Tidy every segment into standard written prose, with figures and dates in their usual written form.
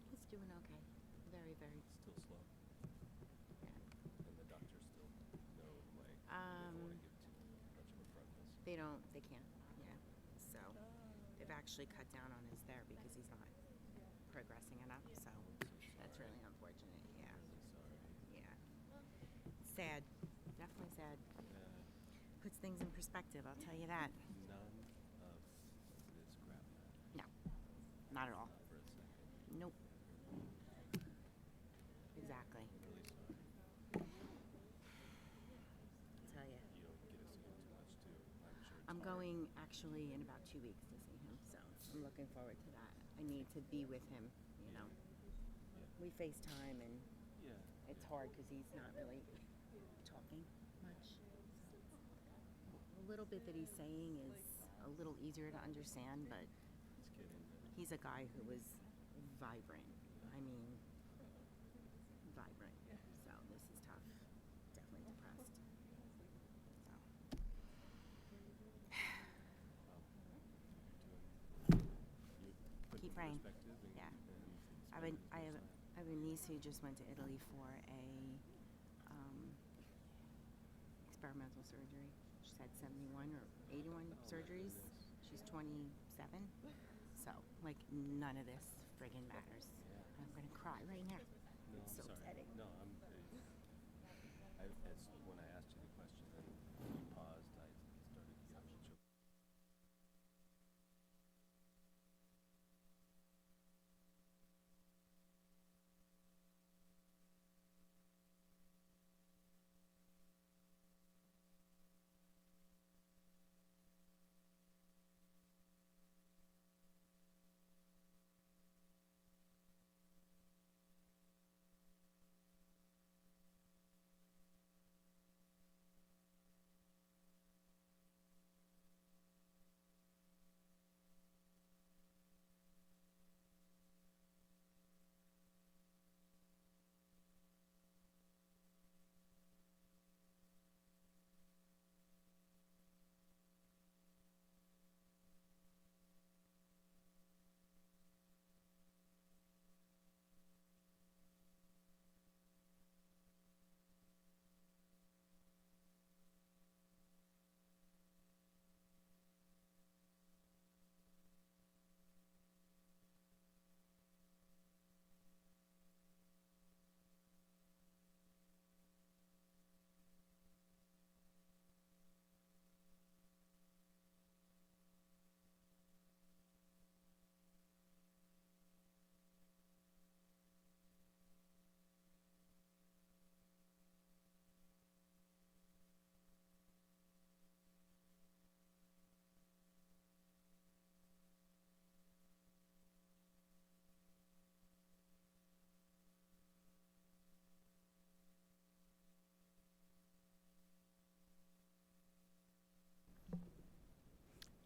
He's doing okay. Very, very. Still slow. Yeah. And the doctors still know, like, they Um, don't want to give too much of a progress. They can't. Yeah. So they've actually cut down on his therapy because he's not progressing enough. So that's really unfortunate. Yeah. Really sorry. Yeah. Sad. Definitely sad. Yeah. Puts things in perspective, I'll tell you that. None of this crap matters. No. Not at all. Not for a second. Nope. Exactly. I'm really sorry. I'll tell you. You don't get to see him too much, too. I'm sure it's I'm hard. going actually in about 2 weeks to see him, so I'm looking forward to that. I need to be with him, you know. Yeah. We FaceTime and Yeah. it's hard because he's not really talking much. A little bit that he's saying is a little easier to understand, but He's getting there. he's a guy who was vibrant. I mean, vibrant. So this is tough. Definitely depressed. So. You put Keep it in praying. perspective and, Yeah. and I have a niece who just went to Italy for a experimental surgery. She's had 71 or 81 surgeries. She's 27. So, like, none of this friggin' matters. Yeah. I'm gonna cry right now. No, It's so I'm sorry. upsetting. No, when I asked you the question and you paused, I started to choke.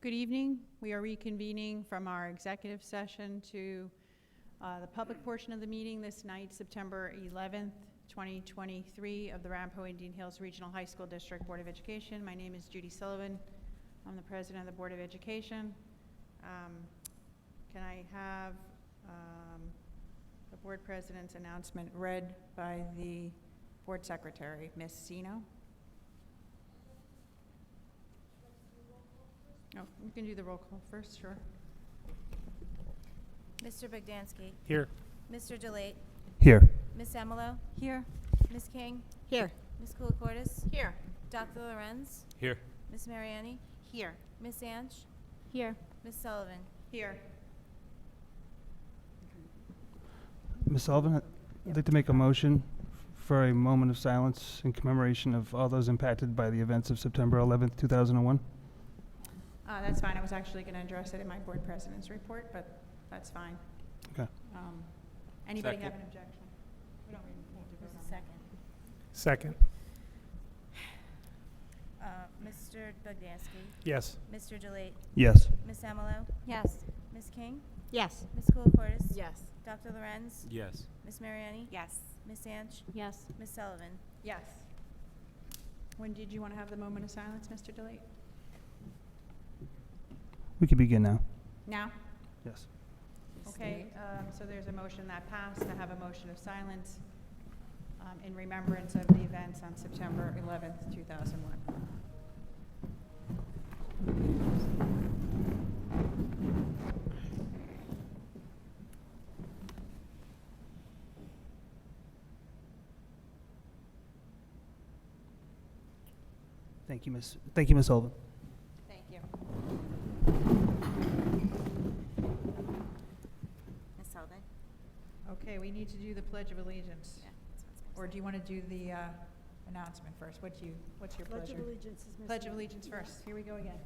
Good evening. We are reconvening from our executive session to the public portion of the meeting this night, September 11th, 2023, of the Ramapo Indian Hills Regional High School District Board of Education. My name is Judy Sullivan. I'm the president of the Board of Education. Can I have the board president's announcement read by the board secretary, Ms. Sino? Oh, you can do the roll call first, sure. Mr. Bogdansky. Here. Mr. DeLate. Here. Ms. Amelo. Here. Ms. King. Here. Ms. Koulikortis. Here. Dr. Lorenz. Here. Ms. Mariani. Here. Ms. Anch. Here. Ms. Sullivan. Here. Ms. Sullivan, I'd like to make a motion for a moment of silence in commemoration of all those impacted by the events of September 11th, 2001. That's fine. I was actually going to address it in my board president's report, but that's fine. Okay. Anybody Second. have an objection? We don't really need to vote on that. Second. Mr. Bogdansky. Yes. Mr. DeLate. Yes. Ms. Amelo. Yes. Ms. King. Yes. Ms. Koulikortis. Yes. Dr. Lorenz. Yes. Ms. Mariani. Yes. Ms. Anch. Yes. Ms. Sullivan. Yes. When did you want to have the moment of silence, Mr. DeLate? We can begin now. Now? Yes. Okay, so there's a motion that passed to have a motion of silence in remembrance of the events on September 11th, 2001. Thank you, Ms. Sullivan. Thank you. Ms. Sullivan? Okay, we need to do the Pledge of Allegiance. Yeah, that's what I was Or gonna do you want to do the announcement first? What's your Pledge pleasure? of Allegiance is missing. Pledge of Allegiance first. Here we go again.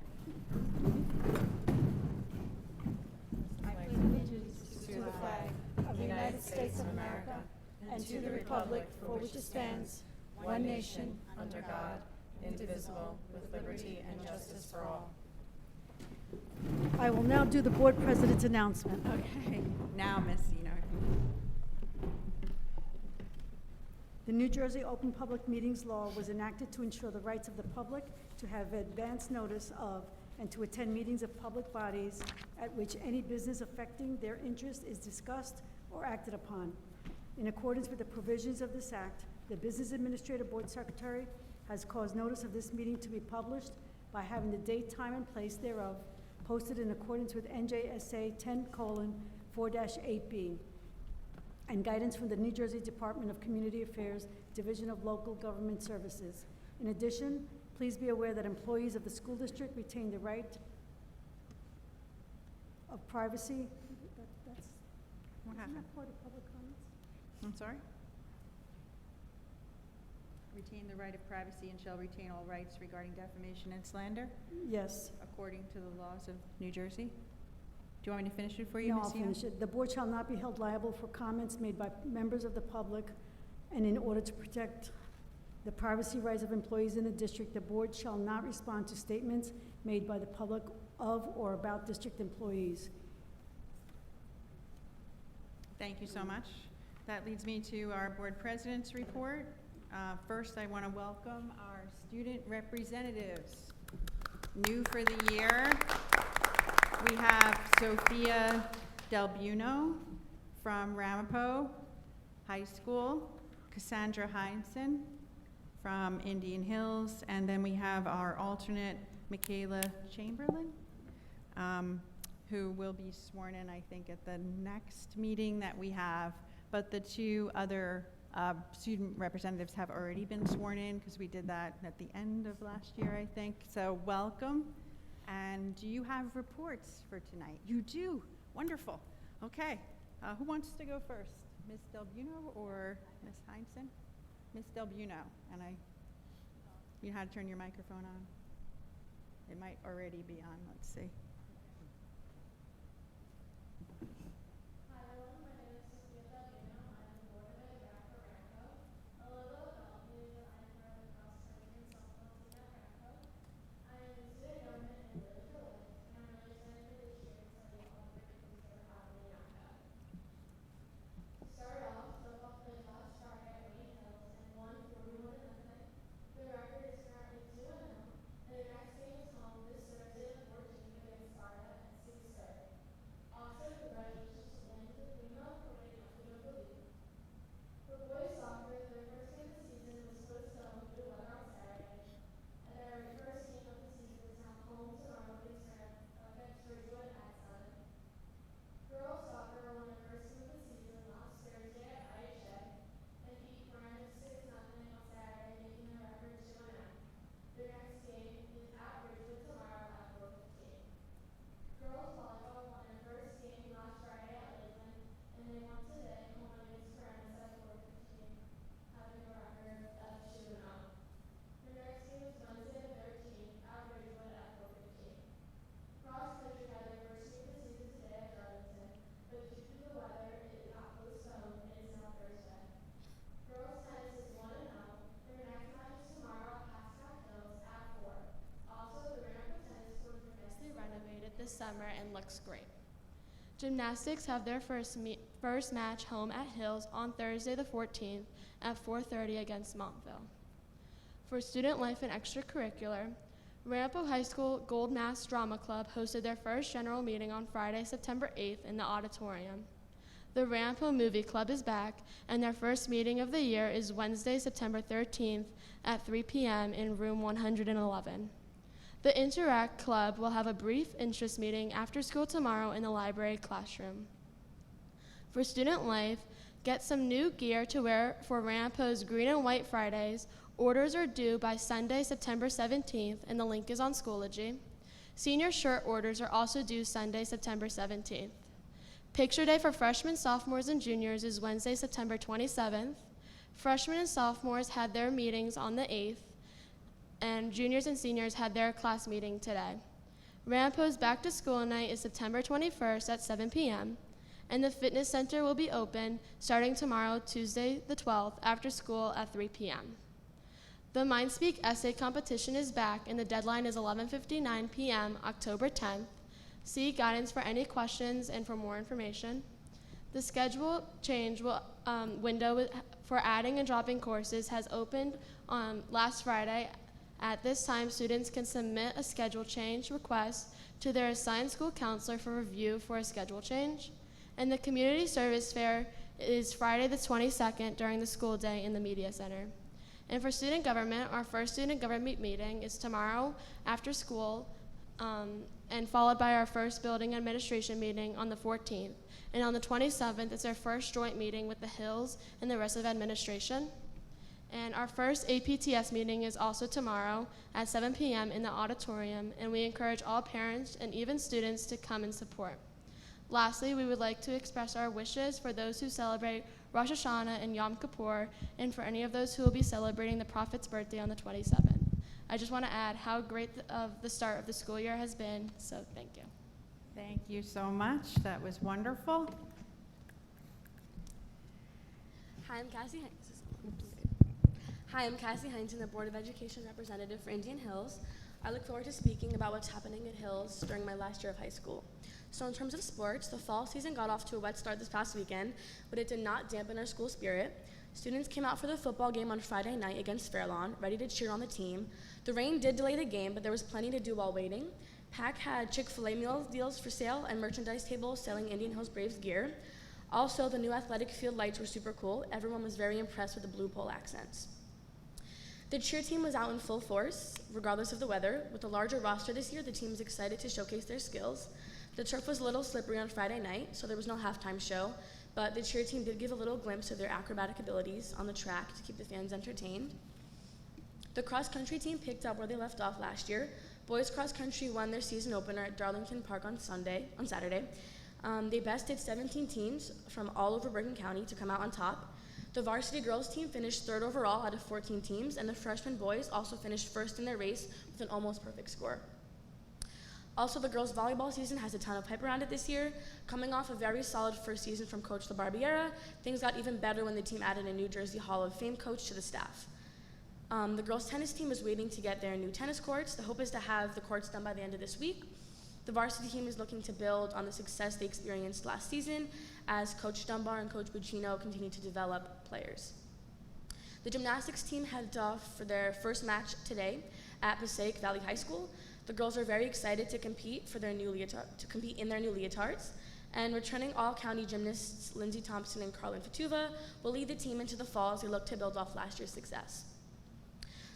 I pledge allegiance to the flag of the United States of America and to the republic for which it stands, one nation, under God, indivisible, with liberty and justice for all. I will now do the board president's announcement. Okay, now, Miss Eno. The New Jersey Open Public Meetings Law was enacted to ensure the rights of the public to have advance notice of and to attend meetings of public bodies at which any business affecting their interest is discussed or acted upon. In accordance with the provisions of this act, the Business Administrator Board Secretary has caused notice of this meeting to be published by having the date, time, and place thereof posted in accordance with NJSA 10:4-8B and guidance from the New Jersey Department of Community Affairs, Division of Local Government Services. In addition, please be aware that employees of the school district retain the right of privacy. That's, What isn't happened? that part of public comments? I'm sorry? Retain the right of privacy and shall retain all rights regarding defamation and slander Yes. according to the laws of New Jersey. Do you want me to finish it for you, No, Ms. I'll Eno? finish it. The board shall not be held liable for comments made by members of the public, and in order to protect the privacy rights of employees in the district, the board shall not respond to statements made by the public of or about district employees. Thank you so much. That leads me to our board president's report. First, I want to welcome our student representatives. New for the year, we have Sophia Del Buno from Ramapo High School, Cassandra Heinsohn from Indian Hills, and then we have our alternate, Michaela Chamberlain, who will be sworn in, I think, at the next meeting that we have. But the two other student representatives have already been sworn in because we did that at the end of last year, I think. So welcome. And do you have reports for tonight? You do. Wonderful. Okay. Who wants to go first? Ms. Del Buno or Ms. Heinsohn? Ms. Del Buno. And you know how to turn your microphone on? It might already be on. Let's see. This summer and looks great. Gymnastics have their first match home at Hills on Thursday the 14th at 4:30 against Montville. For student life and extracurricular, Ramapo High School Gold Mask Drama Club hosted their first general meeting on Friday, September 8th in the auditorium. The Ramapo Movie Club is back, and their first meeting of the year is Wednesday, September 13th at 3 p.m. in room 111. The Interact Club will have a brief interest meeting after school tomorrow in the library classroom. For student life, get some new gear to wear for Ramapo's Green and White Fridays. Orders are due by Sunday, September 17th, and the link is on Schoology. Senior shirt orders are also due Sunday, September 17th. Picture Day for freshmen, sophomores, and juniors is Wednesday, September 27th. Freshmen and sophomores had their meetings on the 8th, and juniors and seniors had their class meeting today. Ramapo's Back to School Night is September 21st at 7 p.m., and the fitness center will be open starting tomorrow, Tuesday the 12th, after school at 3 p.m. The MindSpeak essay competition is back, and the deadline is 11:59 p.m. October 10th. See guidance for any questions and for more information. The schedule change window for adding and dropping courses has opened on last Friday. At this time, students can submit a schedule change request to their assigned school counselor for review for a schedule change. And the community service fair is Friday the 22nd during the school day in the media center. And for student government, our first student government meeting is tomorrow after school, and followed by our first building administration meeting on the 14th. And on the 27th, it's our first joint meeting with the Hills and the rest of administration. And our first APTS meeting is also tomorrow at 7 p.m. in the auditorium, and we encourage all parents and even students to come and support. Lastly, we would like to express our wishes for those who celebrate Rosh Hashanah and Yom Kippur, and for any of those who will be celebrating the Prophet's birthday on the 27th. I just want to add how great the start of the school year has been, so thank you. Thank you so much. That was wonderful. Hi, I'm Cassie Hinton, the Board of Education representative for Indian Hills. I look forward to speaking about what's happening at Hills during my last year of high school. So in terms of sports, the fall season got off to a wet start this past weekend, but it did not dampen our school spirit. Students came out for the football game on Friday night against Fairlawn, ready to cheer on the team. The rain did delay the game, but there was plenty to do while waiting. PAC had Chick-fil-A meal deals for sale and merchandise tables selling Indian Hills Braves gear. Also, the new athletic field lights were super cool. Everyone was very impressed with the blue pole accents. The cheer team was out in full force, regardless of the weather. With a larger roster this year, the team was excited to showcase their skills. The turf was a little slippery on Friday night, so there was no halftime show, but the cheer team did give a little glimpse of their acrobatic abilities on the track to keep the fans entertained. The cross-country team picked up where they left off last year. Boys cross-country won their season opener at Darlington Park on Saturday. They bested 17 teams from all over Bergen County to come out on top. The varsity girls team finished third overall out of 14 teams, and the freshman boys also finished first in their race with an almost perfect score. Also, the girls' volleyball season has a ton of hype around it this year. Coming off a very solid first season from Coach LaBarbiera, things got even better when the team added a New Jersey Hall of Fame coach to the staff. The girls' tennis team is waiting to get their new tennis courts. The hope is to have the courts done by the end of this week. The varsity team is looking to build on the success they experienced last season as Coach Dunbar and Coach Buccino continue to develop players. The gymnastics team headed off for their first match today at Passaic Valley High School. The girls are very excited to compete in their new leotards. And returning all-county gymnasts Lindsay Thompson and Carlin Fatuva will lead the team into the fall as they look to build off last year's success.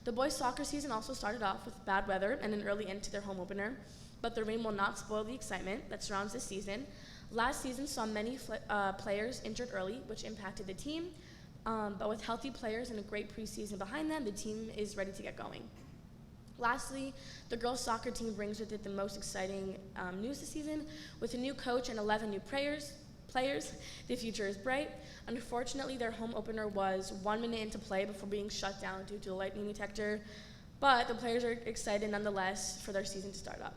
The boys' soccer season also started off with bad weather and an early end to their home opener, but the rain will not spoil the excitement that surrounds this season. Last season saw many players injured early, which impacted the team, but with healthy players and a great preseason behind them, the team is ready to get going. Lastly, the girls' soccer team brings with it the most exciting news this season. With a new coach and 11 new players, the future is bright. Unfortunately, their home opener was 1 minute into play before being shut down due to a lightning detector, but the players are excited nonetheless for their season to start up.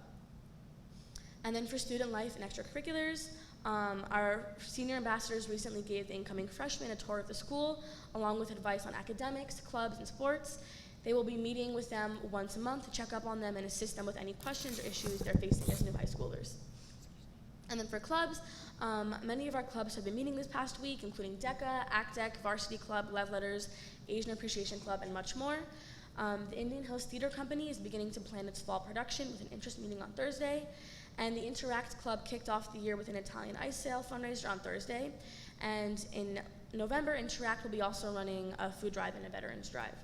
And then for student life and extracurriculars, our senior ambassadors recently gave the incoming freshmen a tour of the school, along with advice on academics, clubs, and sports. They will be meeting with them once a month to check up on them and assist them with any questions or issues they're facing as new high schoolers. And then for clubs, many of our clubs have been meeting this past week, including DECA, ACDEC, Varsity Club, Love Letters, Asian Appreciation Club, and much more. The Indian Hills Theater Company is beginning to plan its fall production with an interest meeting on Thursday. And the Interact Club kicked off the year with an Italian ice sale fundraiser on Thursday. And in November, Interact will be also running a food drive and a veterans drive.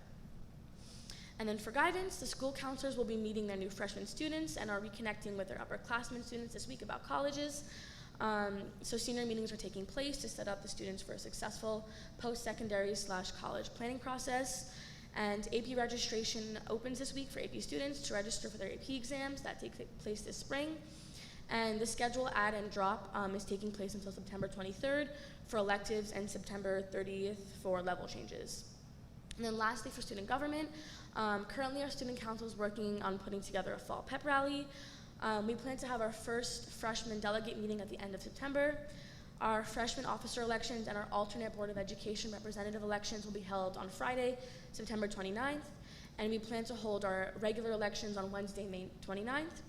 And then for guidance, the school counselors will be meeting their new freshman students and are reconnecting with their upperclassmen students this week about colleges. So senior meetings are taking place to set up the students for a successful post-secondary/college planning process. And AP registration opens this week for AP students to register for their AP exams that take place this spring. And the schedule add and drop is taking place until September 23rd for electives and September 30th for level changes. And then lastly, for student government, currently our student council is working on putting together a fall pep rally. We plan to have our first freshman delegate meeting at the end of September. Our freshman officer elections and our alternate Board of Education representative elections will be held on Friday, September 29th. And we plan to hold our regular elections on Wednesday, May 29th.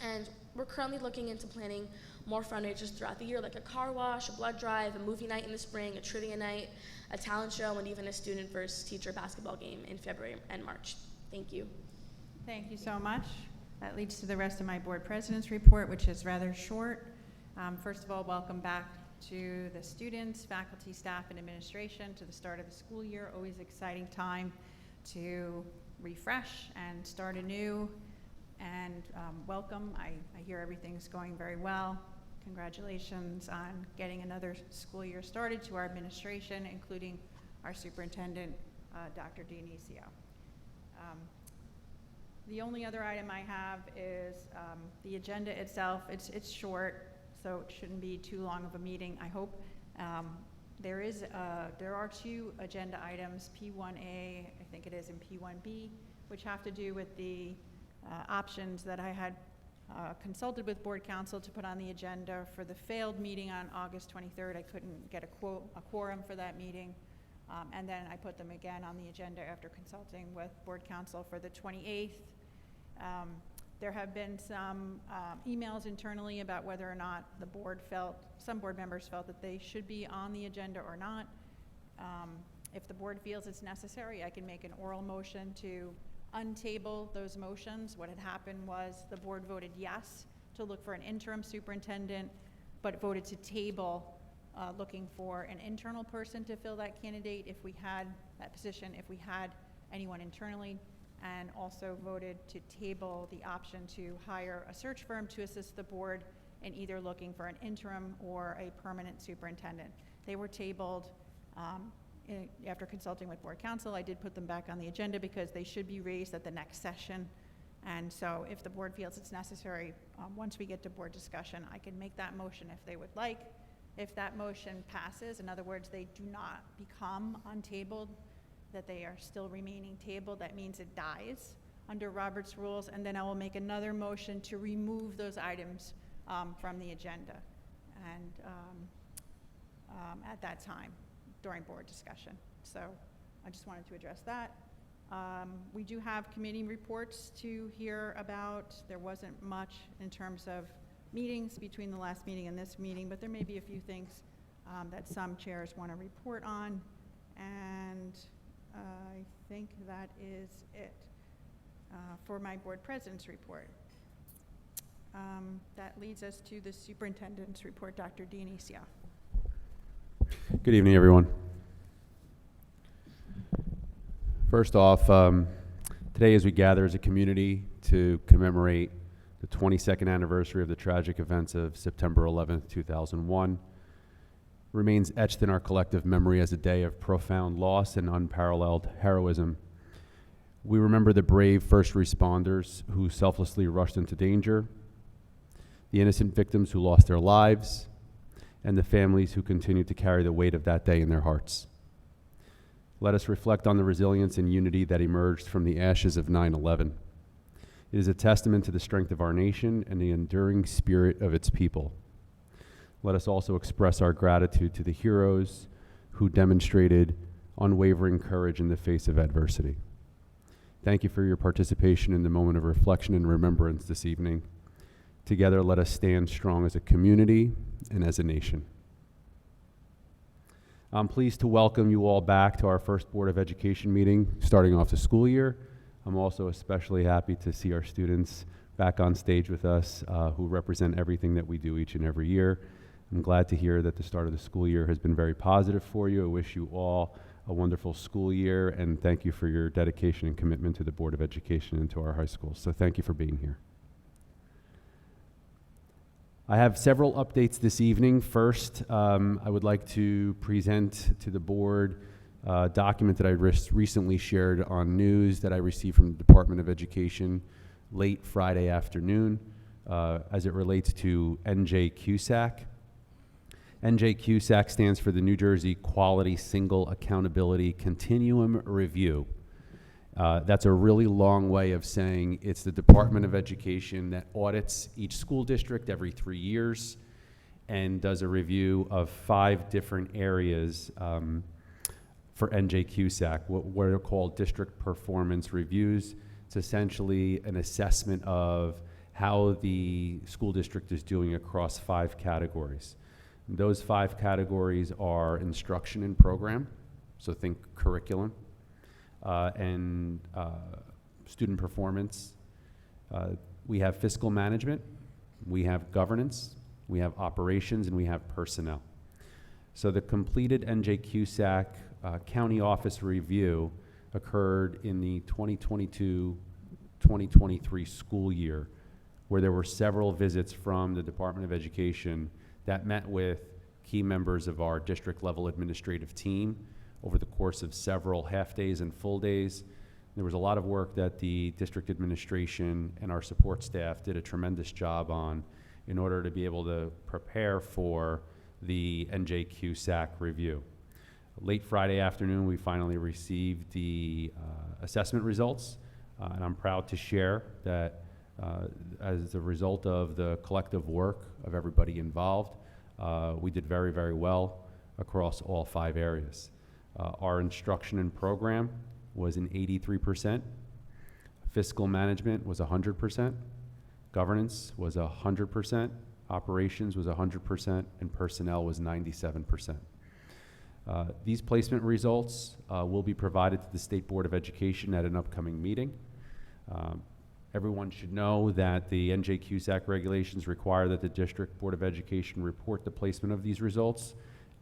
And we're currently looking into planning more fundraisers throughout the year, like a car wash, a blood drive, a movie night in the spring, a trivia night, a talent show, and even a student versus teacher basketball game in February and March. Thank you. Thank you so much. That leads to the rest of my board president's report, which is rather short. First of all, welcome back to the students, faculty, staff, and administration to the start of the school year. Always exciting time to refresh and start anew. And welcome. I hear everything's going very well. Congratulations on getting another school year started to our administration, including our superintendent, Dr. Dionisio. The only other item I have is the agenda itself. It's short, so it shouldn't be too long of a meeting, I hope. There are two agenda items, P1A, I think it is, and P1B, which have to do with the options that I had consulted with board counsel to put on the agenda for the failed meeting on August 23rd. I couldn't get a quorum for that meeting. And then I put them again on the agenda after consulting with board counsel for the 28th. There have been some emails internally about whether or not some board members felt that they should be on the agenda or not. If the board feels it's necessary, I can make an oral motion to untable those motions. What had happened was the board voted yes to look for an interim superintendent, but voted to table looking for an internal person to fill that candidate if we had that position, if we had anyone internally, and also voted to table the option to hire a search firm to assist the board in either looking for an interim or a permanent superintendent. They were tabled. After consulting with board counsel, I did put them back on the agenda because they should be raised at the next session. And so if the board feels it's necessary, once we get to board discussion, I can make that motion if they would like. If that motion passes, in other words, they do not become untabled, that they are still remaining tabled, that means it dies under Robert's rules, and then I will make another motion to remove those items from the agenda. And at that time, during board discussion. So I just wanted to address that. We do have committee reports to hear about. There wasn't much in terms of meetings between the last meeting and this meeting, but there may be a few things that some chairs want to report on. And I think that is it for my board president's report. That leads us to the superintendent's report, Dr. Dionisio. Good evening, everyone. First off, today as we gather as a community to commemorate the 22nd anniversary of the tragic events of September 11th, 2001, remains etched in our collective memory as a day of profound loss and unparalleled heroism. We remember the brave first responders who selflessly rushed into danger, the innocent victims who lost their lives, and the families who continue to carry the weight of that day in their hearts. Let us reflect on the resilience and unity that emerged from the ashes of 9/11. It is a testament to the strength of our nation and the enduring spirit of its people. Let us also express our gratitude to the heroes who demonstrated unwavering courage in the face of adversity. Thank you for your participation in the moment of reflection and remembrance this evening. Together, let us stand strong as a community and as a nation. I'm pleased to welcome you all back to our first Board of Education meeting starting off the school year. I'm also especially happy to see our students back on stage with us who represent everything that we do each and every year. I'm glad to hear that the start of the school year has been very positive for you. I wish you all a wonderful school year, and thank you for your dedication and commitment to the Board of Education and to our high schools. So thank you for being here. I have several updates this evening. First, I would like to present to the board a document that I recently shared on news that I received from the Department of Education late Friday afternoon as it relates to NJQSAC. NJQSAC stands for the New Jersey Quality Single Accountability Continuum Review. That's a really long way of saying it's the Department of Education that audits each school district every 3 years and does a review of 5 different areas for NJQSAC, what are called district performance reviews. It's essentially an assessment of how the school district is doing across 5 categories. Those 5 categories are instruction and program, so think curriculum, and student performance. We have fiscal management, we have governance, we have operations, and we have personnel. So the completed NJQSAC county office review occurred in the 2022-2023 school year, where there were several visits from the Department of Education that met with key members of our district level administrative team over the course of several half days and full days. There was a lot of work that the district administration and our support staff did a tremendous job on in order to be able to prepare for the NJQSAC review. Late Friday afternoon, we finally received the assessment results, and I'm proud to share that as a result of the collective work of everybody involved, we did very, very well across all 5 areas. Our instruction and program was an 83%, fiscal management was 100%, governance was 100%, operations was 100%, and personnel was 97%. These placement results will be provided to the State Board of Education at an upcoming meeting. Everyone should know that the NJQSAC regulations require that the District Board of Education report the placement of these results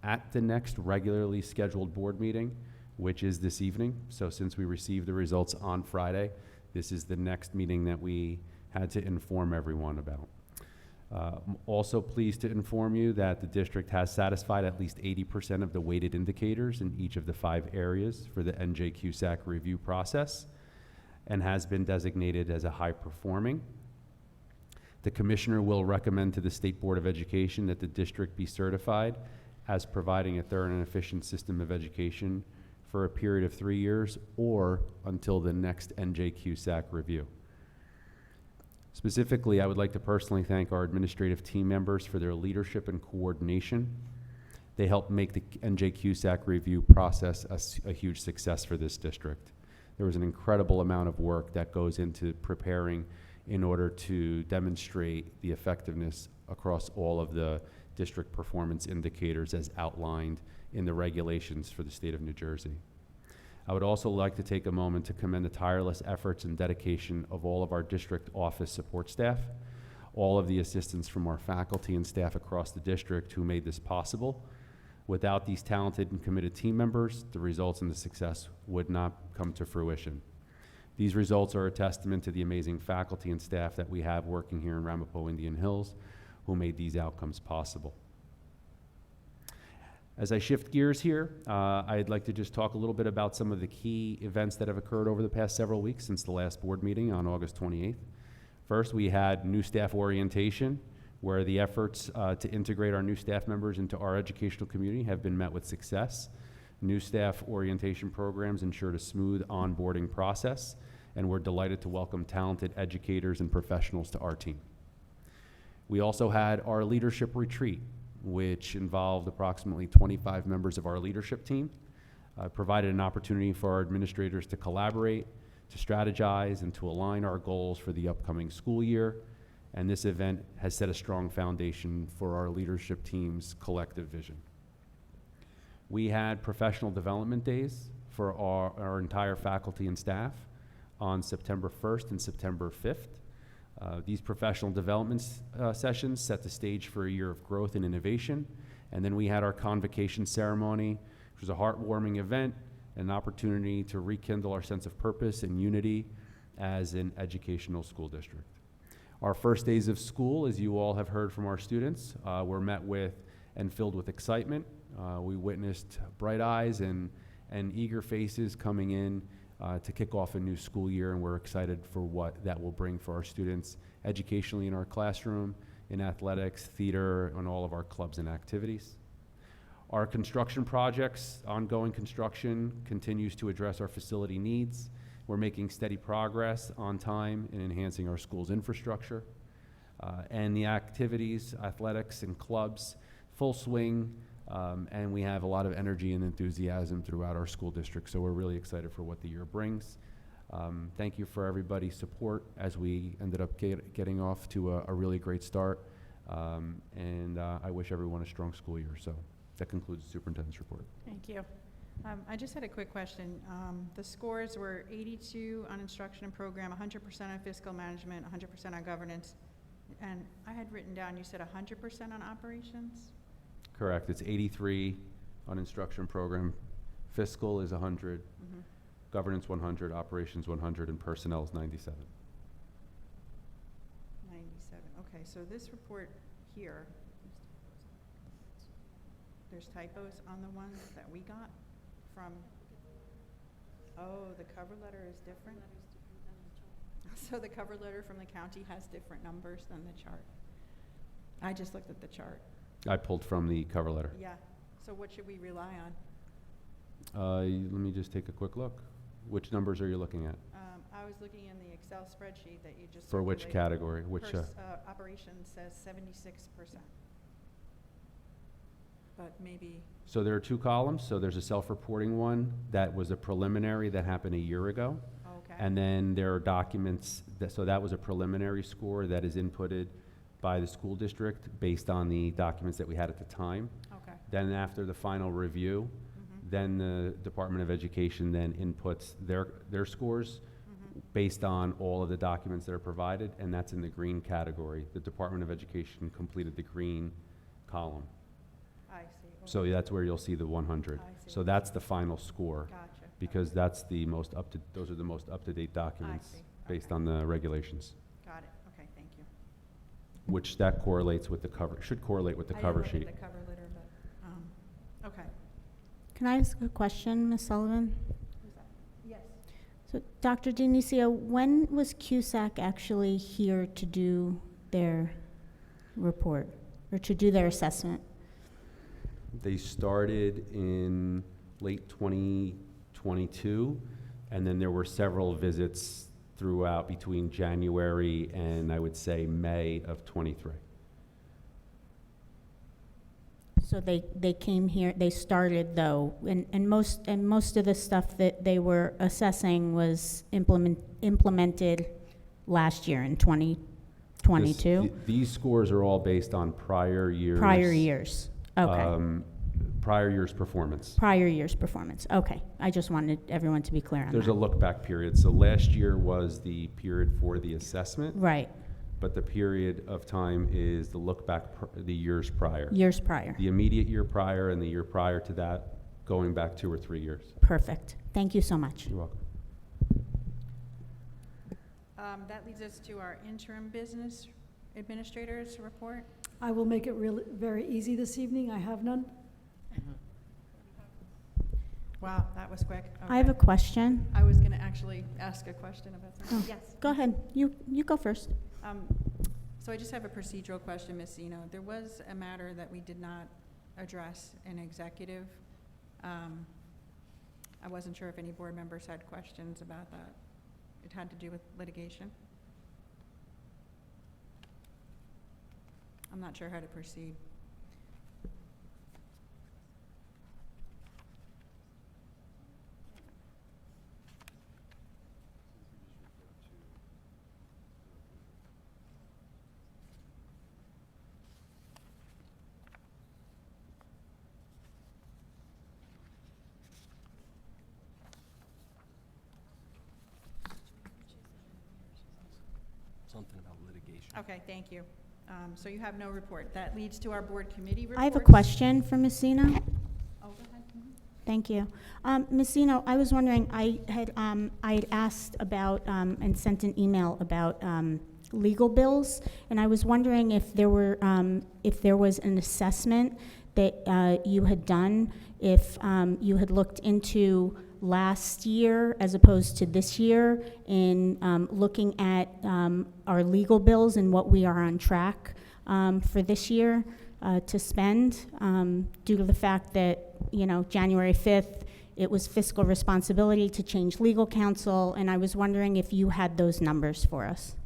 at the next regularly scheduled board meeting, which is this evening. So since we received the results on Friday, this is the next meeting that we had to inform everyone about. I'm also pleased to inform you that the district has satisfied at least 80% of the weighted indicators in each of the 5 areas for the NJQSAC review process and has been designated as a high performing. The commissioner will recommend to the State Board of Education that the district be certified as providing a thorough and efficient system of education for a period of 3 years or until the next NJQSAC review. Specifically, I would like to personally thank our administrative team members for their leadership and coordination. They helped make the NJQSAC review process a huge success for this district. There was an incredible amount of work that goes into preparing in order to demonstrate the effectiveness across all of the district performance indicators as outlined in the regulations for the state of New Jersey. I would also like to take a moment to commend the tireless efforts and dedication of all of our district office support staff, all of the assistance from our faculty and staff across the district who made this possible. Without these talented and committed team members, the results and the success would not come to fruition. These results are a testament to the amazing faculty and staff that we have working here in Ramapo Indian Hills who made these outcomes possible. As I shift gears here, I'd like to just talk a little bit about some of the key events that have occurred over the past several weeks since the last board meeting on August 28th. First, we had new staff orientation, where the efforts to integrate our new staff members into our educational community have been met with success. New staff orientation programs ensured a smooth onboarding process, and we're delighted to welcome talented educators and professionals to our team. We also had our leadership retreat, which involved approximately 25 members of our leadership team, provided an opportunity for our administrators to collaborate, to strategize, and to align our goals for the upcoming school year. And this event has set a strong foundation for our leadership team's collective vision. We had professional development days for our entire faculty and staff on September 1st and September 5th. These professional development sessions set the stage for a year of growth and innovation. And then we had our convocation ceremony, which was a heartwarming event, an opportunity to rekindle our sense of purpose and unity as an educational school district. Our first days of school, as you all have heard from our students, were met with and filled with excitement. We witnessed bright eyes and eager faces coming in to kick off a new school year, and we're excited for what that will bring for our students educationally in our classroom, in athletics, theater, and all of our clubs and activities. Our construction projects, ongoing construction, continues to address our facility needs. We're making steady progress on time in enhancing our school's infrastructure. And the activities, athletics and clubs, full swing, and we have a lot of energy and enthusiasm throughout our school district, so we're really excited for what the year brings. Thank you for everybody's support as we ended up getting off to a really great start, and I wish everyone a strong school year. So that concludes the superintendent's report. Thank you. I just had a quick question. The scores were 82 on instruction and program, 100% on fiscal management, 100% on governance, and I had written down, you said 100% on operations? Correct. It's 83 on instruction program. Fiscal is 100, governance 100, operations 100, and personnel is 97. 97. Okay, so this report here, there's typos on the ones that we got from, oh, the cover letter is different? So the cover letter from the county has different numbers than the chart. I just looked at the chart. I pulled from the cover letter. Yeah, so what should we rely on? Let me just take a quick look. Which numbers are you looking at? I was looking in the Excel spreadsheet that you just For which circulated. category? Which? Operations says 76%. But maybe, So there are two columns. So there's a self-reporting one that was a preliminary that happened a year ago. okay. And then there are documents, so that was a preliminary score that is inputted by the school district based on the documents that we had at the time. Okay. Then after the final review, then the Department of Education then inputs their scores based on all of the documents that are provided, and that's in the green category. The Department of Education completed the green column. I see. So that's where you'll see the 100. I see. So that's the final score, Gotcha. because that's the most those are the most up-to-date documents see. based Okay. on the regulations, Got it. Okay, thank you. which that correlates with the cover, should correlate with the cover sheet. I didn't look at the cover letter, but, okay. Can I ask a question, Ms. Sullivan? Yes. So, Dr. Denicio, when was CUSAC actually here to do their report or to do their assessment? They started in late 2022, and then there were several visits throughout between January and I would say May of 23. So they came here, they started though, and most of the stuff that they were assessing was implemented last year in 2022? These scores are all based on prior years. Prior years, okay. Prior year's performance. Prior year's performance, okay. I just wanted everyone to be clear on There's that. a look-back period. So last year was the period for the assessment, Right, but the period of time is the look-back the years prior. years prior. The immediate year prior and the year prior to that, going back 2 or 3 years. Perfect. Thank you so much. You're welcome. That leads us to our interim business administrator's report. I will make it really, very easy this evening. I have none. Wow, that was quick. I have a Okay. question. I was going to actually ask a question about something. Oh. Yes. Go ahead. You go first. So I just have a procedural question, Ms. Zeno. There was a matter that we did not address in executive. I wasn't sure if any board members had questions about that. It had to do with litigation. I'm not sure how to proceed. something about litigation. Okay, thank you. So you have no report. That leads to our board committee reports. I have a question for Ms. Zeno. Oh, go ahead. Thank you. Ms. Zeno, I was wondering, I had asked about and sent an email about legal bills, and I was wondering if there was an assessment that you had done, if you had looked into last year as opposed to this year in looking at our legal bills and what we are on track for this year to spend, due to the fact that, you know, January 5th, it was fiscal responsibility to change legal counsel, and I was wondering if you had those numbers for us.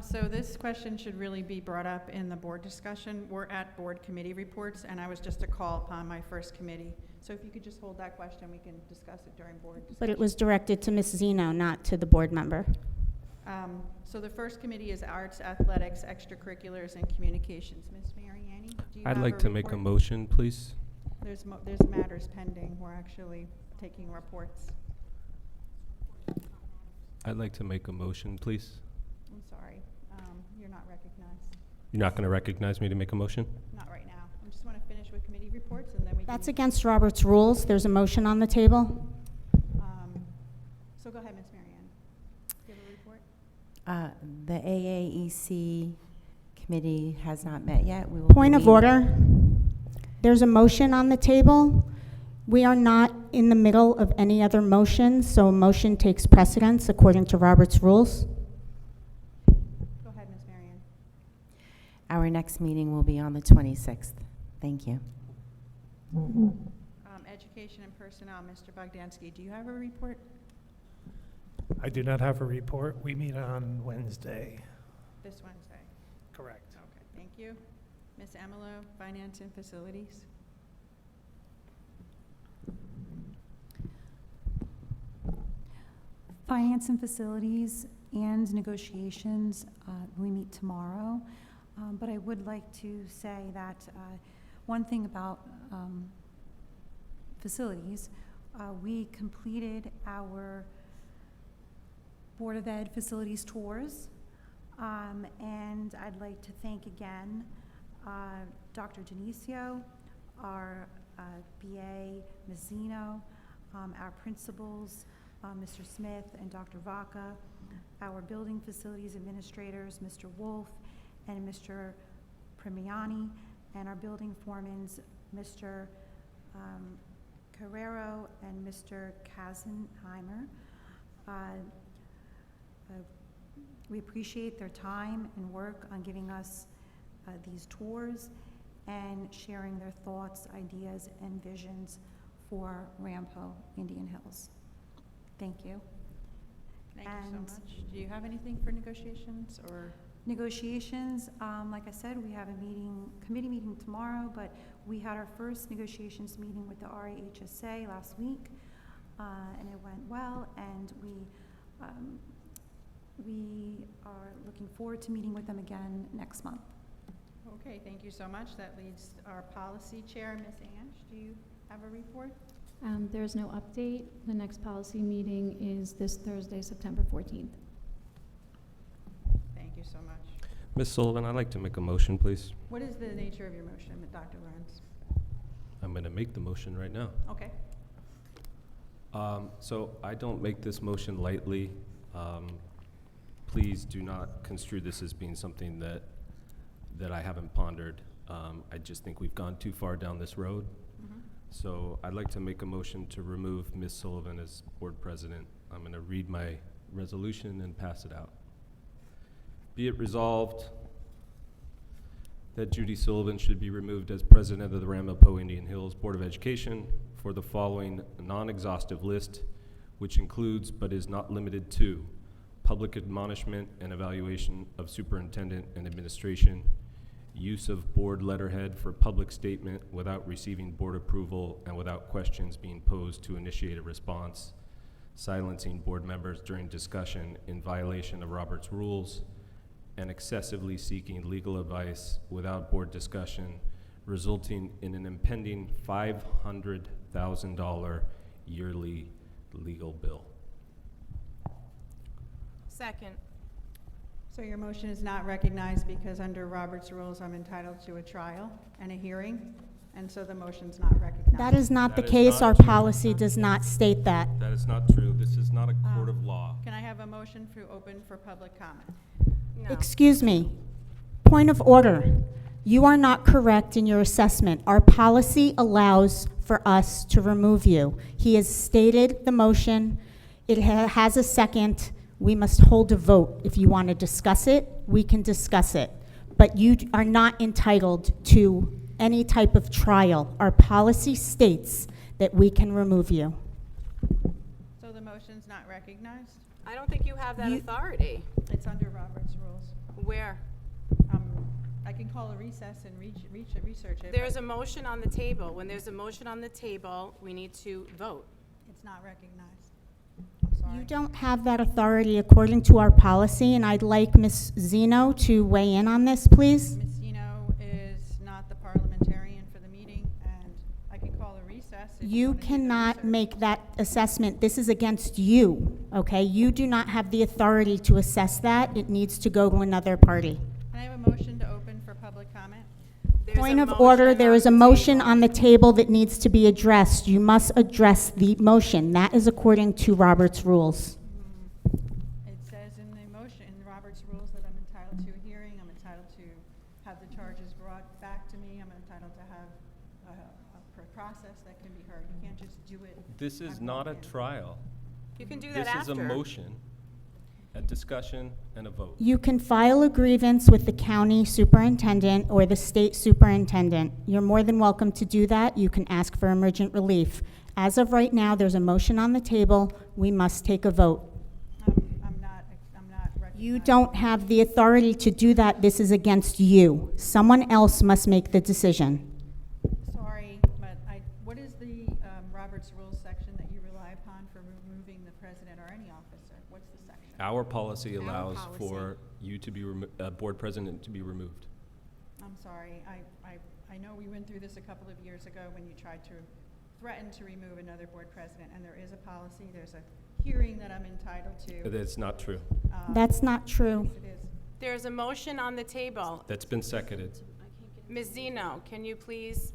So this question should really be brought up in the board discussion. We're at board committee reports, and I was just a call upon my first committee. So if you could just hold that question, we can discuss it during board discussion. But it was directed to Ms. Zeno, not to the board member. So the first committee is arts, athletics, extracurriculars, and communications. Ms. Mariani, do you I'd have like a to make a report? motion, please. There's matters pending. We're actually taking reports. I'd like to make a motion, please. I'm sorry, you're not recognized. You're not going to recognize me to make a motion? Not right now. I just want to finish with committee reports, and then we That's can. against Robert's rules. There's a motion on the table. So go ahead, Ms. Marianne. Do you have a report? The AAEC committee has not met yet. We will Point of meet- order. There's a motion on the table. We are not in the middle of any other motion, so a motion takes precedence according to Robert's rules. Go ahead, Ms. Marianne. Our next meeting will be on the 26th. Thank you. Education and personnel, Mr. Bogdansky, do you have a report? I do not have a report. We meet on Wednesday. This Wednesday. Correct. Okay, thank you. Ms. Amelo, finance and facilities. Finance and facilities and negotiations, we meet tomorrow. But I would like to say that one thing about facilities, we completed our Board of Ed facilities tours. And I'd like to thank again Dr. Denicio, our BA, Ms. Zeno, our principals, Mr. Smith and Dr. Vaca, our building facilities administrators, Mr. Wolf and Mr. Premiani, and our building foremans, Mr. Carrero and Mr. Kazenheimer. We appreciate their time and work on giving us these tours and sharing their thoughts, ideas, and visions for Ramapo Indian Hills. Thank you. Thank you so And- much. Do you have anything for negotiations or? Negotiations, like I said, we have a committee meeting tomorrow, but we had our first negotiations meeting with the RAHSA last week, and it went well, and we are looking forward to meeting with them again next month. Okay, thank you so much. That leads our policy chair, Ms. Ange. Do you have a report? There's no update. The next policy meeting is this Thursday, September 14th. Thank you so much. Ms. Sullivan, I'd like to make a motion, please. What is the nature of your motion, Dr. Lorenz? I'm going to make the motion right now. Okay. So I don't make this motion lightly. Please do not construe this as being something that I haven't pondered. I just think we've gone too far down this road. Mm-hmm. So I'd like to make a motion to remove Ms. Sullivan as board president. I'm going to read my resolution and pass it out. Be it resolved that Judy Sullivan should be removed as president of the Ramapo Indian Hills Board of Education for the following non-exhaustive list, which includes but is not limited to public admonishment and evaluation of superintendent and administration, use of board letterhead for public statement without receiving board approval and without questions being posed to initiate a response, silencing board members during discussion in violation of Robert's rules, and excessively seeking legal advice without board discussion, resulting in an impending $500,000 yearly legal bill. Second. So your motion is not recognized because under Robert's rules, I'm entitled to a trial and a hearing, and so the motion's not recognized. That is not the That is case. not Our true. policy does not state that. That is not true. This is not a court of law. Can I have a motion to open for public comment? No. Excuse me. Point of order. You are not correct in your assessment. Our policy allows for us to remove you. He has stated the motion. It has a second. We must hold a vote. If you want to discuss it, we can discuss it. But you are not entitled to any type of trial. Our policy states that we can remove you. So the motion's not recognized? I don't think you have that authority. It's under Robert's rules. Where? I can call a recess and research it. There's a motion on the table. When there's a motion on the table, we need to vote. It's not recognized. I'm sorry. You don't have that authority according to our policy, and I'd like Ms. Zeno to weigh in on this, please. Ms. Zeno is not the parliamentarian for the meeting, and I can call a recess. if You wanna do the cannot research. make that assessment. This is against you, okay? You do not have the authority to assess that. It needs to go to another party. Can I have a motion to open for public comment? There's Point a of order, motion there on is a the motion table. on the table that needs to be addressed. You must address the motion. That is according to Robert's rules. It says in the motion, in Robert's rules, that I'm entitled to a hearing, I'm entitled to have the charges brought back to me, I'm entitled to have a process that can be heard. You can't just do it. This is on not a weekend. trial. You can do that This is after. a motion, a discussion, and a vote. You can file a grievance with the county superintendent or the state superintendent. You're more than welcome to do that. You can ask for emergent relief. As of right now, there's a motion on the table. We must take a vote. I'm not recognized. You don't have the authority to do that. This is against you. Someone else must make the decision. Sorry, but what is the Robert's Rules section that you rely upon for removing the president or any officer? What's the section? Our policy Our allows policy. for you to be, board president to be removed. I'm sorry, I know we went through this a couple of years ago when you tried to threaten to remove another board president, and there is a policy, there's a hearing that I'm entitled to. That's not true. That's not true. Yes, it is. There's a motion on the table. That's been seconded. Ms. Zeno, can you please?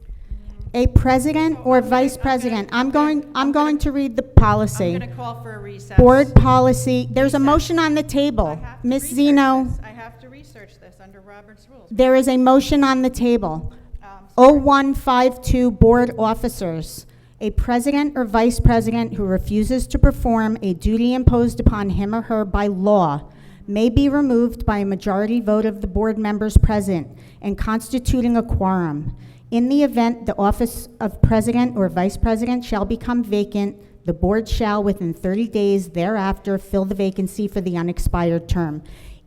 A president or vice president, I'm going to read the policy. I'm going to call for a recess. Board policy, there's a Recess. motion on the I table. have to Ms. research Zeno, this. I have to research this under Robert's Rules. there is a motion on the table. Sorry. 0152 board officers. A president or vice president who refuses to perform a duty imposed upon him or her by law may be removed by a majority vote of the board members present and constituting a quorum. In the event the office of president or vice president shall become vacant, the board shall, within 30 days thereafter, fill the vacancy for the unexpired term.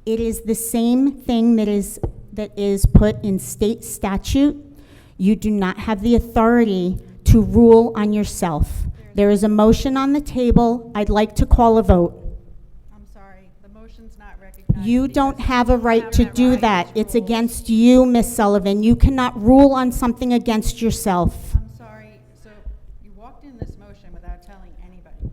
It is the same thing that is put in state statute. You do not have the authority to rule on yourself. There is a motion on the table. I'd like to call a vote. I'm sorry, the motion's not recognized. You don't because have a right have to that do right. that. It's Rules. against you, Ms. Sullivan. You cannot rule on something against yourself. I'm sorry, so you walked in this motion without telling anybody.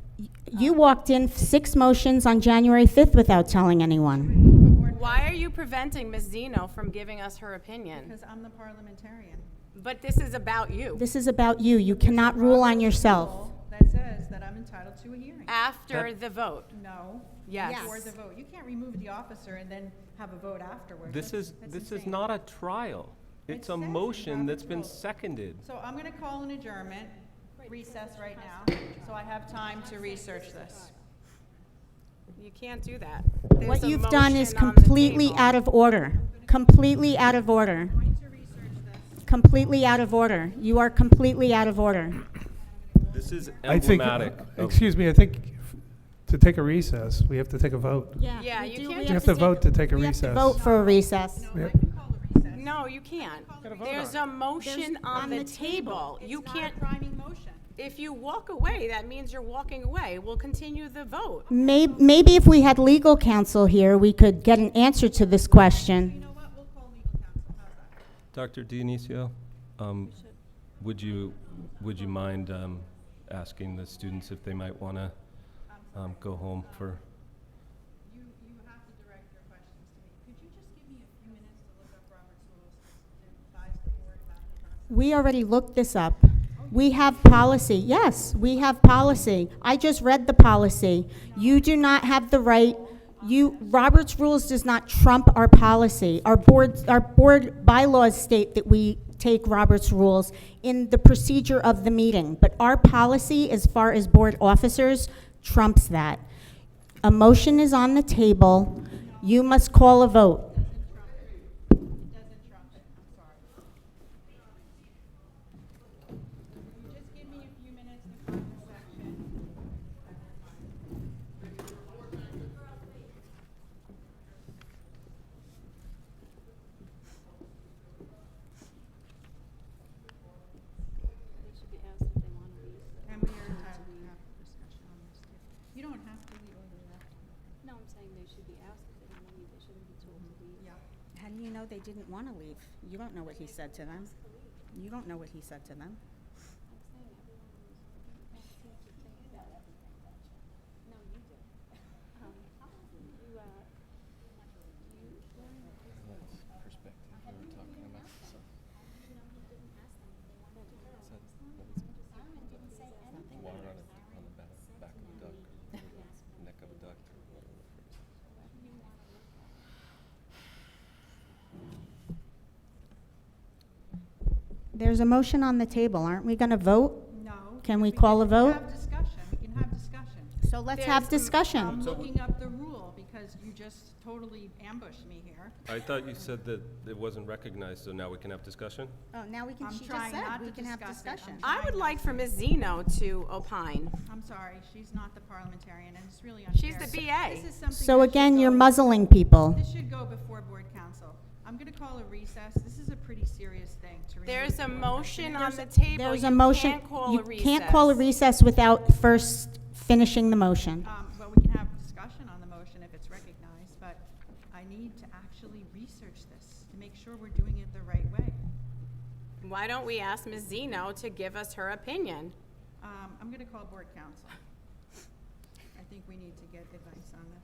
You walked in 6 motions on January 5th without telling anyone. Why are you preventing Ms. Zeno from giving us her opinion? Because I'm the parliamentarian. But this is about you. This is about you. You cannot rule on yourself. Rule that says that I'm entitled to a hearing. After the vote. No. Yes. Before the vote. You can't remove the officer and then have a vote afterwards. This is insane. not a trial. It's a says in motion that's Robert's been rules. seconded. So I'm going to call an adjournment, recess right now, so I have time to research this. You can't do that. What There's a you've done is motion on the completely table. out of order. Completely out of order. I'm going to research this. Completely out of order. You are completely out of order. This is I think, emblematic of excuse me, I think to take a recess, we have to take a vote. Yeah, we you do. can't We You have to vote to take a We have to recess. vote for a recess. No, Yeah. I can call a recess. No, you can't. Gotta vote There's on a motion on the table. It's You not can't, a priming motion. if you walk away, that means you're walking away. We'll continue the vote. Maybe if we had legal counsel here, we could get an answer to this You question. know what? We'll call legal counsel. How's that? Dr. Dionisio, would you mind asking the students if they might want to go home for? You have to direct your questions to me. We already looked this up. We have policy. Yes, we have policy. I just read the policy. You do not have the right, Robert's rules does not trump our policy. Our board bylaws state that we take Robert's rules in the procedure of the meeting, but our policy, as far as board officers, trumps that. A motion is on the table. You must call a vote. How do you know they didn't want to leave? You don't know what he said to them. You don't know what he said to them. There's a motion on the table. Aren't we going to vote? No. Can we call a vote? We can have discussion. So let's have discussion. I'm looking up the rule because you just totally ambushed me here. I thought you said that it wasn't recognized, so now we can have discussion? Oh, now we can, I'm she just trying said not we to can have discuss it. discussion. I would like for Ms. Zeno to opine. I'm sorry, she's not the parliamentarian, and it's really unfair. She's the BA. This is something So that again, should you're go- muzzling people. This should go before board council. I'm gonna call a recess. This is a pretty serious thing to remove. There's a the board motion council. on the table. There's You a motion. can't call You a recess. can't call a recess without first finishing the motion. But we can have discussion on the motion if it's recognized, but I need to actually research this to make sure we're doing it the right way. Why don't we ask Ms. Zeno to give us her opinion? I'm gonna call board council. I think we need to get advice on this.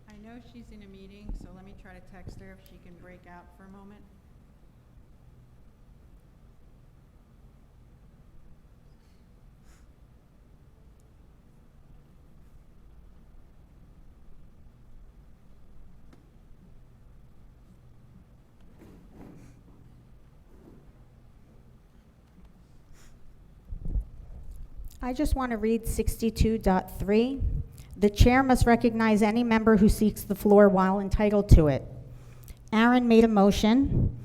I know she's in a meeting, so let me try to text her if she can break out for a moment. I just want to read 62.3. The chair must recognize any member who seeks the floor while entitled to it. Aaron made a motion.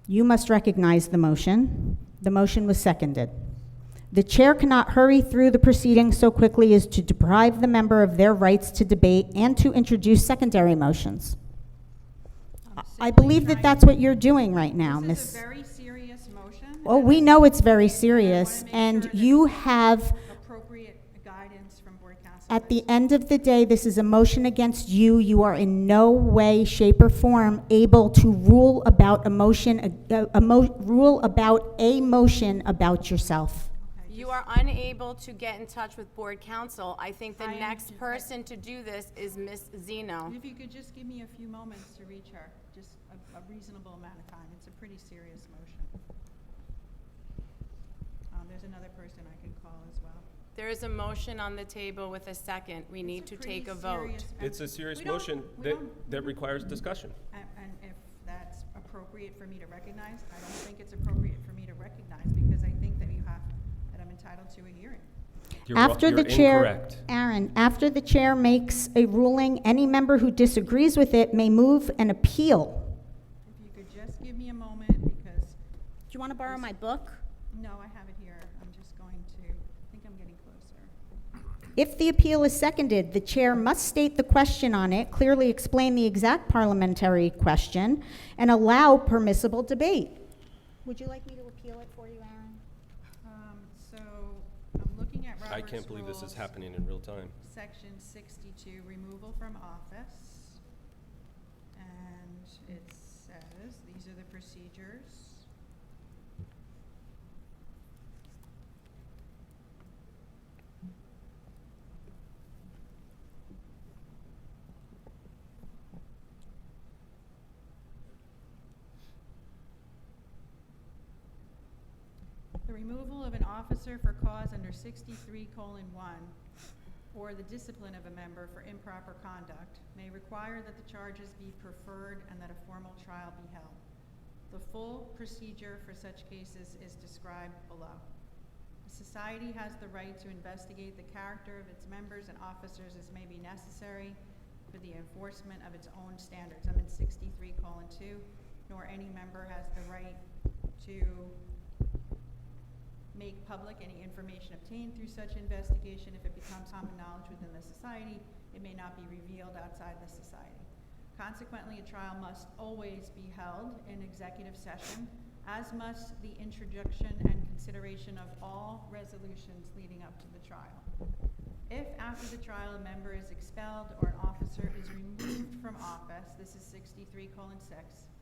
You must recognize the motion. The motion was seconded. The chair cannot hurry through the proceedings so quickly as to deprive the member of their rights to debate and to introduce secondary motions. I believe that that's what you're doing right now, This Miss. is a very serious motion. Well, we know it's very serious, make and sure that you have, Appropriate guidance from board council. at the end of the day, this is a motion against you. You are in no way, shape, or form able to rule about a motion, rule about a motion about yourself. You are unable to get in touch with board council. I think the I am next just- person to do this is Ms. Zeno. If you could just give me a few moments to reach her, just a reasonable amount of time. It's a pretty serious motion. There's another person I could call as well. There is a motion on the table with a second. We need It's to pretty take a vote. serious- It's a serious We don't- motion we that, don't- that requires discussion. And if that's appropriate for me to recognize, I don't think it's appropriate for me to recognize because I think that you have entitled to a hearing. After you're the chair, incorrect. Aaron, after the chair makes a ruling, any member who disagrees with it may move an appeal. If you could just give me a moment, because, Do you want to borrow my book? no, I have it here. I'm just going to, I think I'm getting closer. If the appeal is seconded, the chair must state the question on it, clearly explain the exact parliamentary question, and allow permissible debate. Would you like me to appeal it for you, Aaron? So I'm looking at Robert's I can't believe this is Rules, happening in real time. Section 62, removal from office. And it says, these are the procedures. The removal of an officer for cause under 63:1, or the discipline of a member for improper conduct, may require that the charges be preferred and that a formal trial be held. The full procedure for such cases is described below. The society has the right to investigate the character of its members and officers as may be necessary for the enforcement of its own standards. I'm in 63:2, nor any member has the right to make public any information obtained through such investigation. If it becomes common knowledge within the society, it may not be revealed outside the society. Consequently, a trial must always be held in executive session, as must the introduction and consideration of all resolutions leading up to the trial. If after the trial a member is expelled or an officer is removed from office, this is 63:6,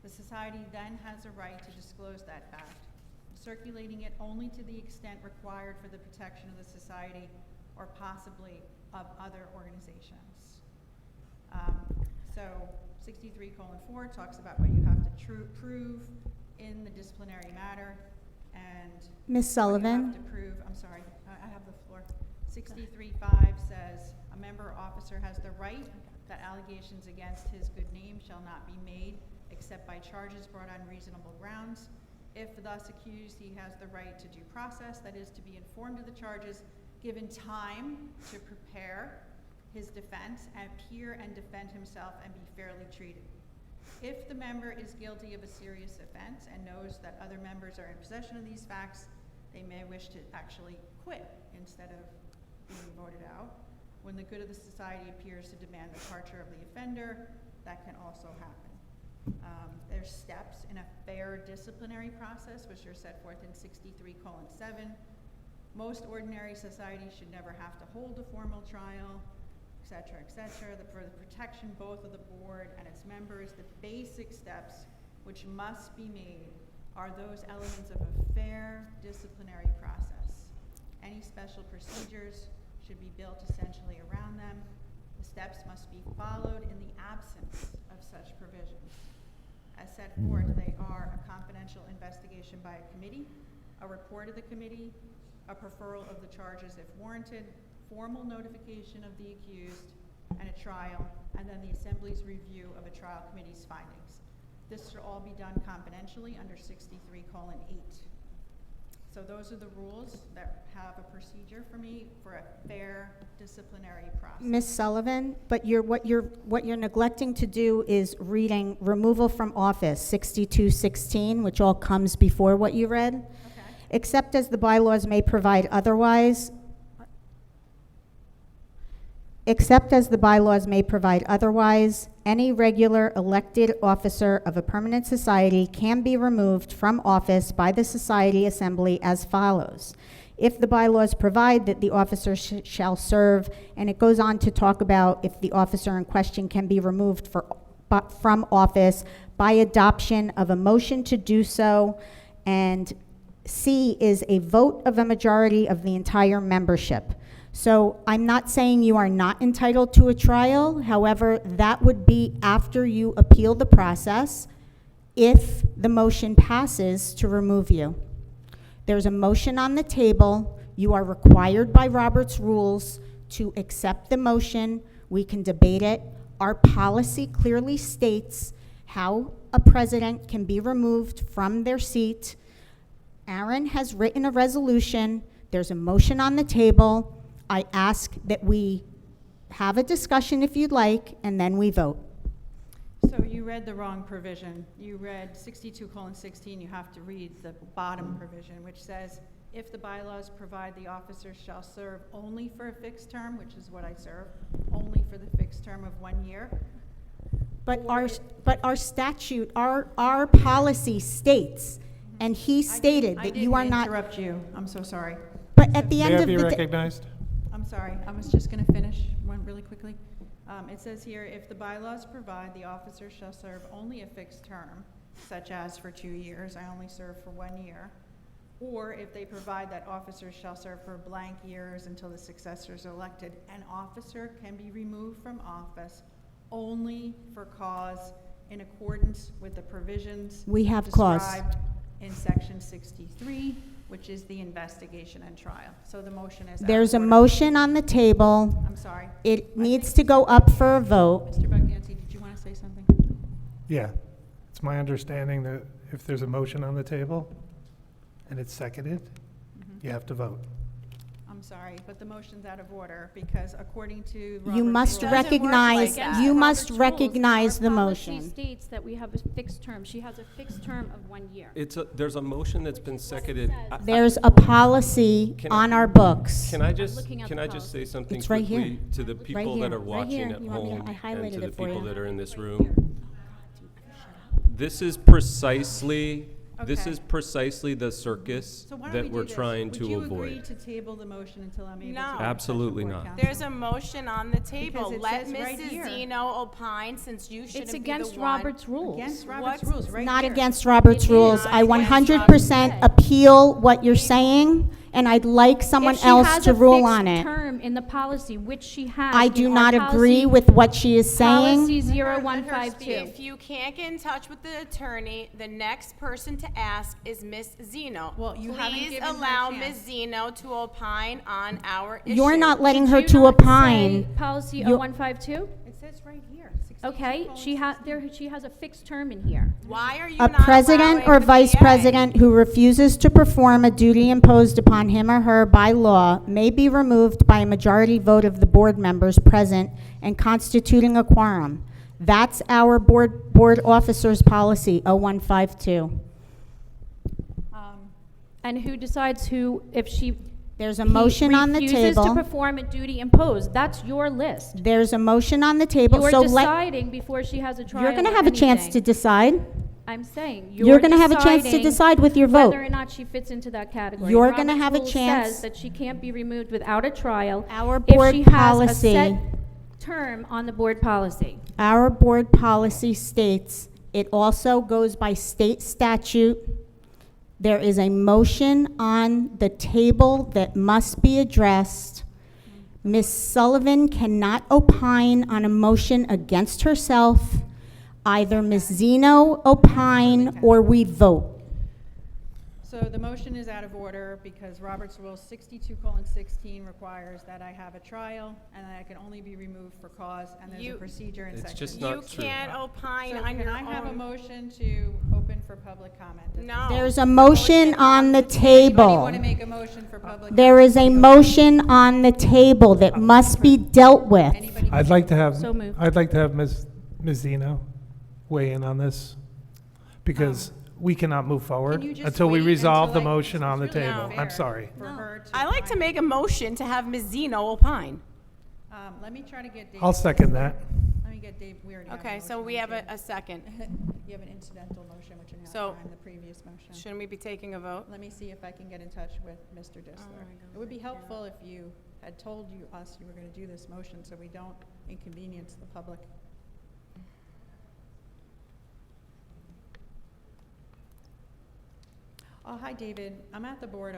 the society then has a right to disclose that fact, circulating it only to the extent required for the protection of the society or possibly of other organizations. So 63:4 talks about what you have to prove in the disciplinary matter, and Ms. Sullivan? what you have to prove, I'm sorry, I have the floor. 63:5 says, a member or officer has the right that allegations against his good name shall not be made except by charges brought on reasonable grounds. If thus accused, he has the right to due process, that is, to be informed of the charges, given time to prepare his defense, appear and defend himself, and be fairly treated. If the member is guilty of a serious offense and knows that other members are in possession of these facts, they may wish to actually quit instead of being voted out. When the good of the society appears to demand the departure of the offender, that can also happen. There's steps in a fair disciplinary process, which are set forth in 63:7. Most ordinary societies should never have to hold a formal trial, et cetera, et cetera. For the protection both of the board and its members, the basic steps which must be made are those elements of a fair disciplinary process. Any special procedures should be built essentially around them. The steps must be followed in the absence of such provisions. As set forth, they are a confidential investigation by a committee, a report of the committee, a referral of the charges if warranted, formal notification of the accused, and a trial, and then the Assembly's review of a trial committee's findings. This should all be done confidentially under 63:8. So those are the rules that have a procedure for me for a fair disciplinary process. Ms. Sullivan, but what you're neglecting to do is reading removal from office, 62:16, which all comes before what you read. Okay. Except as the bylaws may provide otherwise, any regular elected officer of a permanent society can be removed from office by the society assembly as follows. If the bylaws provide that the officer shall serve, and it goes on to talk about if the officer in question can be removed from office by adoption of a motion to do so, and C is a vote of a majority of the entire membership. So I'm not saying you are not entitled to a trial. However, that would be after you appeal the process if the motion passes to remove you. There's a motion on the table. You are required by Robert's rules to accept the motion. We can debate it. Our policy clearly states how a president can be removed from their seat. Aaron has written a resolution. There's a motion on the table. I ask that we have a discussion if you'd like, and then we vote. So you read the wrong provision. You read 62:16. You have to read the bottom provision, which says, if the bylaws provide the officers shall serve only for a fixed term, which is what I serve, only for the fixed term of 1 year. But our statute, our policy states, and he stated that you are I not. didn't interrupt you. I'm so sorry. But at the May end I of be the day, recognized? I'm sorry. I was just going to finish one really quickly. It says here, if the bylaws provide the officer shall serve only a fixed term, such as for 2 years, I only serve for 1 year, or if they provide that officers shall serve for blank years until the successor is elected, an officer can be removed from office only for cause in accordance with the provisions We have cause. described in section 63, which is the investigation and trial. So the motion is out of there's a order. motion on the table. I'm sorry. It needs to go up for a vote. Mr. Bogdanski, did you want to say something? Yeah. It's my understanding that if there's a motion on the table and it's seconded, you have to vote. I'm sorry, but the motion's out of order because according to You Robert's must rules- recognize, that. you must Robert's rules, recognize the Our policy motion. states that we have a fixed term. She has a fixed term of 1 year. There's a motion that's been seconded. There's a policy Can I- on our books. Can I just, looking at can the I just say something It's right quickly here. to the people that here, are right watching here. at You want me to- home I and highlighted to the it for people you. that are in this room? This is precisely Okay. the circus So why don't that we do we're this? trying to Would you agree avoid. to table the motion until I'm able to? No. get in touch with Absolutely board not. counsel? There's a motion on the table. Because it Let says right Mrs. here. Zeno opine, since you shouldn't It's be the against one. Robert's rules. Against Robert's What's- rules, right Not here. against Robert's It rules. is. I Not 100% against appeal what you're saying, and I'd like someone else to rule on If she has a it. fixed term in the policy, which she has. I do in not our agree policy- with what she is saying. Policy Let her 0152. If you can't get in touch with the attorney, the next person to ask is Miss Zeno. Well, you haven't Please given her a allow chance. Miss Zeno to opine on our issue. You're not letting Did her you to not opine. say Policy You- 0152? It says right here. Okay, she has a fixed term in here. Why are you A not president allowing or the vice PA? president who refuses to perform a duty imposed upon him or her by law may be removed by a majority vote of the board members present and constituting a quorum. That's our board officers policy, 0152. And who decides who, if she There's a motion on the refuses to table. perform a duty imposed? That's your list. There's a motion on the table, You are so deciding before she has a trial. you're gonna or have a chance to anything. decide. I'm saying, You're gonna have a chance to deciding decide with your vote. whether or not she fits into that category. You're gonna Robert's have a rule chance- says that she can't be removed without a trial. Our if board she has a policy- set term on the board policy. Our board policy states, it also goes by state statute. There is a motion on the table that must be addressed. Ms. Sullivan cannot opine on a motion against herself. Either Ms. Zeno opine or we vote. So the motion is out of order because Robert's Rule 62:16 requires that I have a trial and that I can only be removed for cause, and there's a You- procedure in It's section. just You not true. can't opine So on can your I have a own. motion to open for public comment? No. There's a motion on the Anybody table. want to make a motion for public? There is a comment? motion on the table that must be dealt with. Anybody? I'd like to have, So moved. I'd like to have Ms. Zeno weigh in on this, because we cannot move Can forward you just until we wait resolve the until I- motion on the it's really table. unfair I'm sorry. for her to I like to opine. make a motion to have Ms. Zeno opine. Let me try to get Dave. I'll second that. Let me get Dave, we already have a Okay, motion so on we the have table. a second. You have an incidental motion, which you're not So- trying the previous motion. Shouldn't we be taking a vote? Let me see if I can get in touch with Mr. Disler. my God. It would be helpful if you had told us you were going to do this motion so we don't inconvenience the public. Oh, hi, David. I'm at the board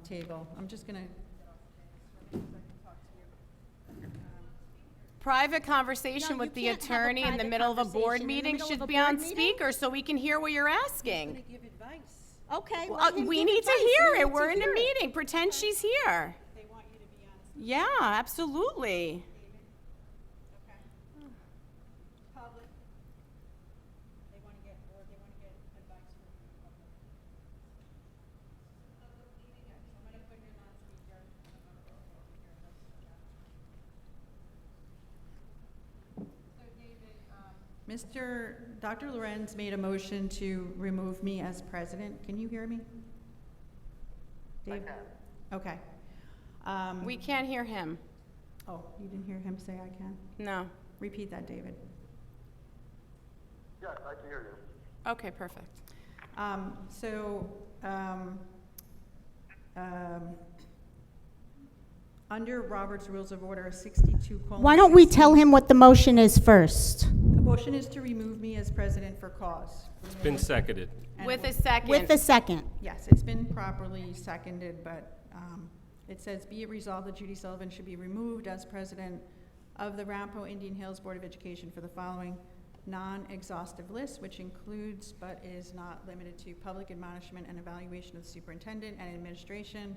table. I'm just going to. Private conversation No, with you the can't have a attorney in the private middle of a board conversation in the meeting middle of should a be on board meeting? speaker so we can hear what you're asking. give advice. Okay, Well, we need to hear it. We're in a meeting. Pretend she's here. They want you to be honest. Yeah, absolutely. Public. They want to get advice from the public. I'm going to put you on speaker. Dr. Lorenz made a motion to remove me as president. Can you hear me? Dave? Okay. We can't hear him. Oh, you didn't hear him say I can? No. Repeat that, David. Yes, I can hear you. Okay, perfect. Under Robert's Rules of Order 62:16. Why don't we tell him what the motion is first? The motion is to remove me as president for cause. It's been seconded. And With a second. With a second. Yes, it's been properly seconded, but it says, be it resolved that Judy Sullivan should be removed as president of the Ramapo Indian Hills Board of Education for the following non-exhaustive list, which includes but is not limited to public admonishment and evaluation of the superintendent and administration,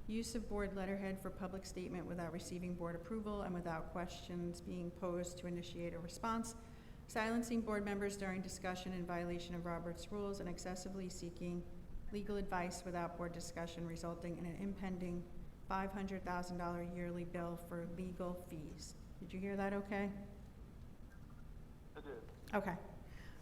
use of board letterhead for public statement without receiving board approval and without questions being posed to initiate a response, silencing board members during discussion in violation of Robert's rules, and excessively seeking legal advice without board discussion, resulting in an impending $500,000 yearly bill for legal fees. Did you hear that okay? I did. Okay.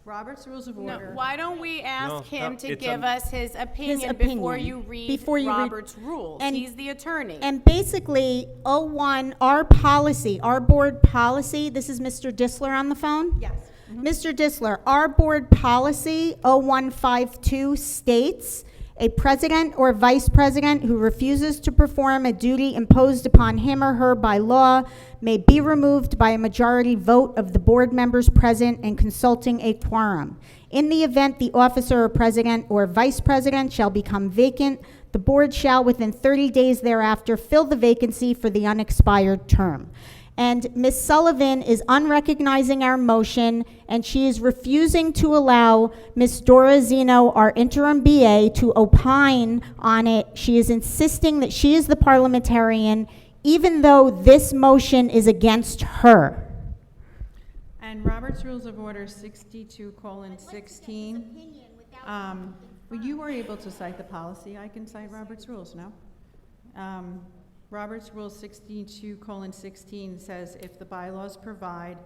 Robert's Rules of No, Order. why don't we ask him to it's give us his opinion, opinion before you read before you read- Robert's rules? and- He's the attorney. And basically, 01, our policy, our board policy, this is Mr. Disler on the phone? Yes. Mr. Disler, our board policy 0152 states, a president or vice president who refuses to perform a duty imposed upon him or her by law may be removed by a majority vote of the board members present and consulting a quorum. In the event the officer or president or vice president shall become vacant, the board shall within 30 days thereafter fill the vacancy for the unexpired term. And Ms. Sullivan is unrecognizing our motion, and she is refusing to allow Ms. Dora Zeno, our interim BA, to opine on it. She is insisting that she is the parliamentarian, even though this motion is against her. And Robert's Rules of Order 62:16. Well, you were able to cite the policy. I can cite Robert's Rules, no? Robert's Rule 62:16 says, if the bylaws provide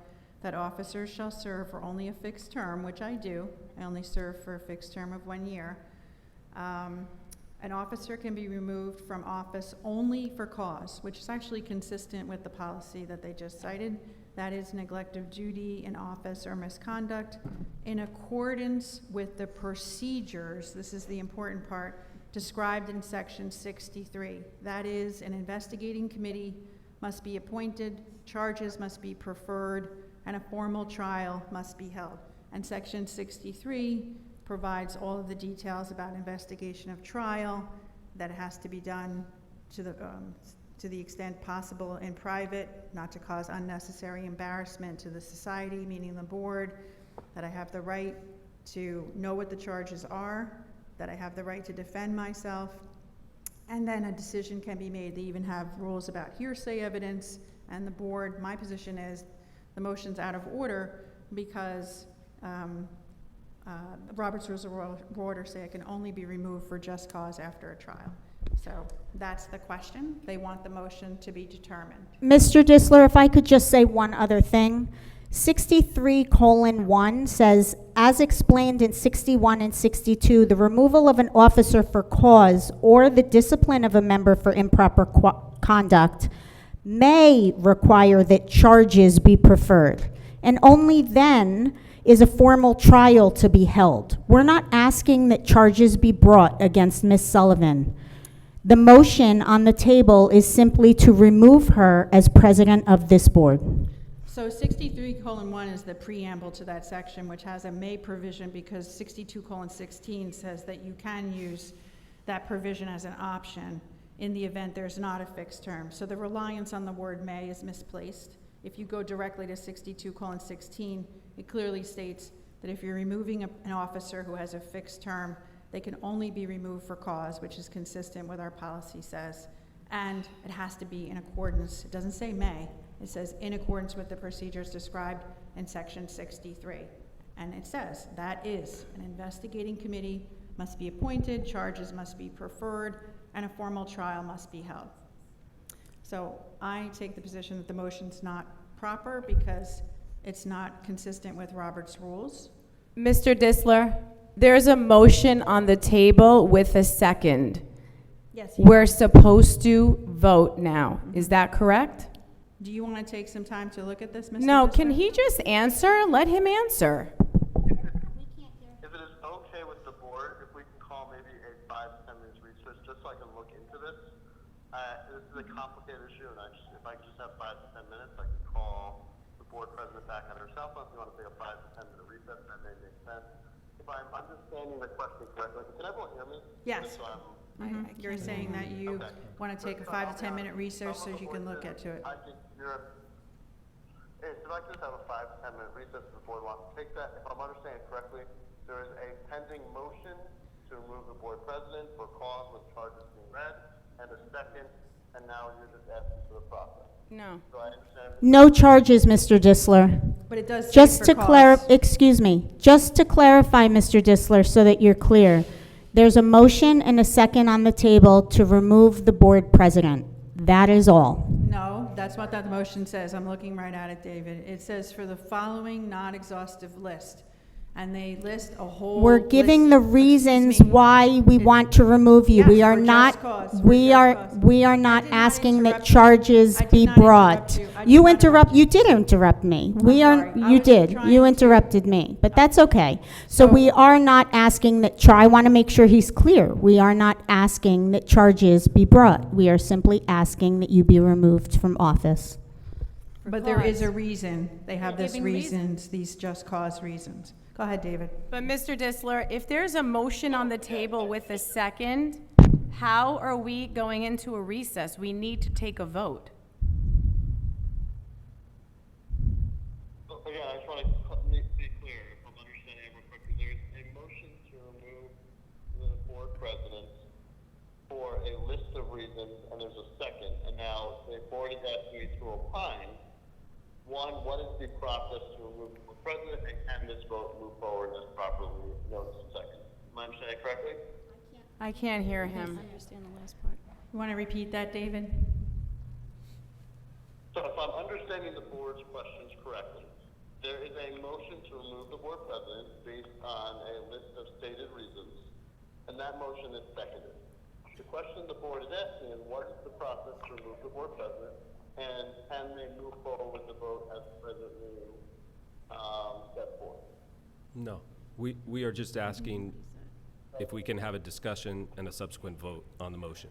that officers shall serve for only a fixed term, which I do, I only serve for a fixed term of 1 year, an officer can be removed from office only for cause, which is actually consistent with the policy that they just cited. That is neglect of duty in office or misconduct in accordance with the procedures, this is the important part, described in section 63. That is, an investigating committee must be appointed, charges must be preferred, and a formal trial must be held. And section 63 provides all of the details about investigation of trial, that it has to be done to the extent possible in private, not to cause unnecessary embarrassment to the society, meaning the board, that I have the right to know what the charges are, that I have the right to defend myself, and then a decision can be made. They even have rules about hearsay evidence, and the board, my position is the motion's out of order because Robert's Rules of Order say it can only be removed for just cause after a trial. So that's the question. They want the motion to be determined. Mr. Disler, if I could just say one other thing. 63:1 says, as explained in 61 and 62, the removal of an officer for cause or the discipline of a member for improper conduct may require that charges be preferred, and only then is a formal trial to be held. We're not asking that charges be brought against Ms. Sullivan. The motion on the table is simply to remove her as president of this board. So 63:1 is the preamble to that section, which has a may provision because 62:16 says that you can use that provision as an option in the event there's not a fixed term. So the reliance on the word may is misplaced. If you go directly to 62:16, it clearly states that if you're removing an officer who has a fixed term, they can only be removed for cause, which is consistent with our policy says, and it has to be in accordance, it doesn't say may, it says in accordance with the procedures described in section 63. And it says that is an investigating committee must be appointed, charges must be preferred, and a formal trial must be held. So I take the position that the motion's not proper because It's not consistent with Robert's rules. Mr. Disler, there's a motion on the table with a second. Yes. We're supposed to vote now. Is that correct? Do you want to take some time to look at this, Mr. No, Disler? can he just answer? Let him answer. If it is okay with the board, if we can call maybe a 5 to 10 minutes recess, just so I can look into this. This is a complicated issue, and if I could just have 5 to 10 minutes, I could call the board president back on her cell phone. If you want to take a 5 to 10 minute recess, that may make sense. If I'm understanding the question correctly, can everyone hear me? Yes. Just so I'm- You're saying that you Okay. want to take a 5 to 10 minute recess so you can look into it. I think if I could just have a 5 to 10 minute recess, if the board wants to take that. If I'm understanding correctly, there is a pending motion to remove the board president for cause with charges being read, and a second, and now you're just asking for the process. No. So I understand. No charges, Mr. Disler. But it does say Just for to clarify, cause. excuse me, just to clarify, Mr. Disler, so that you're clear, there's a motion and a second on the table to remove the board president. That is all. No, that's what that motion says. I'm looking right at it, David. It says for the following non-exhaustive list. And they list a whole We're giving the list- reasons excuse me. why we want to remove you. Yes, We are for just not, cause, for we just are, cause. we are I not did not asking that interrupt you. charges I did be not brought. interrupt you. I did You not interrupt, you did interrupt me. We are, sorry. I you was did, trying you to- interrupted me, but that's okay. So we are not asking that, I want to make sure he's clear. We are not asking that charges be brought. We are simply asking that you be removed from office. But there is cause. a reason. They have They're this giving reasons, these just cause reasons. Go ahead, David. But Mr. Disler, if there's a motion on the table with a second, how are we going into a recess? We need to take a vote. Again, I just want to be clear, if I'm understanding everyone correctly, there is a motion to remove the board president for a list of reasons, and there's a second, and now the board is asking me to opine. One, what is the process to remove the board president, and can this vote move forward as properly noticed? Second. Am I understanding correctly? I can't hear him. You want to repeat that, David? So if I'm understanding the board's questions correctly, there is a motion to remove the board president based on a list of stated reasons, and that motion is seconded. The question the board is asking is, what is the process to remove the board president, and can they move forward with the vote as presently set forth? No. We are just asking if we can have a discussion and a subsequent vote on the motion.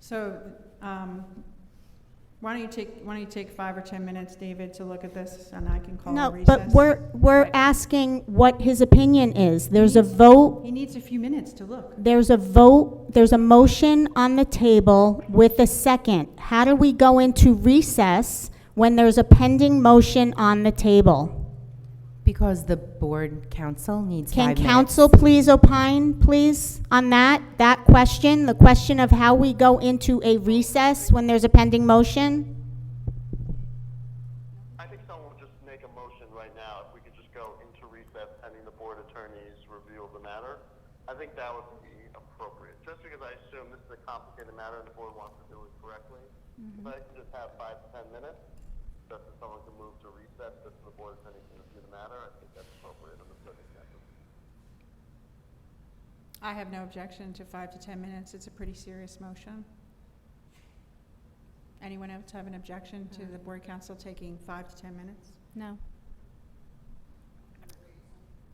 So, why don't you take 5 or 10 minutes, David, to look at this, and I can call a No, recess? but we're asking what his opinion is. There's a vote. He needs a few minutes to look. There's a vote, there's a motion on the table with a second. How do we go into recess when there's a pending motion on the table? Because the board council needs 5 Can minutes. council please opine, please, on that question, the question of how we go into a recess when there's a pending motion? I think someone will just make a motion right now, if we could just go into recess pending the board attorney's review of the matter. I think that would be appropriate, just because I assume this is a complicated matter and the board wants to do it correctly. If I could just have 5 to 10 minutes, just so someone can move to recess, just so the board attorney can review the matter, I think that's appropriate under the circumstances. I have no objection to 5 to 10 minutes. It's a pretty serious motion. Anyone else have an objection to the board council taking 5 to 10 minutes? No.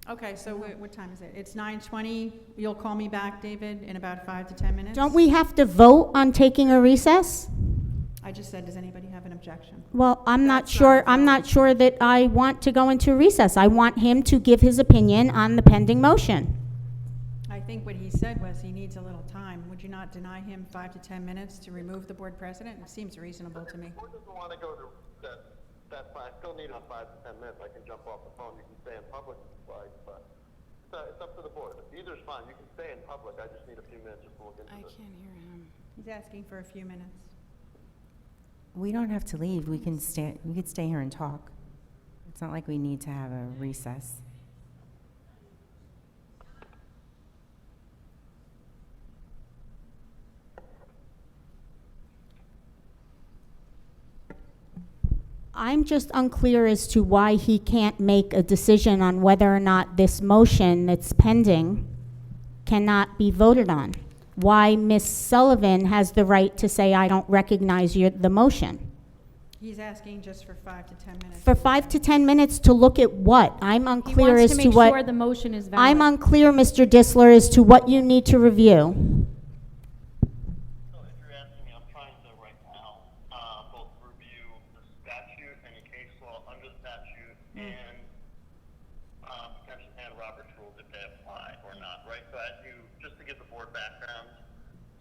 Okay, so what time is it? It's 9:20. You'll call me back, David, in about 5 to 10 minutes? Don't we have to vote on taking a recess? I just said, does anybody have an objection? Well, I'm not That's sure, not a I'm vote. not sure that I want to go into recess. I want him to give his opinion on the pending motion. I think what he said was he needs a little time. Would you not deny him 5 to 10 minutes to remove the board president? It seems reasonable to me. If the board doesn't want to go to recess, that's fine. I still need on 5 to 10 minutes. I can jump off the phone. You can stay in public if you'd like, but it's up to the board. Either's fine. You can stay in public. I just need a few minutes just to look into this. hear him. He's asking for a few minutes. We don't have to leave. We can stay here and talk. It's not like we need to have a recess. I'm just unclear as to why he can't make a decision on whether or not this motion that's pending cannot be voted on. Why Ms. Sullivan has the right to say, I don't recognize the motion. He's asking just for 5 to 10 minutes. For 5 to 10 minutes to look at what? I'm unclear as to He wants to make what. sure the motion is valid. I'm unclear, Mr. Disler, as to what you need to review. So if you're asking me, I'm trying to right now, both review the statute, any case law under the statute, and potentially and Robert's rules if they apply or not, right? So as you, just to give the board background,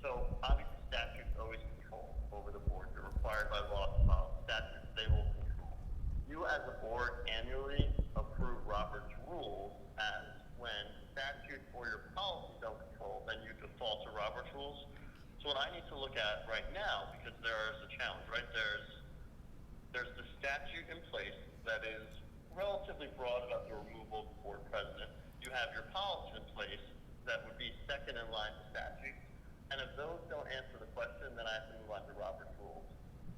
so obviously statutes always control over the board. You're required by law to follow statutes, they will control. You as a board annually approve Robert's rules as when statute or your policy don't control, then you default to Robert's rules. So what I need to look at right now, because there is a challenge, right? There's the statute in place that is relatively broad about the removal of the board president. You have your policy in place that would be second in line to statute. And if those don't answer the question, then I have to move on to Robert's rules.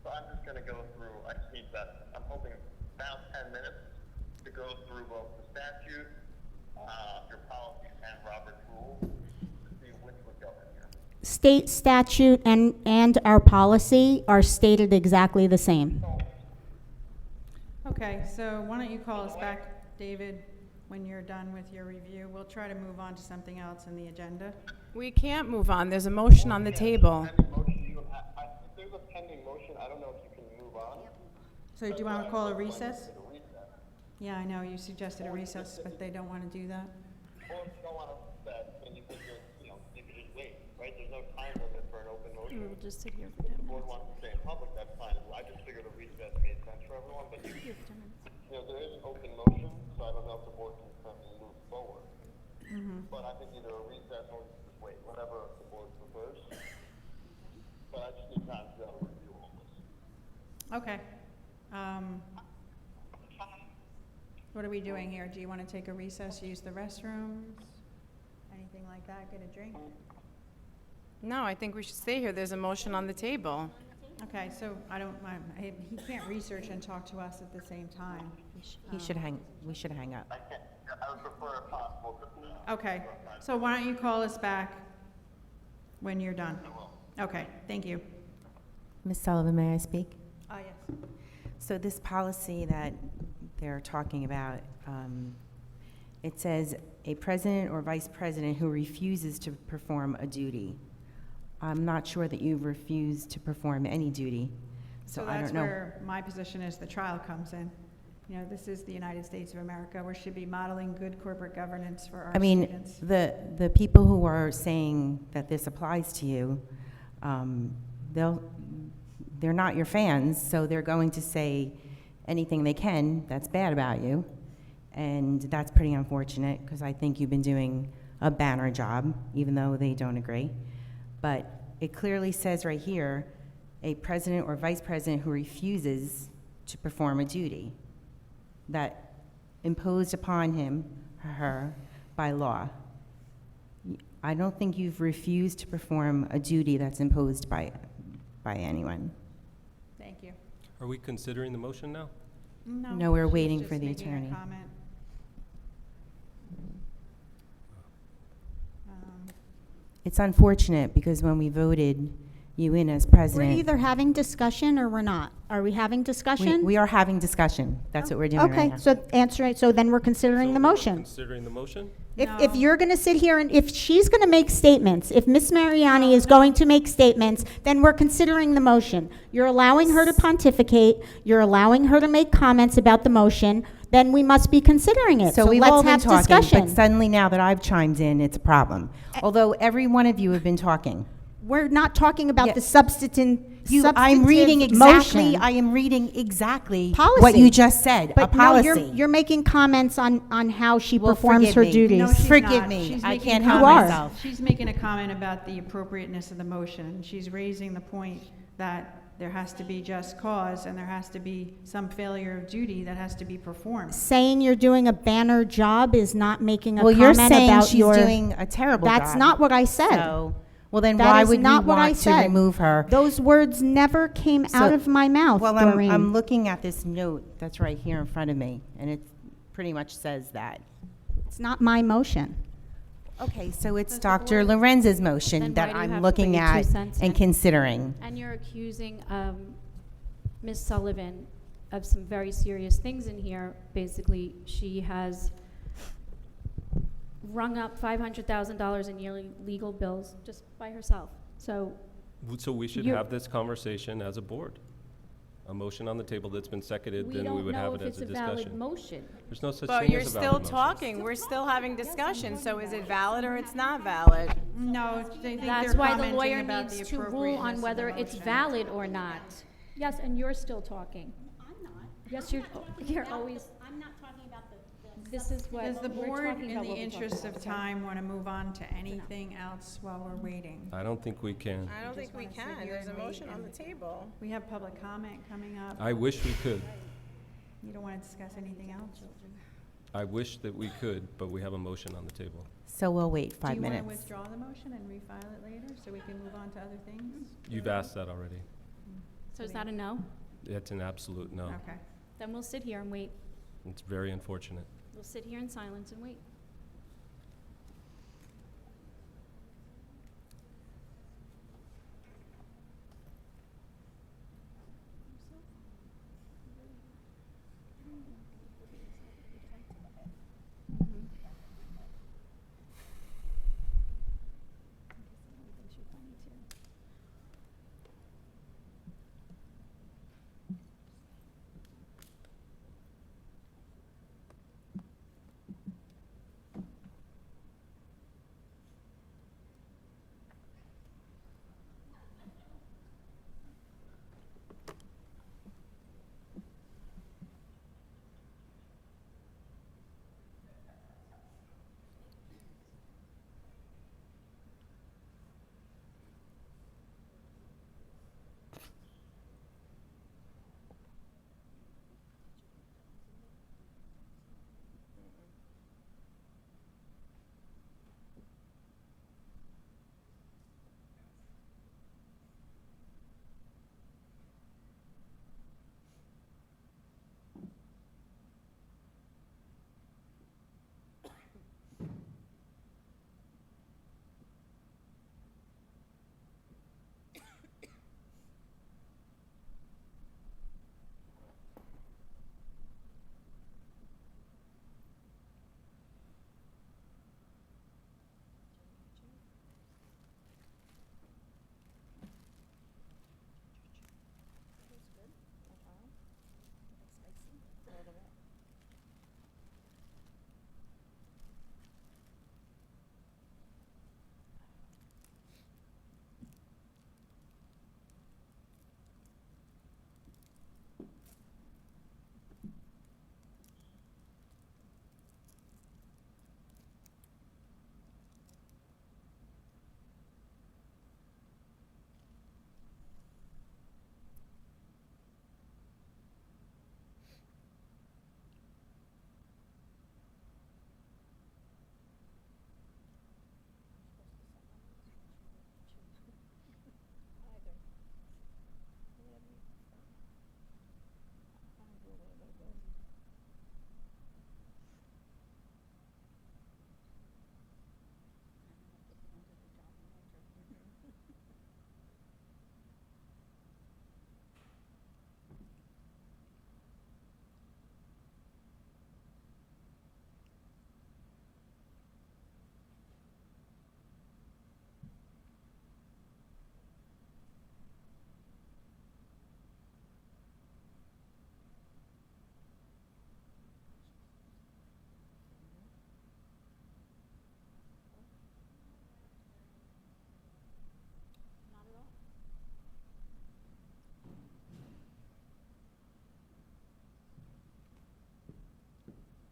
So I'm just going to go through, I just need about, I'm hoping about 10 minutes to go through both the statute, your policies, and Robert's rules to see which would govern here. State statute and our policy are stated exactly the same. Okay, so why don't you call us back, David, when you're done with your review? We'll try to move on to something else in the agenda. We can't move on. There's a motion on the table. Pending motion, if there's a pending motion, I don't know if you can move on. So do you want to call a recess? A recess. Yeah, I know, you suggested a recess, but they don't want to do that. Or if you don't want to set, then you could just, you could just wait, right? There's no time limit for an open motion. We'll just sit here for If 10 the board minutes. wants to stay in public, that's fine. I just figured a recess made sense for everyone, but there is an open motion, so I don't know if the board can currently move forward. But I think either a recess or just wait, whatever the board prefers. But I just need time to review all this. Okay. What are we doing here? Do you want to take a recess, use the restrooms? Anything like that? Get a drink? No, I think we should stay here. There's a motion on the table. Okay, so he can't research and talk to us at the same time. We should hang up. I can't, I would prefer if possible to. Okay, so why don't you call us back when you're done? Okay, thank you. Ms. Sullivan, may I speak? Yes. So this policy that they're talking about, it says a president or vice president who refuses to perform a duty. I'm not sure that you've refused to perform any duty, so I that's don't know. where my position is the trial comes in. You know, this is the United States of America. We should be modeling good corporate governance for our students. The people who are saying that this applies to you, they're not your fans, so they're going to say anything they can that's bad about you, and that's pretty unfortunate because I think you've been doing a banner job, even though they don't agree. But it clearly says right here, a president or vice president who refuses to perform a duty that imposed upon him or her by law. I don't think you've refused to perform a duty that's imposed by anyone. Thank you. Are we considering the motion now? No, we're she's waiting just for the making a attorney. comment. It's unfortunate because when we voted you in as We're president, either having discussion or we're not. Are we having discussion? we are having discussion. That's what we're doing right Okay, now. so answer it, so then we're considering So the we're motion. Considering the motion? If you're going to sit here and if she's going to make statements, if Ms. Mariani is going to make statements, then we're considering the motion. You're allowing her to pontificate, you're allowing her to make comments about the motion, then we must be considering it. So we've all let's been have talking, discussion. but suddenly now that I've chimed in, it's a problem. Although every one of you have been talking. We're not talking about Yeah. the substantive I'm reading exactly. motion. I am reading exactly Policy. what you just said. But a policy. no, you're making comments on how she Well, performs forgive her me. duties. No, she's Forgive not. me. She's I making can't a help comment- myself. She's making a comment about the appropriateness of the motion. She's raising the point that there has to be just cause and there has to be some failure of duty that has to be performed. Saying you're doing a banner job is not making a Well, comment you're saying about she's your. doing a terrible job. That's not what I said. So Well, then That why is would we not what I want to said. remove her? Those words never came out So- of my mouth, Well, Doreen. I'm looking at this note that's right here in front of me, and it pretty much says that. It's not my motion. Okay, so it's Does the Dr. board- Lorenz's Then motion why that do you I'm have to looking put your 2 at cents and in? considering. And you're accusing Ms. Sullivan of some very serious things in here. Basically, she has rung up $500,000 in yearly legal bills just by herself. So So we should You're- have this conversation as a board. A motion on the table that's been seconded, then we would have it as a discussion. motion. There's no such But thing you're as a still valid motion. talking, we're still having discussion, so is it valid or it's not valid? No, they think That's they're why the commenting lawyer about needs the to rule appropriateness on of whether the it's motion. valid or not. Yes, and you're still talking. I'm not. Yes, you're always, I'm not talking about the. this is what, Does the we're board, talking in about the what we're interest talking of about. time, want to move on to anything else while we're waiting? I don't think we can. I don't think we wanna sit can, here there's a and wait motion on and- the table. We have public comment coming up. I wish we could. You don't want to discuss anything else? I wish that we could, but we have a motion on the table. So we'll wait 5 Do you minutes. want to withdraw the motion and refile it later so we can move on to other things? You've asked that already. So is that a no? It's an absolute no. Okay. Then we'll sit here and wait. It's very unfortunate. We'll sit here in silence and wait.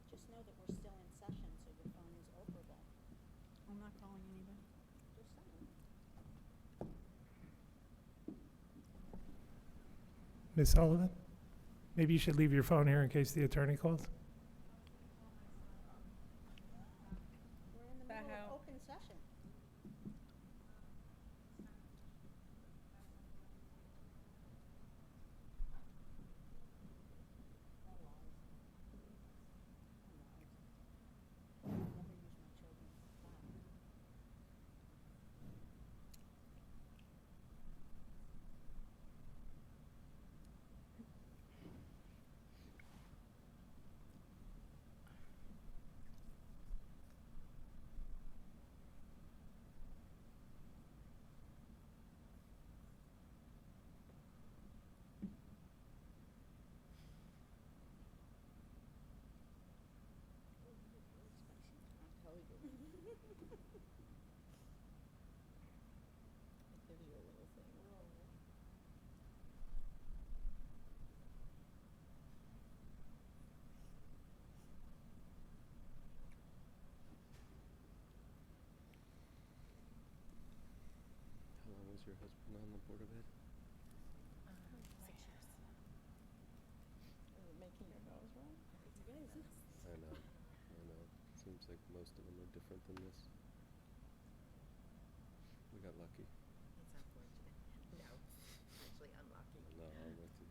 Just know that we're still in session, so your phone is operable. I'm not calling anybody. Just saying. Ms. Sullivan, maybe you should leave your phone here in case the attorney calls. We're in the middle of open session. your husband on the Board of Ed? 6 years. Making your nose run? I know. Seems like most of them are different than this. We got lucky. It's unfortunate. No, actually unlucky. No, I'm with you.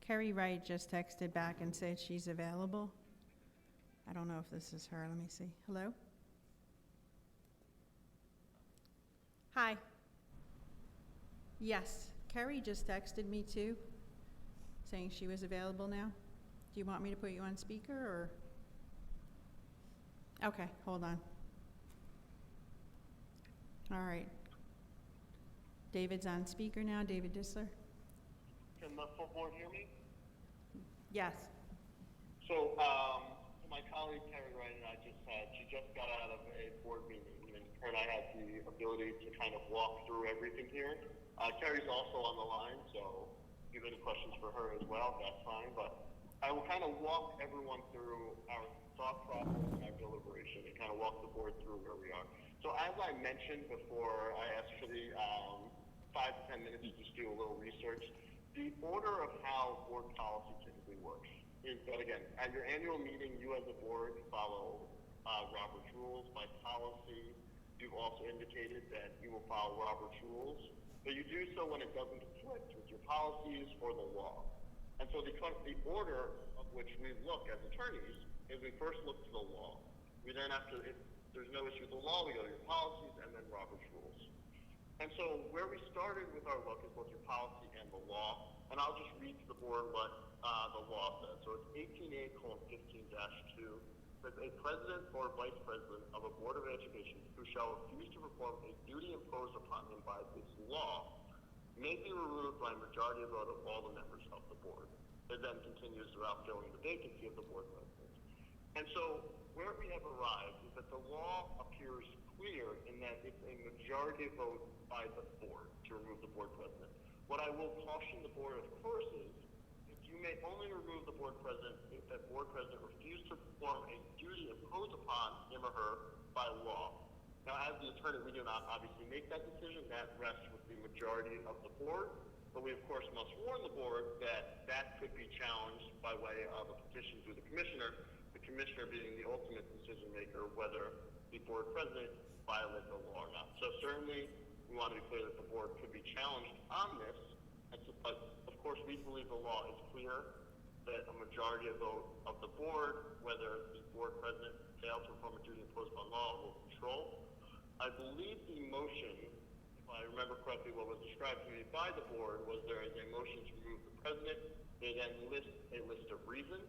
Carrie Wright just texted back and said she's available. I don't know if this is her. Let me see. Hello? Hi. Yes, Carrie just texted me too, saying she was available now. Do you want me to put you on speaker or? Okay, hold on. All right. David's on speaker now, David Dissler. Can the full board hear me? Yes. So, my colleague Carrie Wright and I she just got out of a board meeting, and her and I had the ability to kind of walk through everything here. Carrie's also on the line, so if you have any questions for her as well, that's fine. But I will kind of walk everyone through our thought process and our deliberation and kind of walk the board through where we are. So as I mentioned before, I asked for the 5 to 10 minutes to just do a little research. The order of how board policy typically works is that, again, at your annual meeting, you as a board follow Robert's rules. By policy, you've also indicated that you will follow Robert's rules, but you do so when it doesn't conflict with your policies or the law. And so the order of which we look as attorneys is we first look to the law. We then, after, if there's no issue with the law, we go to your policies and then Robert's rules. And so where we started with our look is both your policy and the law. And I'll just read to the board what the law says. So it's 18A:15-2. Says a president or vice president of a board of education who shall refuse to perform a duty imposed upon him by this law may be removed by a majority vote of all the members of the board. It then continues throughout filling the vacancy of the board president. And so where we have arrived is that the law appears clear in that it's a majority vote by the board to remove the board president. What I will caution the board, of course, is you may only remove the board president if that board president refused to perform a duty imposed upon him or her by law. Now, as the attorney, we do not obviously make that decision. That rests with the majority of the board. But we, of course, must warn the board that that could be challenged by way of a petition to the commissioner being the ultimate decision maker whether the board president violated the law or not. So certainly, we want to be clear that the board could be challenged on this. But of course, we believe the law is clear that a majority of vote of the board, whether the board president failed to perform a duty imposed by law, will control. I believe the motion, if I remember correctly, what was described to me by the board was there is a motion to remove the president. They then list a list of reasons.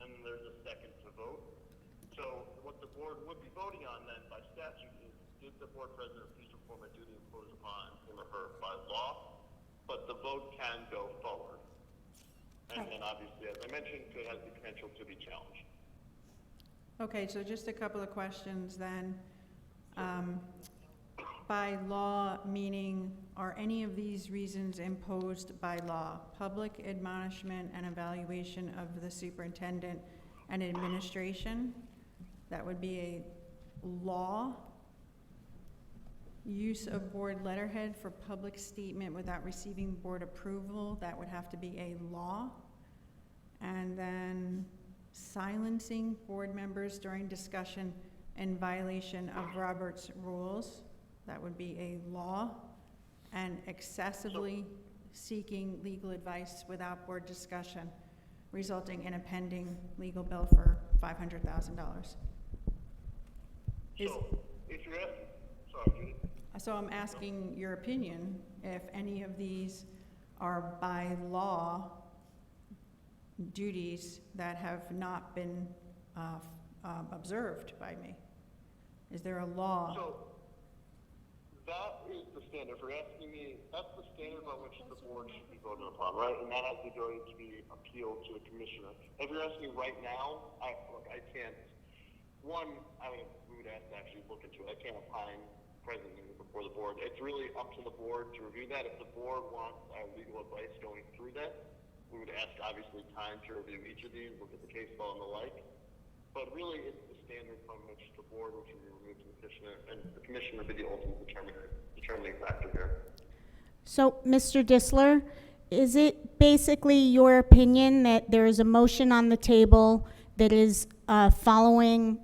and then there's a second to vote. So what the board would be voting on then by statute is, did the board president refuse to perform a duty imposed upon him or her by law? But the vote can go forward. And then obviously, as I mentioned, could have the potential to be challenged. Okay, so just a couple of questions then. By law, meaning, are any of these reasons imposed by law? Public admonishment and evaluation of the superintendent and administration, that would be a law. Use of board letterhead for public statement without receiving board approval, that would have to be a law. And then silencing board members during discussion in violation of Robert's rules, that would be a law. And excessively seeking legal advice without board discussion, resulting in a pending legal bill for $500,000. So if you're asking, sorry, Judy. So I'm asking your opinion if any of these are by law duties that have not been observed by me. Is there a law? So that is the standard. If you're asking me, that's the standard by which the board should be voted upon, right? And that has the ability to be appealed to a commissioner. If you're asking right now, I can't. One, we would have to actually look into it. I can't opine presently before the board. It's really up to the board to review that. If the board wants our legal advice going through that, we would ask, obviously, time to review each of these, look at the case law and the like. But really, it's the standard from which the board, which would be removed from the commissioner, and the commissioner would be the ultimate determining factor here. So, Mr. Disler, is it basically your opinion that there is a motion on the table that is following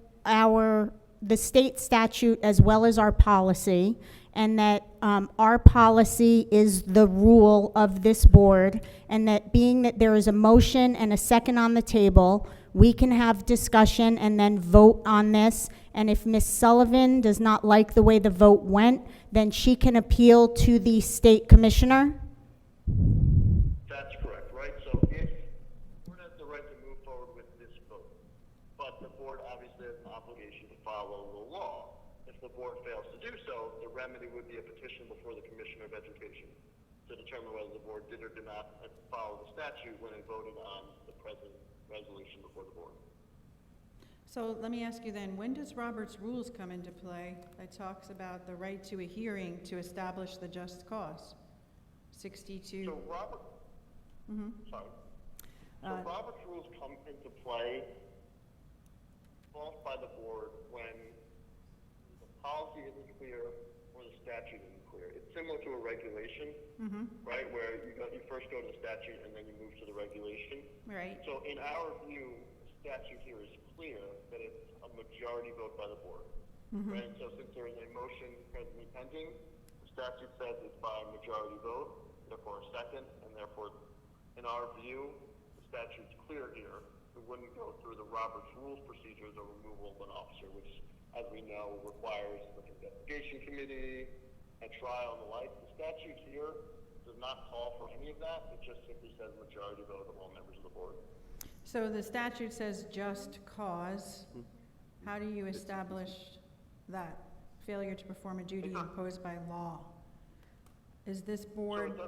the state statute as well as our policy, and that our policy is the rule of this board, and that being that there is a motion and a second on the table, we can have discussion and then vote on this, and if Ms. Sullivan does not like the way the vote went, then she can appeal to the state commissioner? That's correct, right? So if the board has the right to move forward with this vote, but the board obviously has an obligation to follow the law. If the board fails to do so, the remedy would be a petition before the Commissioner of Education to determine whether the board did or did not follow the statute when it voted on the present resolution before the board. So let me ask you then, when does Robert's rules come into play that talks about the right to a hearing to establish the just cause? 62. So Robert, sorry. So Robert's rules come into play both by the board when the policy isn't clear or the statute isn't clear. It's similar to a regulation, right, where you first go to the statute and then you move to the regulation. Right. So in our view, the statute here is clear that it's a majority vote by the board. Right? So since there is a motion presently pending, the statute says it's by majority vote, therefore a second, and therefore, in our view, the statute's clear here. We wouldn't go through the Robert's Rules procedures of removal of an officer, which, as we know, requires an investigation committee, a trial, and the like. The statute here does not call for any of that. It just simply says majority vote of all members of the board. So the statute says just cause. How do you establish that? Failure to perform a duty imposed by law. Is this board,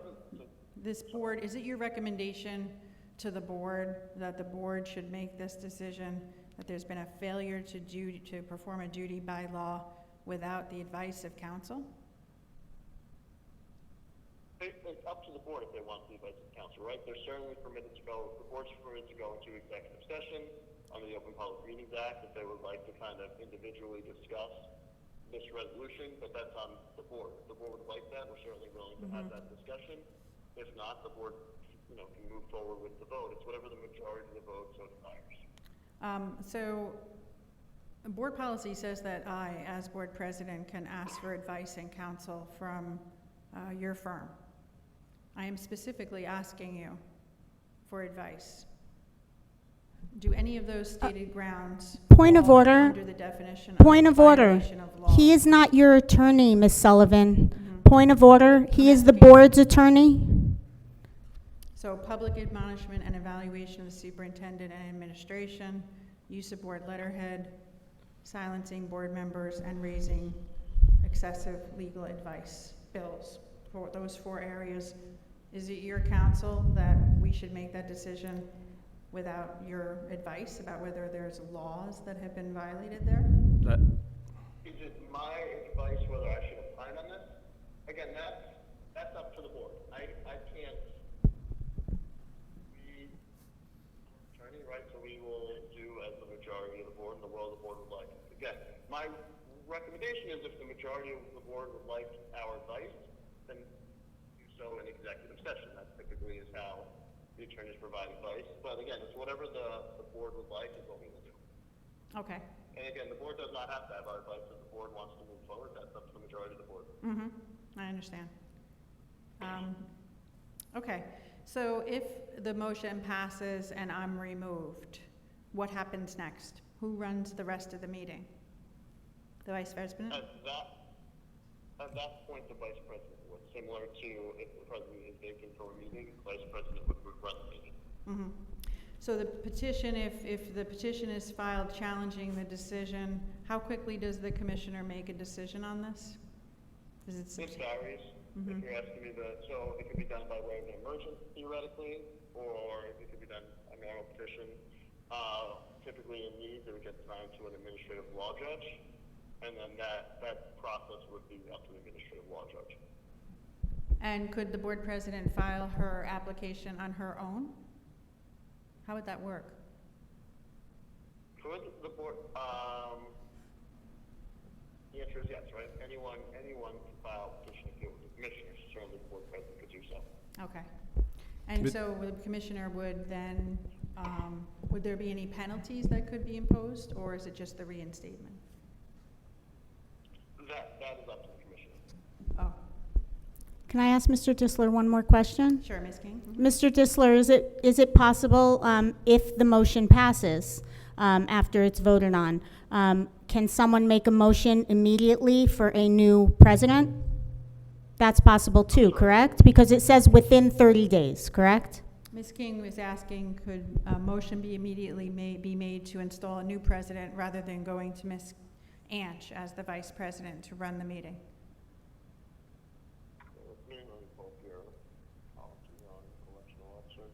is it your recommendation to the board that the board should make this decision, that there's been a failure to perform a duty by law without the advice of counsel? It's up to the board if they want the advice of counsel, right? They're certainly permitted to go, the board's permitted to go into executive session under the Open Public Meetings Act if they would like to kind of individually discuss this resolution, but that's on the board. If the board would like that, we're certainly willing to have that discussion. If not, the board, can move forward with the vote. It's whatever the majority of the vote so desires. So board policy says that I, as board president, can ask for advice and counsel from your firm. I am specifically asking you for advice. Do any of those stated grounds Point of fall order. under the definition Point of of order. violation of law? He is not your attorney, Ms. Sullivan. Point of order. He is the board's attorney. So public admonishment and evaluation of the superintendent and administration, use of board letterhead, silencing board members, and raising excessive legal advice bills. For those 4 areas, is it your counsel that we should make that decision without your advice about whether there's laws that have been violated there? That, Is it my advice whether I should opine on this? Again, that's up to the board. I can't be attorney, right? So we will do as the majority of the board and the world of the board would like. Again, my recommendation is if the majority of the board would like our advice, then do so in executive session. That typically is how the attorneys provide advice. But again, it's whatever the board would like is what we will do. Okay. And again, the board does not have to have our advice. If the board wants to move forward, that's up to the majority of the board. Mm-hmm. I understand. Okay. So if the motion passes and I'm removed, what happens next? Who runs the rest of the meeting? The vice president? At that point, the vice president would, similar to if the president is vacant for a meeting, the vice president would run the meeting. Mm-hmm. So the petition, if the petition is filed challenging the decision, how quickly does the commissioner make a decision on this? Is it It varies. Mm-hmm. If you're asking me so it could be done by way of an emergent, theoretically, or it could be done, I mean, our petition, typically in need, it would get assigned to an administrative law judge, and then that process would be up to the administrative law judge. And could the board president file her application on her own? How would that work? Could the board, the answer is yes, right? Anyone can file a petition if it was the commissioner, certainly the board president could do so. Okay. And so the commissioner would then, would there be any penalties that could be imposed, or is it just the reinstatement? That is up to the commissioner. Oh, Can I ask Mr. Disler one more question? sure, Ms. King. Mr. Disler, is it possible, if the motion passes, after it's voted on, can someone make a motion immediately for a new president? That's possible too, correct? Because it says within 30 days, correct? Ms. King was asking, could a motion be immediately be made to install a new president rather than going to Ms. Anch as the vice president to run the meeting? Let me pull up your policy on election officers.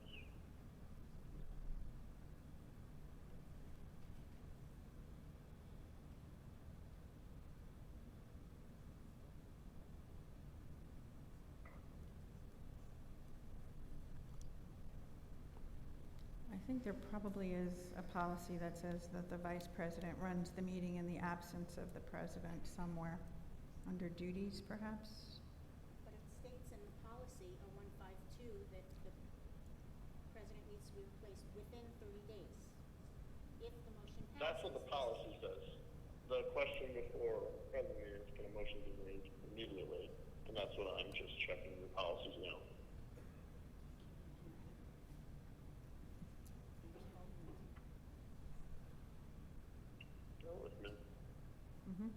I think there probably is a policy that says that the vice president runs the meeting in the absence of the president somewhere, under duties perhaps? But it states in the policy, 0152, that the president needs to be replaced within 30 days. If the motion passes. That's what the policy says. The question before president is, can a motion be made immediately? And that's what I'm just checking the policies now. Bear with me. Mm-hmm.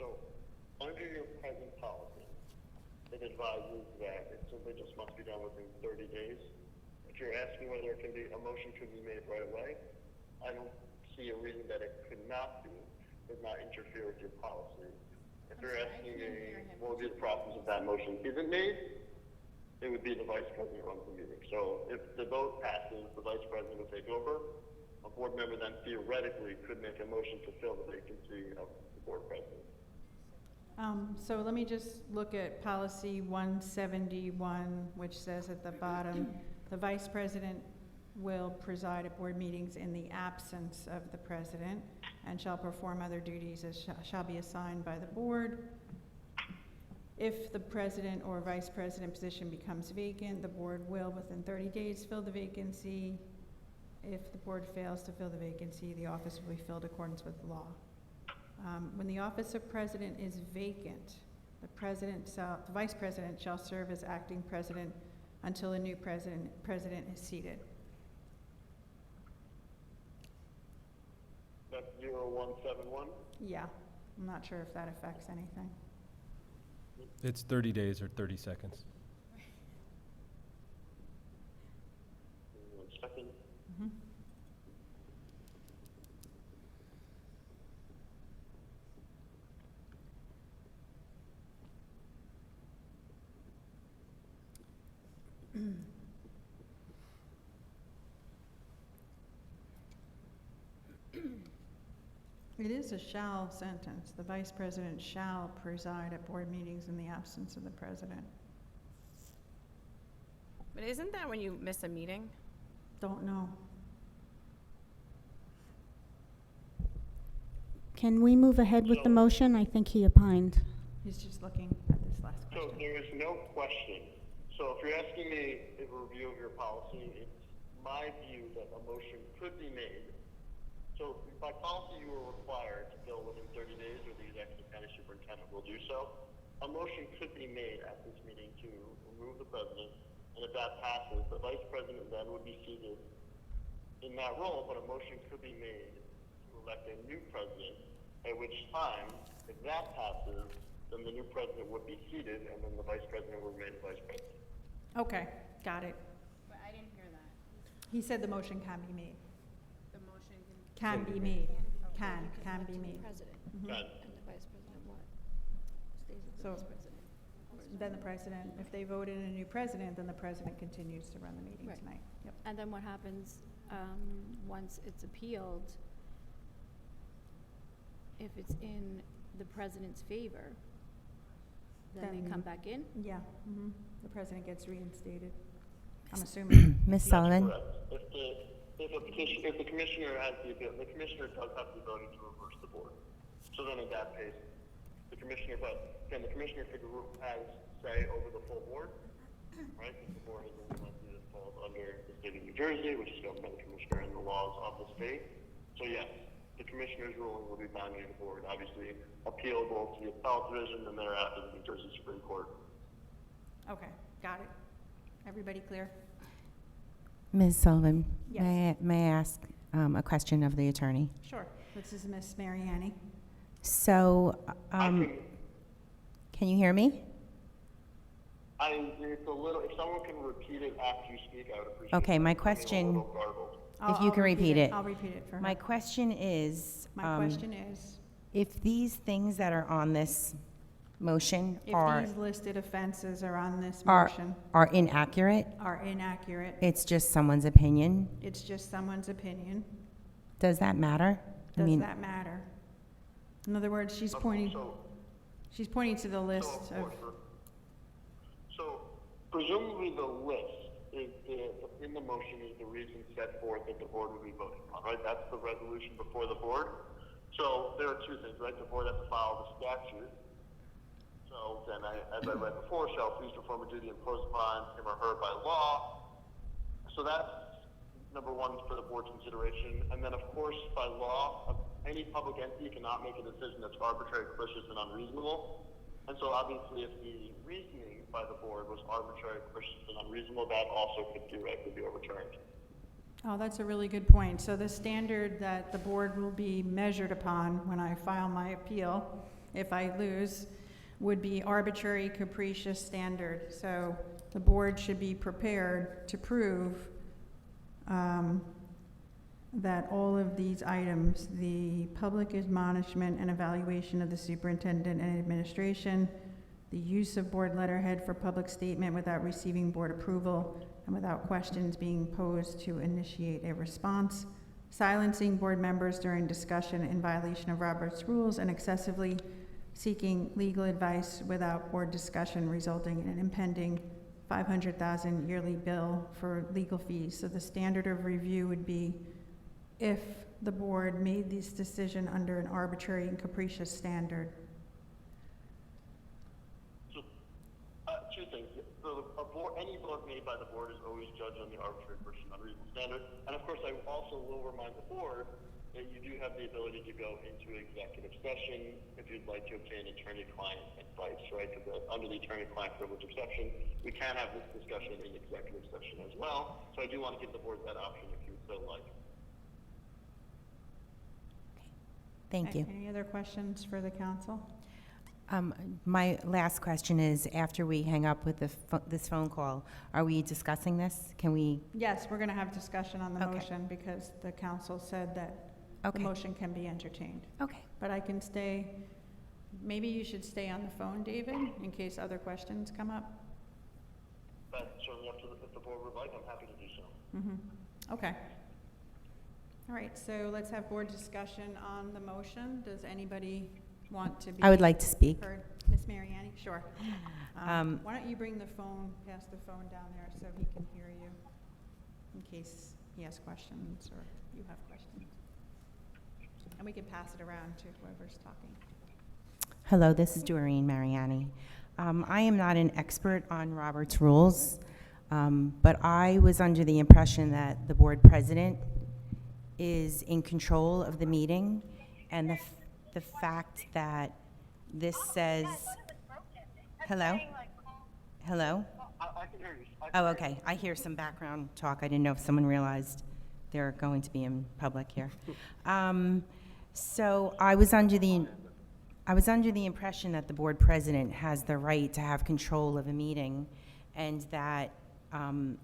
So, under your present policy, it advises that it simply just must be done within 30 days. If you're asking whether it can be, a motion could be made right away, I don't see a reason that it could not be, does not interfere with your policy. If you're asking me what would be the process if that motion isn't made, it would be the vice president runs the meeting. So if the vote passes, the vice president will take over. A board member then theoretically could make a motion to fill the vacancy of the board president. So let me just look at policy 171, which says at the bottom, the vice president will preside at board meetings in the absence of the president and shall perform other duties as shall be assigned by the board. If the president or vice president position becomes vacant, the board will, within 30 days, fill the vacancy. If the board fails to fill the vacancy, the office will be filled in accordance with law. When the office of president is vacant, the vice president shall serve as acting president until a new president is seated. That's 0171? Yeah, I'm not sure if that affects anything. It's 30 days or 30 seconds. 1 second. Mhm. It is a shall sentence. The vice president shall preside at board meetings in the absence of the president. But isn't that when you miss a meeting? Don't know. Can we move ahead with the motion? I think he opined. He's just looking at this last So question. there is no question. So if you're asking me a review of your policy, it's my view that a motion could be made. So by policy, you are required to fill within 30 days, or the executive county superintendent will do so. A motion could be made at this meeting to remove the president, and if that passes, the vice president then would be seated in that role, but a motion could be made to elect a new president, at which time, if that passes, then the new president would be seated, and then the vice president would remain vice president. Okay, got it. But I didn't hear that. He said the motion can be made. The motion Can be made. Can be made. President, Mhm. Can. and the vice president what? Stays as the So- vice president. Then the president, if they vote in a new president, then the president continues to run the meeting Right. tonight. Yep. And then what happens, once it's appealed, if it's in the president's favor, then they Then- come back in? Yeah, the president gets reinstated. I'm assuming. Ms. That's Sullivan? correct. If the commissioner has the commissioner does have the ability to reverse the board. So then in that case, the commissioner has say over the full board, right? Because the board is the one that falls under the state of New Jersey, which is governed by the commissioner and the laws of the state. So yes, the commissioner's ruling will be binding on the board, obviously appealable to the appellate division and thereafter the New Jersey Supreme Court. Okay, got it. Everybody clear? Ms. Sullivan? Yes. May I ask a question of the attorney? Sure. This is Miss Mariani. So, can you hear me? It's a little, if someone can repeat it after you speak, I would appreciate it. Okay, my It's a question, little garbled. if you can repeat it. I'll repeat it for her. My question is, My question is, if these things that are on this motion if are these listed offenses are on this are motion, inaccurate, are inaccurate, it's just someone's opinion, it's just someone's opinion, does that matter? does that matter? In other words, she's pointing to the list of, So presumably the list is in the motion is the reason set forth that the board will be voting on, right? That's the resolution before the board. So there are two things, right? The board has to file the statute. So then, as I read before, shall please perform a duty imposed upon him or her by law. So that's number one for the board's consideration. And then, of course, by law, any public entity cannot make a decision that's arbitrary, capricious, and unreasonable. And so obviously if the reasoning by the board was arbitrary, capricious, and unreasonable, that also could theoretically be overturned. oh, that's a really good point. So the standard that the board will be measured upon when I file my appeal, if I lose, would be arbitrary, capricious standard. So the board should be prepared to prove that all of these items, the public admonishment and evaluation of the superintendent and administration, the use of board letterhead for public statement without receiving board approval and without questions being posed to initiate a response, silencing board members during discussion in violation of Robert's rules, and excessively seeking legal advice without board discussion, resulting in an impending $500,000 yearly bill for legal fees. So the standard of review would be if the board made this decision under an arbitrary and capricious standard. So, two things. So any vote made by the board is always judged on the arbitrary versus unreasonable standard. And of course, I also will remind the board that you do have the ability to go into executive session if you'd like to obtain attorney-client advice, right? Because under the attorney-client privilege exception, we can have this discussion in executive session as well. So I do want to give the board that option if you so like. Thank you. Any other questions for the council? My last question is, after we hang up with this phone call, are we discussing this? Can we? Yes, we're going to have discussion on the Okay. motion because the council said that Okay. the motion can be entertained. Okay. But I can stay, maybe you should stay on the phone, David, in case other questions come up. That's certainly up to if the board would like, I'm happy to do so. Okay. All right, so let's have board discussion on the motion. Does anybody want to be? I would like to speak. Heard? Ms. Mariani? Sure. Why don't you bring the phone, pass the phone down there so he can hear you in case he has questions or you have questions. And we can pass it around to whoever's talking. Hello, this is Doreen Mariani. I am not an expert on Robert's rules, but I was under the impression that the board president is in control of the meeting, and the fact that this says, hello? Hello? I can hear you. Oh, okay. I hear some background talk. I didn't know if someone realized they're going to be in public here. So I was under the impression that the board president has the right to have control of a meeting, and that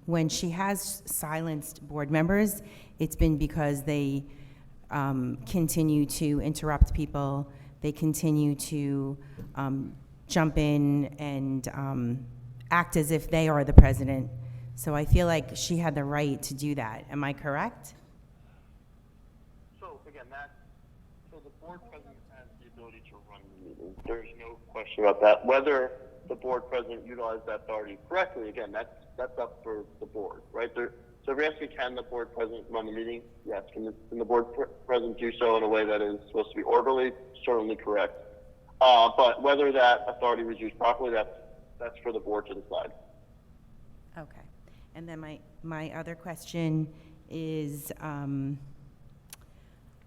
when she has silenced board members, it's been because they continue to interrupt people, they continue to jump in and act as if they are the president. So I feel like she had the right to do that. Am I correct? So again, so the board president has the ability to run the meeting. There's no question about that. Whether the board president utilized that authority correctly, again, that's up for the board, right? So if you're asking, can the board president run the meeting? Yes. Can the board president do so in a way that is supposed to be orderly? Certainly correct. But whether that authority was used properly, that's for the board to decide. Okay. And then my other question is,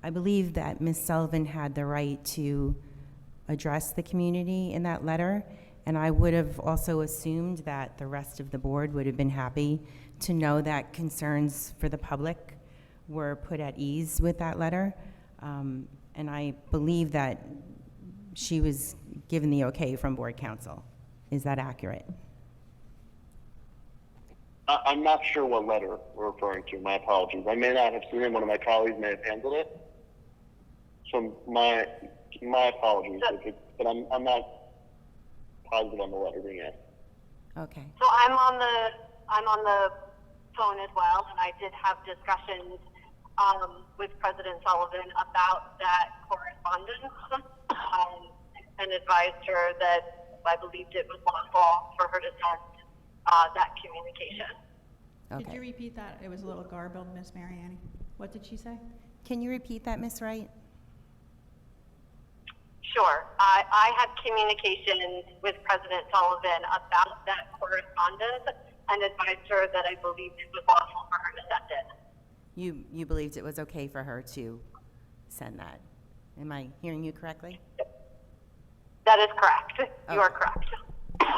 I believe that Ms. Sullivan had the right to address the community in that letter, and I would have also assumed that the rest of the board would have been happy to know that concerns for the public were put at ease with that letter. And I believe that she was given the okay from board counsel. Is that accurate? I'm not sure what letter we're referring to. My apologies. I may not have seen it. One of my colleagues may have handled it. So my apologies. But I'm not positive on the letter being asked. Okay. So I'm on the phone as well, and I did have discussions with President Sullivan about that correspondence, and advised her that I believed it was lawful for her to send that communication. Okay. Could you repeat that? It was a little garbled, Ms. Mariani. What did she say? Can you repeat that, Ms. Wright? Sure. I had communication with President Sullivan about that correspondence and advised her that I believed it was lawful for her to send it. You believed it was okay for her to send that. Am I hearing you correctly? That is correct. You are correct.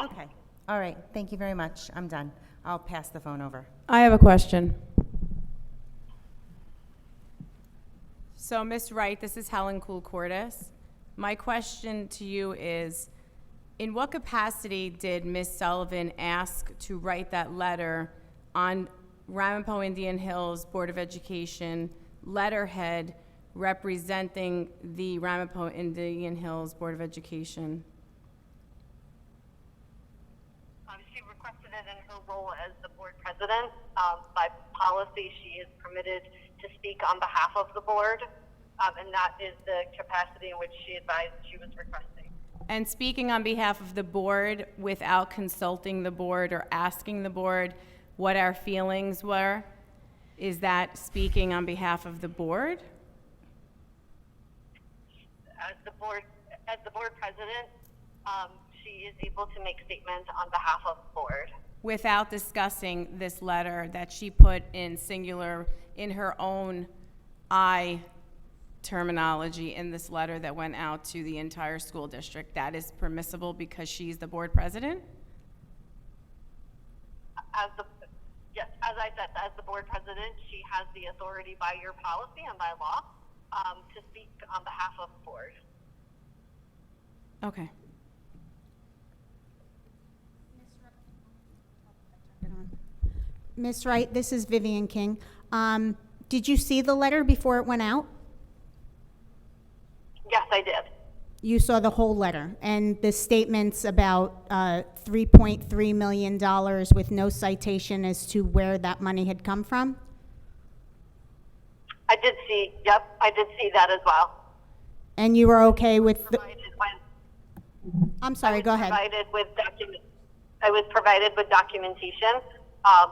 Okay. All right. Thank you very much. I'm done. I'll pass the phone over. I have a question. So, Ms. Wright, this is Helen Cool-Cordes. My question to you is, in what capacity did Ms. Sullivan ask to write that letter on Ramapo Indian Hills Board of Education letterhead representing the Ramapo Indian Hills Board of Education? She requested it in her role as the board president. By policy, she is permitted to speak on behalf of the board, and that is the capacity in which she advised she was requesting. And speaking on behalf of the board without consulting the board or asking the board what our feelings were, is that speaking on behalf of the board? As the board president, she is able to make statements on behalf of the board. Without discussing this letter that she put in singular, in her own I terminology in this letter that went out to the entire school district, that is permissible because she's the board president? Yes, as I said, as the board president, she has the authority by your policy and by law to speak on behalf of the board. Okay. Ms. Wright, this is Vivian King. Did you see the letter before it went out? Yes, I did. You saw the whole letter and the statements about $3.3 million with no citation as to where that money had come from? I did see that as well. And you were okay with the... Provided I'm sorry, go ahead. I was provided with documentation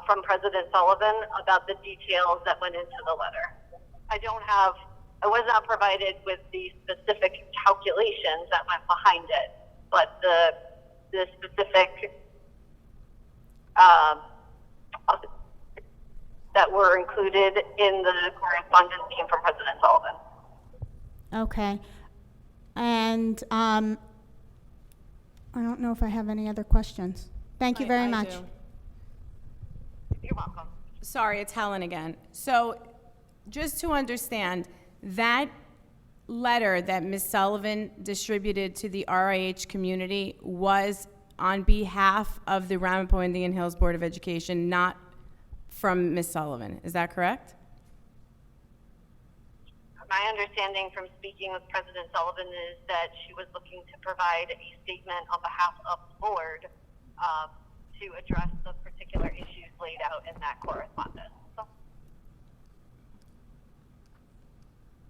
from President Sullivan about the details that went into the letter. I was not provided with the specific calculations that went behind it, but the specific that were included in the correspondence came from President Sullivan. Okay. And I don't know if I have any other questions. Thank you very much. You're welcome. Sorry, it's Helen again. So just to understand, that letter that Ms. Sullivan distributed to the RIH community was on behalf of the Ramapo Indian Hills Board of Education, not from Ms. Sullivan. Is that correct? My understanding from speaking with President Sullivan is that she was looking to provide a statement on behalf of the board to address the particular issues laid out in that correspondence. So,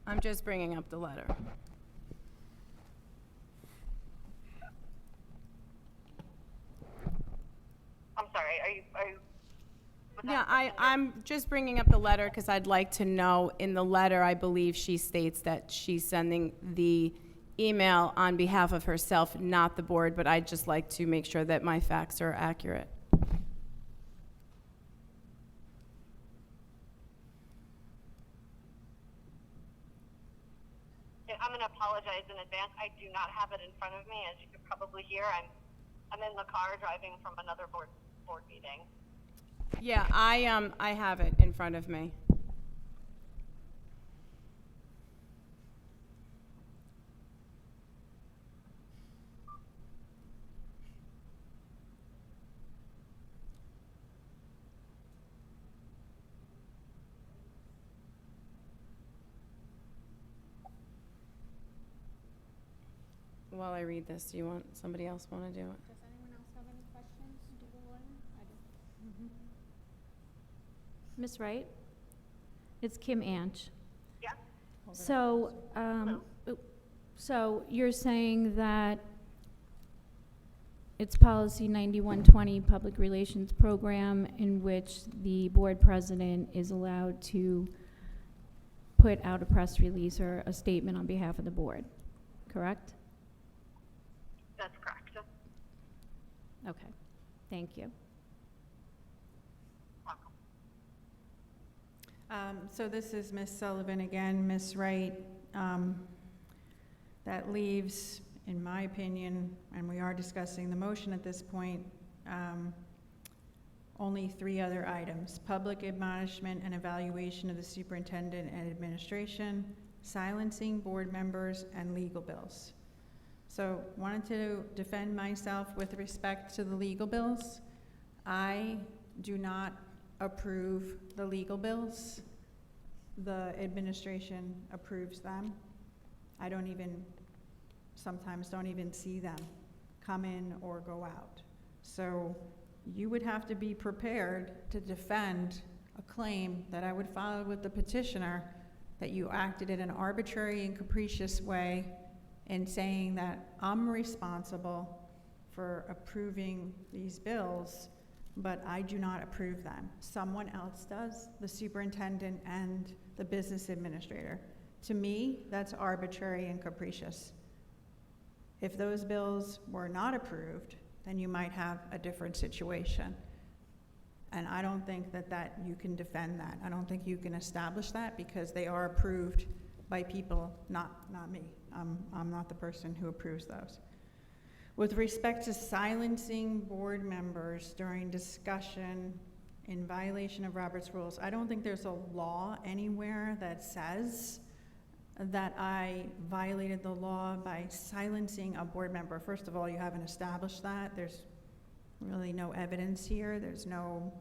I'm just bringing up the letter. I'm sorry, are you Yeah, I'm just bringing up the letter because I'd like to know, in the letter, I believe she states that she's sending the email on behalf of herself, not the board, but I'd just like to make sure that my facts are accurate. I'm going to apologize in advance. I do not have it in front of me. As you can probably hear, I'm in the car driving from another board meeting. Yeah, I have it in front of me. While I read this, do you want, somebody else want to do it? Does anyone else have any questions to the lawyer? I don't. Ms. Wright? It's Kim Anch. Yeah. So, so you're saying that it's policy 9120, public relations program, in which the board president is allowed to put out a press release or a statement on behalf of the board, correct? That's correct. Okay, thank you. So this is Ms. Sullivan again, Ms. Wright. That leaves, in my opinion, and we are discussing the motion at this point, only 3 other items: public admonishment and evaluation of the superintendent and administration, silencing board members, and legal bills. So wanted to defend myself with respect to the legal bills. I do not approve the legal bills. The administration approves them. I sometimes don't even see them come in or go out. So you would have to be prepared to defend a claim that I would file with the petitioner that you acted in an arbitrary and capricious way in saying that I'm responsible for approving these bills, but I do not approve them. Someone else does, the superintendent and the business administrator. To me, that's arbitrary and capricious. If those bills were not approved, then you might have a different situation. And I don't think that you can defend that. I don't think you can establish that because they are approved by people, not me. I'm not the person who approves those. With respect to silencing board members during discussion in violation of Robert's rules, I don't think there's a law anywhere that says that I violated the law by silencing a board member. First of all, you haven't established that. There's really no evidence here. There's no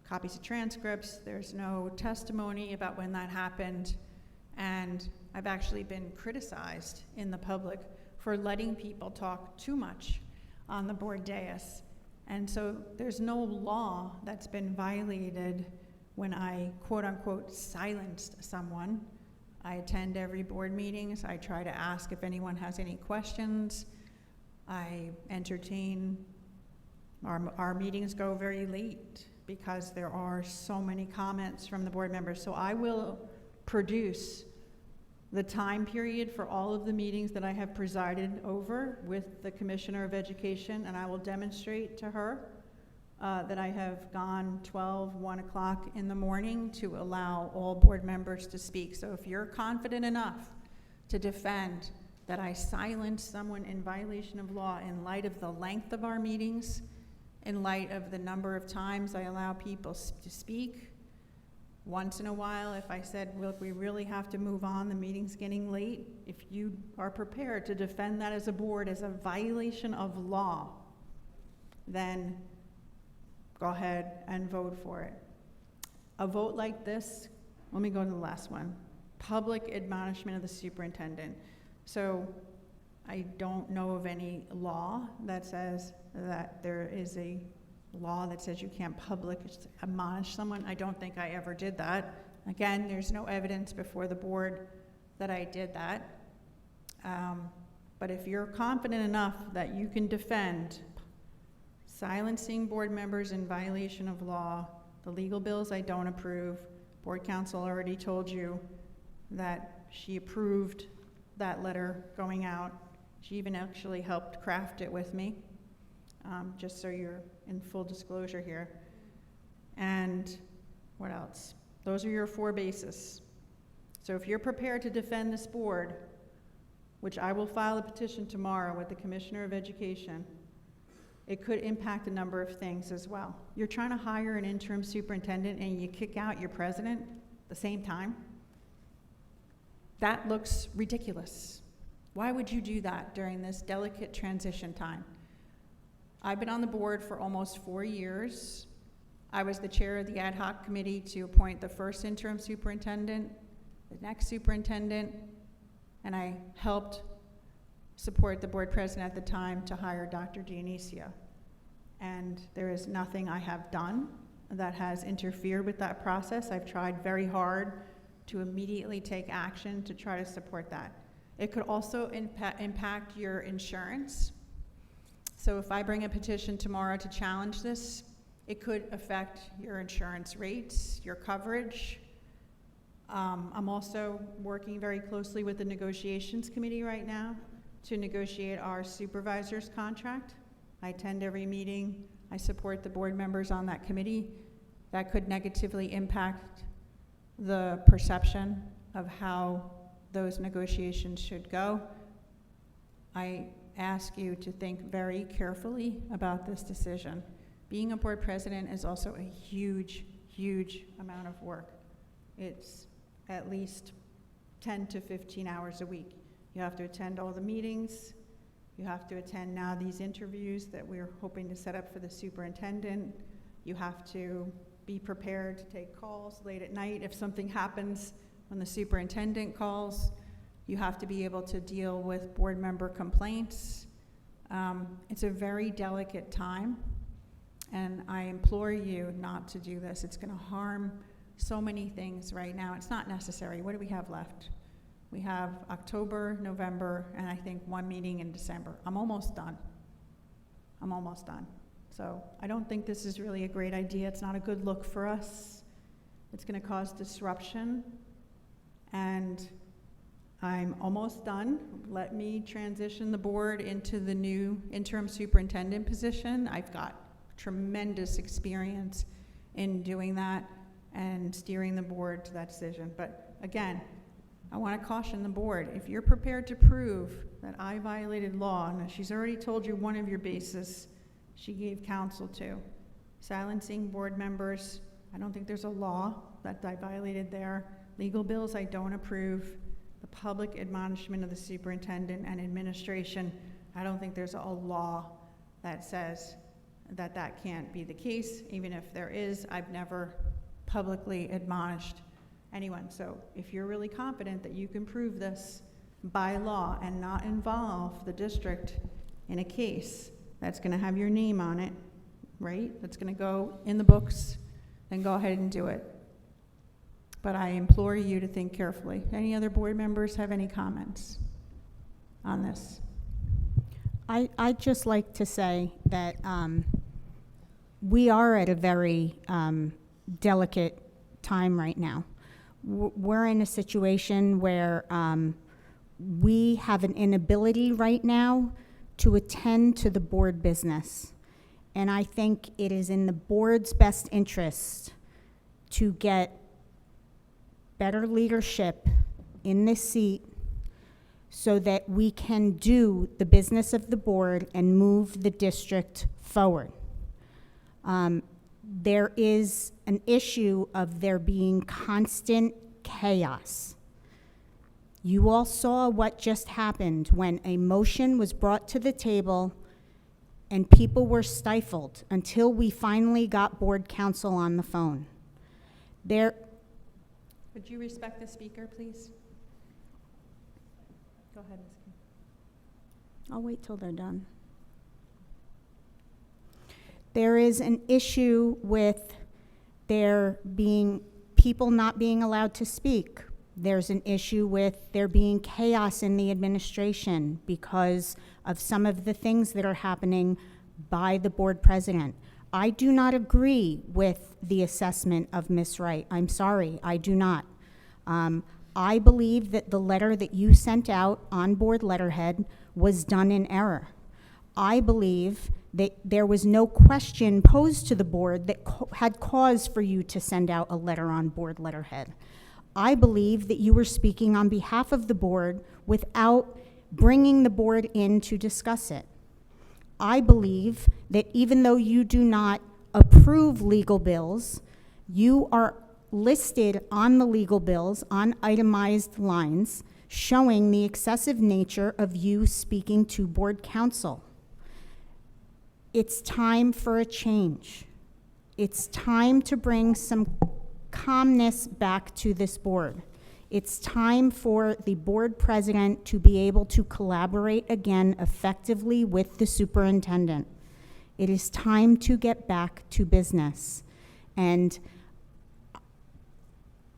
copies of transcripts. There's no testimony about when that happened. And I've actually been criticized in the public for letting people talk too much on the board dais. And so there's no law that's been violated when I, quote unquote, silenced someone. I attend every board meetings. I try to ask if anyone has any questions. I entertain. Our meetings go very late because there are so many comments from the board members. So I will produce the time period for all of the meetings that I have presided over with the Commissioner of Education, and I will demonstrate to her that I have gone 1 o'clock in the morning to allow all board members to speak. So if you're confident enough to defend that I silenced someone in violation of law in light of the length of our meetings, in light of the number of times I allow people to speak, once in a while, if I said, look, we really have to move on, the meeting's getting late, if you are prepared to defend that as a board as a violation of law, then go ahead and vote for it. A vote like this, let me go to the last one. Public admonishment of the superintendent. So I don't know of any law that says that there is a law that says you can't public admonish someone. I don't think I ever did that. Again, there's no evidence before the board that I did that. But if you're confident enough that you can defend silencing board members in violation of law, the legal bills I don't approve, board counsel already told you that she approved that letter going out. She even actually helped craft it with me, just so you're in full disclosure here. And what else? Those are your 4 bases. So if you're prepared to defend this board, which I will file a petition tomorrow with the Commissioner of Education, it could impact a number of things as well. You're trying to hire an interim superintendent and you kick out your president at the same time. That looks ridiculous. Why would you do that during this delicate transition time? I've been on the board for almost 4 years. I was the chair of the ad hoc committee to appoint the first interim superintendent, the next superintendent, and I helped support the board president at the time to hire Dr. Dionisio. And there is nothing I have done that has interfered with that process. I've tried very hard to immediately take action to try to support that. It could also impact your insurance. So if I bring a petition tomorrow to challenge this, it could affect your insurance rates, your coverage. I'm also working very closely with the negotiations committee right now to negotiate our supervisor's contract. I attend every meeting. I support the board members on that committee. That could negatively impact the perception of how those negotiations should go. I ask you to think very carefully about this decision. Being a board president is also a huge, huge amount of work. It's at least 10 to 15 hours a week. You have to attend all the meetings. You have to attend now these interviews that we're hoping to set up for the superintendent. You have to be prepared to take calls late at night if something happens when the superintendent calls. You have to be able to deal with board member complaints. It's a very delicate time, and I implore you not to do this. It's going to harm so many things right now. It's not necessary. What do we have left? We have October, November, and I think one meeting in December. I'm almost done. So I don't think this is really a great idea. It's not a good look for us. It's going to cause disruption. And I'm almost done. Let me transition the board into the new interim superintendent position. I've got tremendous experience in doing that and steering the board to that decision. But again, I want to caution the board. If you're prepared to prove that I violated law, and she's already told you one of your bases she gave counsel to, silencing board members, I don't think there's a law that I violated there. Legal bills I don't approve. The public admonishment of the superintendent and administration, I don't think there's a law that says that that can't be the case. Even if there is, I've never publicly admonished anyone. So if you're really confident that you can prove this by law and not involve the district in a case that's going to have your name on it, right? That's going to go in the books, then go ahead and do it. But I implore you to think carefully. Any other board members have any comments on this? I'd just like to say that we are at a very delicate time right now. We're in a situation where we have an inability right now to attend to the board business. And I think it is in the board's best interest to get better leadership in this seat so that we can do the business of the board and move the district forward. There is an issue of there being constant chaos. You all saw what just happened when a motion was brought to the table and people were stifled until we finally got board counsel on the phone. Would you respect the speaker, please? Go ahead, Ms. King. I'll wait till they're done. There is an issue with there being people not being allowed to speak. There's an issue with there being chaos in the administration because of some of the things that are happening by the board president. I do not agree with the assessment of Ms. Wright. I'm sorry, I do not. I believe that the letter that you sent out on board letterhead was done in error. I believe that there was no question posed to the board that had cause for you to send out a letter on board letterhead. I believe that you were speaking on behalf of the board without bringing the board in to discuss it. I believe that even though you do not approve legal bills, you are listed on the legal bills on itemized lines showing the excessive nature of you speaking to board counsel. It's time for a change. It's time to bring some calmness back to this board. It's time for the board president to be able to collaborate again effectively with the superintendent. It is time to get back to business. And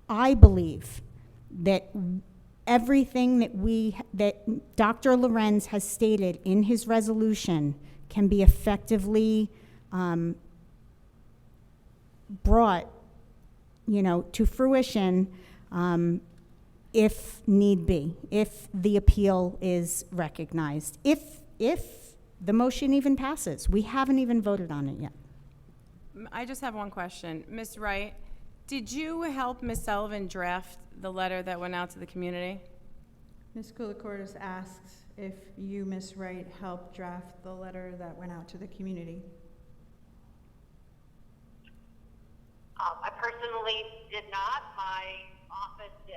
I believe that everything that Dr. Lorenz has stated in his resolution can be effectively brought, to fruition if need be, if the appeal is recognized, if the motion even passes. We haven't even voted on it yet. I just have one question. Ms. Wright, did you help Ms. Sullivan draft the letter that went out to the community? Ms. Koulikortis asks if you, Ms. Wright, helped draft the letter that went out to the community. I personally did not. My office did.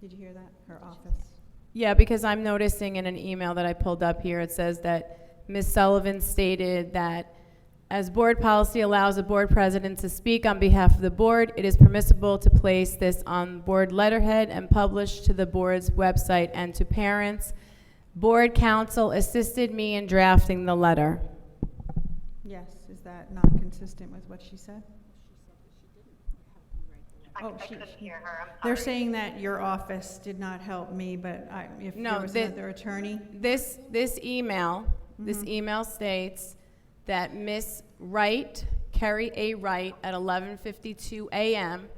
Did you hear that? Her office. Yeah, because I'm noticing in an email that I pulled up here, it says that Ms. Sullivan stated that as board policy allows a board president to speak on behalf of the board, it is permissible to place this on board letterhead and publish to the board's website and to parents. Board counsel assisted me in drafting the letter. Yes, is that not consistent with what she said? Oh, I couldn't hear her, I'm sorry. They're saying that your office did not help me, but if No, there was another attorney. This email states that Miss Wright, Kerry A. Wright, at 11:52 a.m.,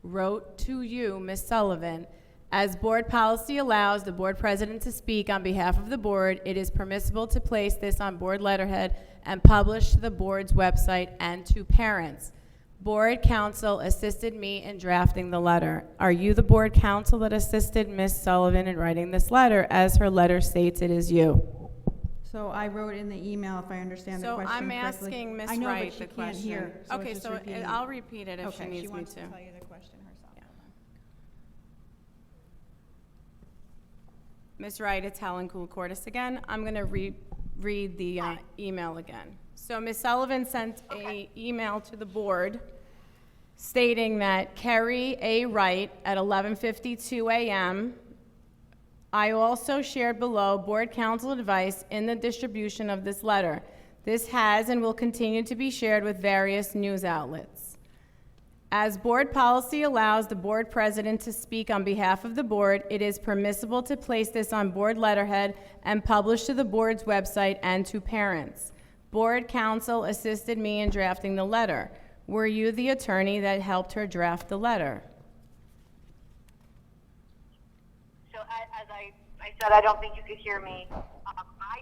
wrote to you, Ms. Sullivan, as board policy allows the board president to speak on behalf of the board, it is permissible to place this on board letterhead and publish to the board's website and to parents. Board counsel assisted me in drafting the letter. Are you the board counsel that assisted Ms. Sullivan in writing this letter? As her letter states, it is you. So I wrote in the email, if I understand the So question I'm correctly. asking Ms. I know, Wright but the she question. can't hear. Okay, it's just so repeating I'll it. repeat it if she Okay, needs she me wants to. to tell you the question herself. Ms. Wright, it's Helen Cool-Cordis again. I'm going to read the email again. So Ms. Sullivan sent a email to the board stating that Kerry A. Wright at 11:52 a.m. I also shared below board counsel advice in the distribution of this letter. This has and will continue to be shared with various news outlets. As board policy allows the board president to speak on behalf of the board, it is permissible to place this on board letterhead and publish to the board's website and to parents. Board counsel assisted me in drafting the letter. Were you the attorney that helped her draft the letter? So as I said, I don't think you could hear me. I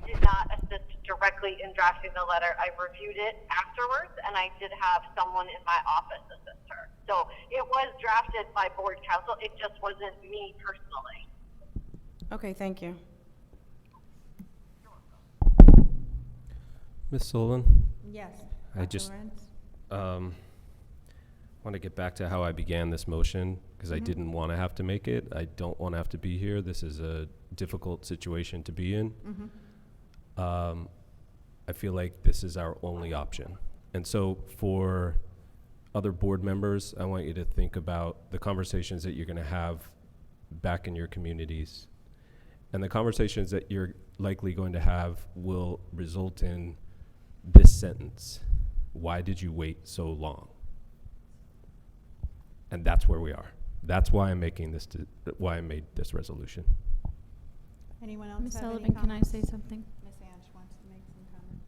did not assist directly in drafting the letter. I reviewed it afterwards, and I did have someone in my office assist her. So it was drafted by board counsel. It just wasn't me personally. Okay, thank you. Ms. Sullivan? Yes. I just want to get back to how I began this motion because I didn't want to have to make it. I don't want to have to be here. This is a difficult situation to be in. I feel like this is our only option. And so for other board members, I want you to think about the conversations that you're going to have back in your communities. And the conversations that you're likely going to have will result in this sentence: why did you wait so long? And that's where we are. That's why I'm making this, why I made this resolution. Anyone else Ms. have any Sullivan, can I comments? say something? Ms. Ange wants to make some comments.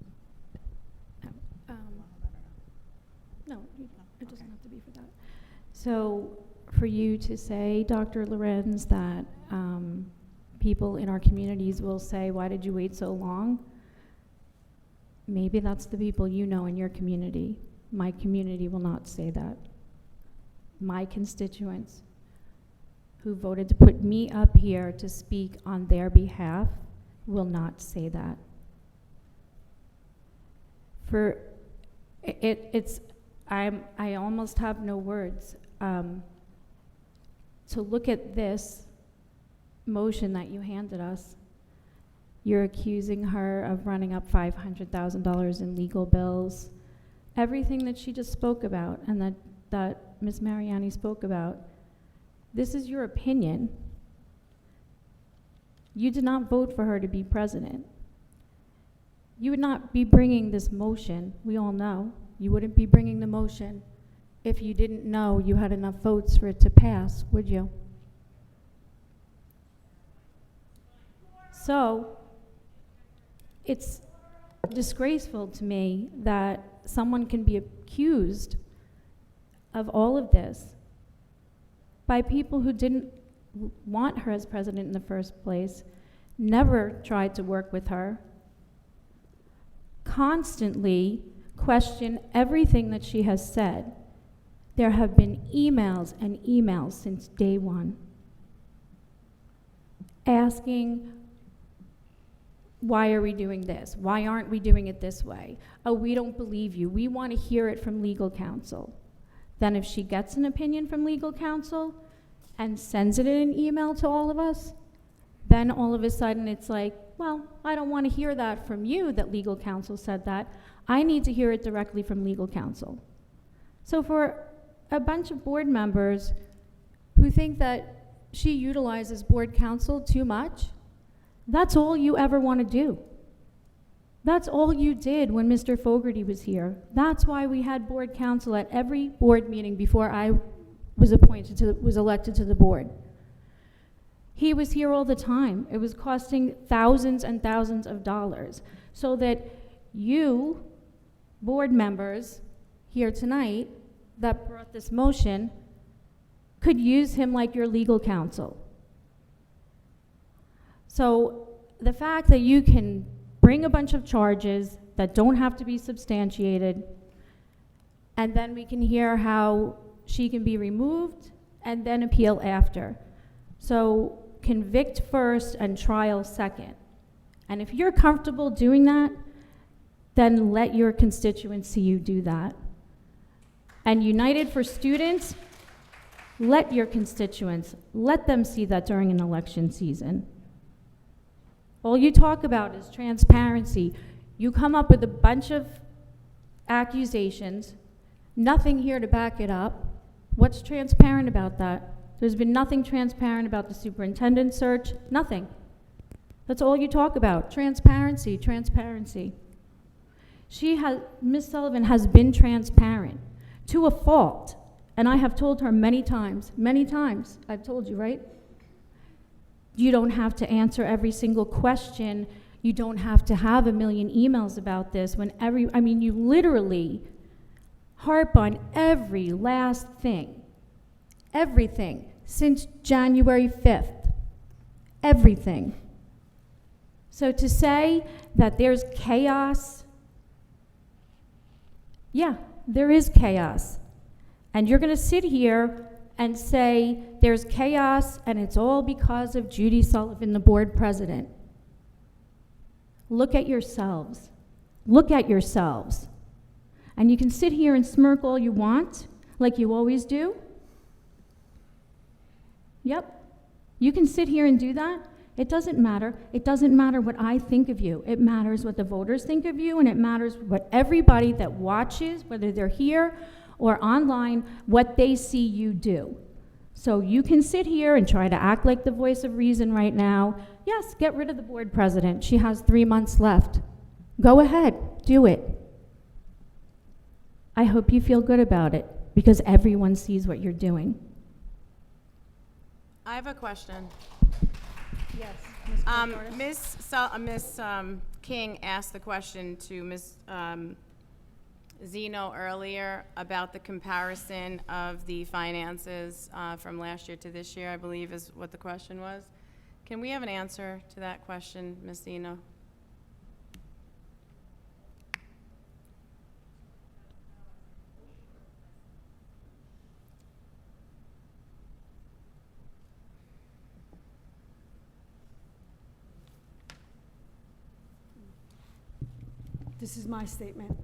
No, it doesn't have to be for that. So for you to say, Dr. Lorenz, that people in our communities will say, why did you wait so long? Maybe that's the people you know in your community. My community will not say that. My constituents who voted to put me up here to speak on their behalf will not say that. For I almost have no words to look at this motion that you handed us. You're accusing her of running up $500,000 in legal bills. Everything that she just spoke about and that Ms. Mariani spoke about, this is your opinion. You did not vote for her to be president. You would not be bringing this motion, we all know. You wouldn't be bringing the motion if you didn't know you had enough votes for it to pass, would you? So, it's disgraceful to me that someone can be accused of all of this by people who didn't want her as president in the first place, never tried to work with her, constantly question everything that she has said. There have been emails and emails since day one asking, why are we doing this? Why aren't we doing it this way? Oh, we don't believe you. We want to hear it from legal counsel. Then if she gets an opinion from legal counsel and sends it in an email to all of us, then all of a sudden it's like, well, I don't want to hear that from you that legal counsel said that. I need to hear it directly from legal counsel. So for a bunch of board members who think that she utilizes board counsel too much, that's all you ever want to do. That's all you did when Mr. Fogarty was here. That's why we had board counsel at every board meeting before I was elected to the board. He was here all the time. It was costing thousands and thousands of dollars so that you, board members here tonight that brought this motion, could use him like your legal counsel. So the fact that you can bring a bunch of charges that don't have to be substantiated, and then we can hear how she can be removed and then appeal after. So convict first and trial second. And if you're comfortable doing that, then let your constituents see you do that. And United for Students, let your constituents, let them see that during an election season. All you talk about is transparency. You come up with a bunch of accusations, nothing here to back it up. What's transparent about that? There's been nothing transparent about the superintendent search, nothing. That's all you talk about, transparency, transparency. Ms. Sullivan has been transparent to a fault, and I have told her many times, I've told you, right? You don't have to answer every single question. You don't have to have 1 million emails about this you literally harp on every last thing, everything since January 5th, everything. So to say that there's chaos, yeah, there is chaos. And you're going to sit here and say there's chaos and it's all because of Judy Sullivan, the board president. Look at yourselves. Look at yourselves. And you can sit here and smirk all you want, like you always do. Yep. You can sit here and do that. It doesn't matter. It doesn't matter what I think of you. It matters what the voters think of you, and it matters what everybody that watches, whether they're here or online, what they see you do. So you can sit here and try to act like the voice of reason right now. Yes, get rid of the board president. She has 3 months left. Go ahead, do it. I hope you feel good about it, because everyone sees what you're doing. I have a question. Yes, Ms. King asked the question to Ms. Zeno earlier about the comparison of the finances from last year to this year, I believe is what the question was. Can we have an answer to that question, Ms. Zeno? This is my statement.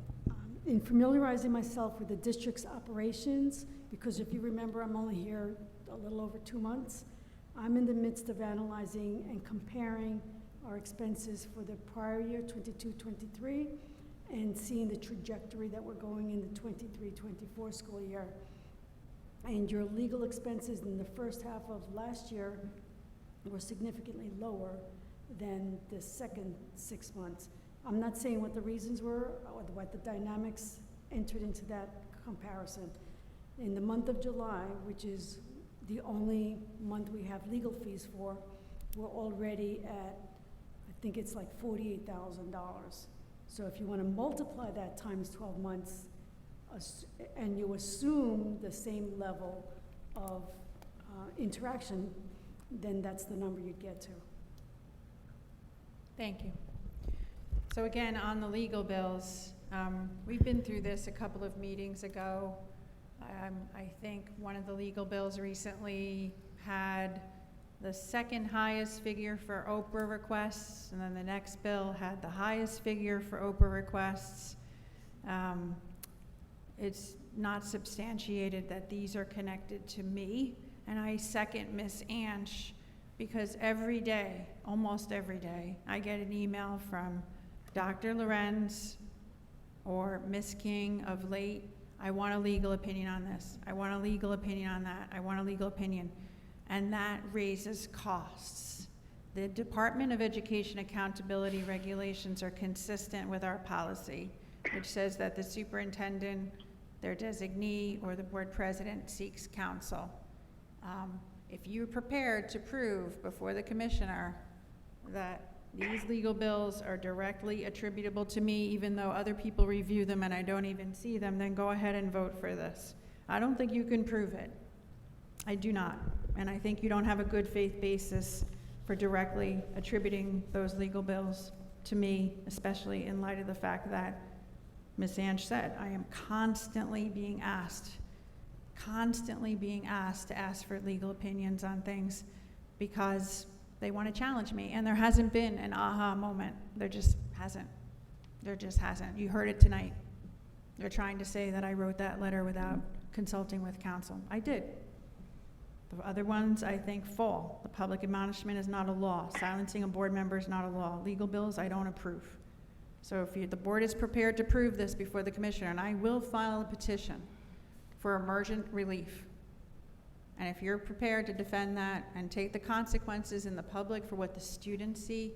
In familiarizing myself with the district's operations, because if you remember, I'm only here a little over 2 months, I'm in the midst of analyzing and comparing our expenses for the prior year, 22-23, and seeing the trajectory that we're going in the 23-24 school year. And your legal expenses in the first half of last year were significantly lower than the second 6 months. I'm not saying what the reasons were or what the dynamics entered into that comparison. In the month of July, which is the only month we have legal fees for, we're already at, I think it's like $48,000. So if you want to multiply that times 12 months, and you assume the same level of interaction, then that's the number you'd get to. Thank you. So again, on the legal bills, we've been through this a couple of meetings ago. I think one of the legal bills recently had the second highest figure for Oprah requests, and then the next bill had the highest figure for Oprah requests. It's not substantiated that these are connected to me, and I second Ms. Ansch, because every day, almost every day, I get an email from Dr. Lorenz or Ms. King of late. I want a legal opinion on this. I want a legal opinion on that. I want a legal opinion. And that raises costs. The Department of Education accountability regulations are consistent with our policy, which says that the superintendent, their designee, or the board president seeks counsel. If you're prepared to prove before the commissioner that these legal bills are directly attributable to me, even though other people review them and I don't even see them, then go ahead and vote for this. I don't think you can prove it. I do not. And I think you don't have a good faith basis for directly attributing those legal bills to me, especially in light of the fact that Ms. Ange said, I am constantly being asked to ask for legal opinions on things because they want to challenge me. And there hasn't been an aha moment. There just hasn't. You heard it tonight. They're trying to say that I wrote that letter without consulting with counsel. I did. The other ones, I think, fall. The public admonishment is not a law. Silencing a board member is not a law. Legal bills, I don't approve. So if the board is prepared to prove this before the commissioner, and I will file a petition for emergent relief, and if you're prepared to defend that and take the consequences in the public for what the students see,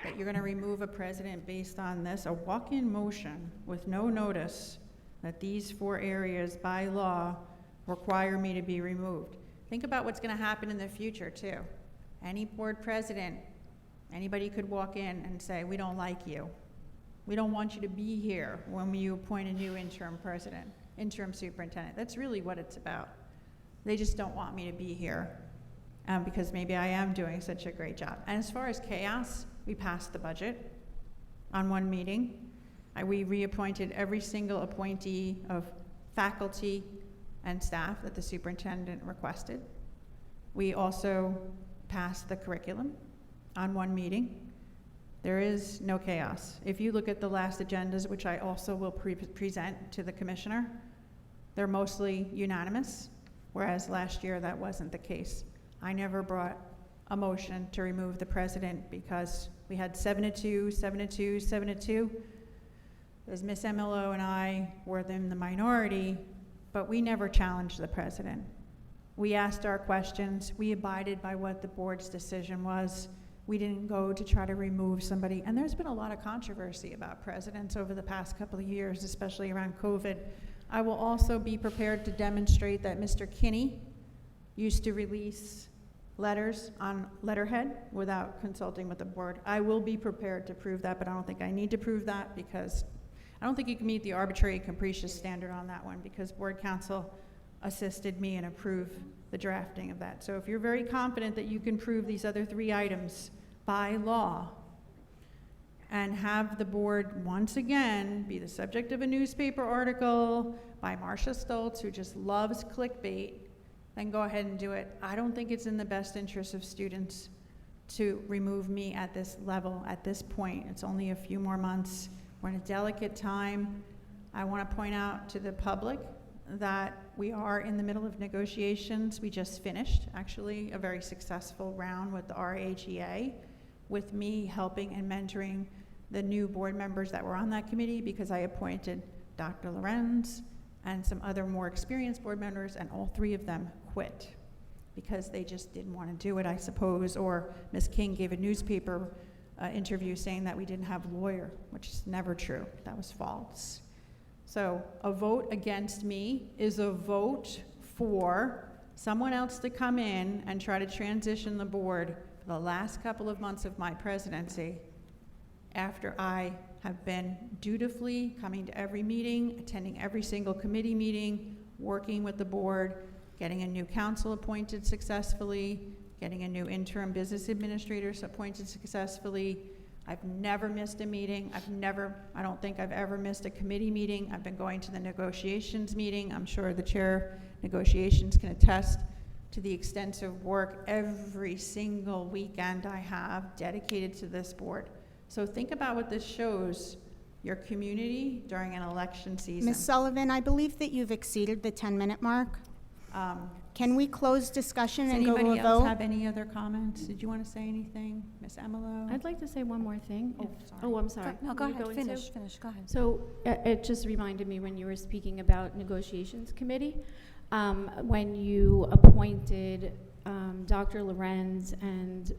that you're going to remove a president based on this, a walk-in motion with no notice that these 4 areas by law require me to be removed. Think about what's going to happen in the future, too. Any board president, anybody could walk in and say, we don't like you. We don't want you to be here when you appoint a new interim superintendent. That's really what it's about. They just don't want me to be here because maybe I am doing such a great job. And as far as chaos, we passed the budget on one meeting. We reappointed every single appointee of faculty and staff that the superintendent requested. We also passed the curriculum on one meeting. There is no chaos. If you look at the last agendas, which I also will present to the commissioner, they're mostly unanimous, whereas last year that wasn't the case. I never brought a motion to remove the president because we had 7-2, 7-2, 7-2. As Ms. Emilo and I were in the minority, but we never challenged the president. We asked our questions. We abided by what the board's decision was. We didn't go to try to remove somebody. And there's been a lot of controversy about presidents over the past couple of years, especially around COVID. I will also be prepared to demonstrate that Mr. Kinney used to release letters on letterhead without consulting with the board. I will be prepared to prove that, but I don't think I need to prove that because I don't think you can meet the arbitrary and capricious standard on that one because board counsel assisted me and approved the drafting of that. So if you're very confident that you can prove these other 3 items by law and have the board once again be the subject of a newspaper article by Marcia Stoltz, who just loves clickbait, then go ahead and do it. I don't think it's in the best interest of students to remove me at this level, at this point. It's only a few more months. We're in a delicate time. I want to point out to the public that we are in the middle of negotiations. We just finished, actually, a very successful round with the RAGA, with me helping and mentoring the new board members that were on that committee because I appointed Dr. Lorenz and some other more experienced board members, and all 3 of them quit because they just didn't want to do it, I suppose, or Ms. King gave a newspaper interview saying that we didn't have a lawyer, which is never true. That was false. So a vote against me is a vote for someone else to come in and try to transition the board for the last couple of months of my presidency after I have been dutifully coming to every meeting, attending every single committee meeting, working with the board, getting a new council appointed successfully, getting a new interim business administrator appointed successfully. I've never missed a meeting. I don't think I've ever missed a committee meeting. I've been going to the negotiations meeting. I'm sure the chair negotiations can attest to the extensive work every single weekend I have dedicated to this board. So think about what this shows your community during an election season. Ms. Sullivan, I believe that you've exceeded the 10-minute mark. Can we close discussion and go to a vote? Anybody else have any other comments? Did you want to say anything, Ms. Emilo? I'd like to say one more thing. Oh, sorry. Oh, I'm sorry. No, go Were you ahead, going to? finish, go ahead. So it just reminded me when you were speaking about negotiations committee, when you appointed Dr. Lorenz and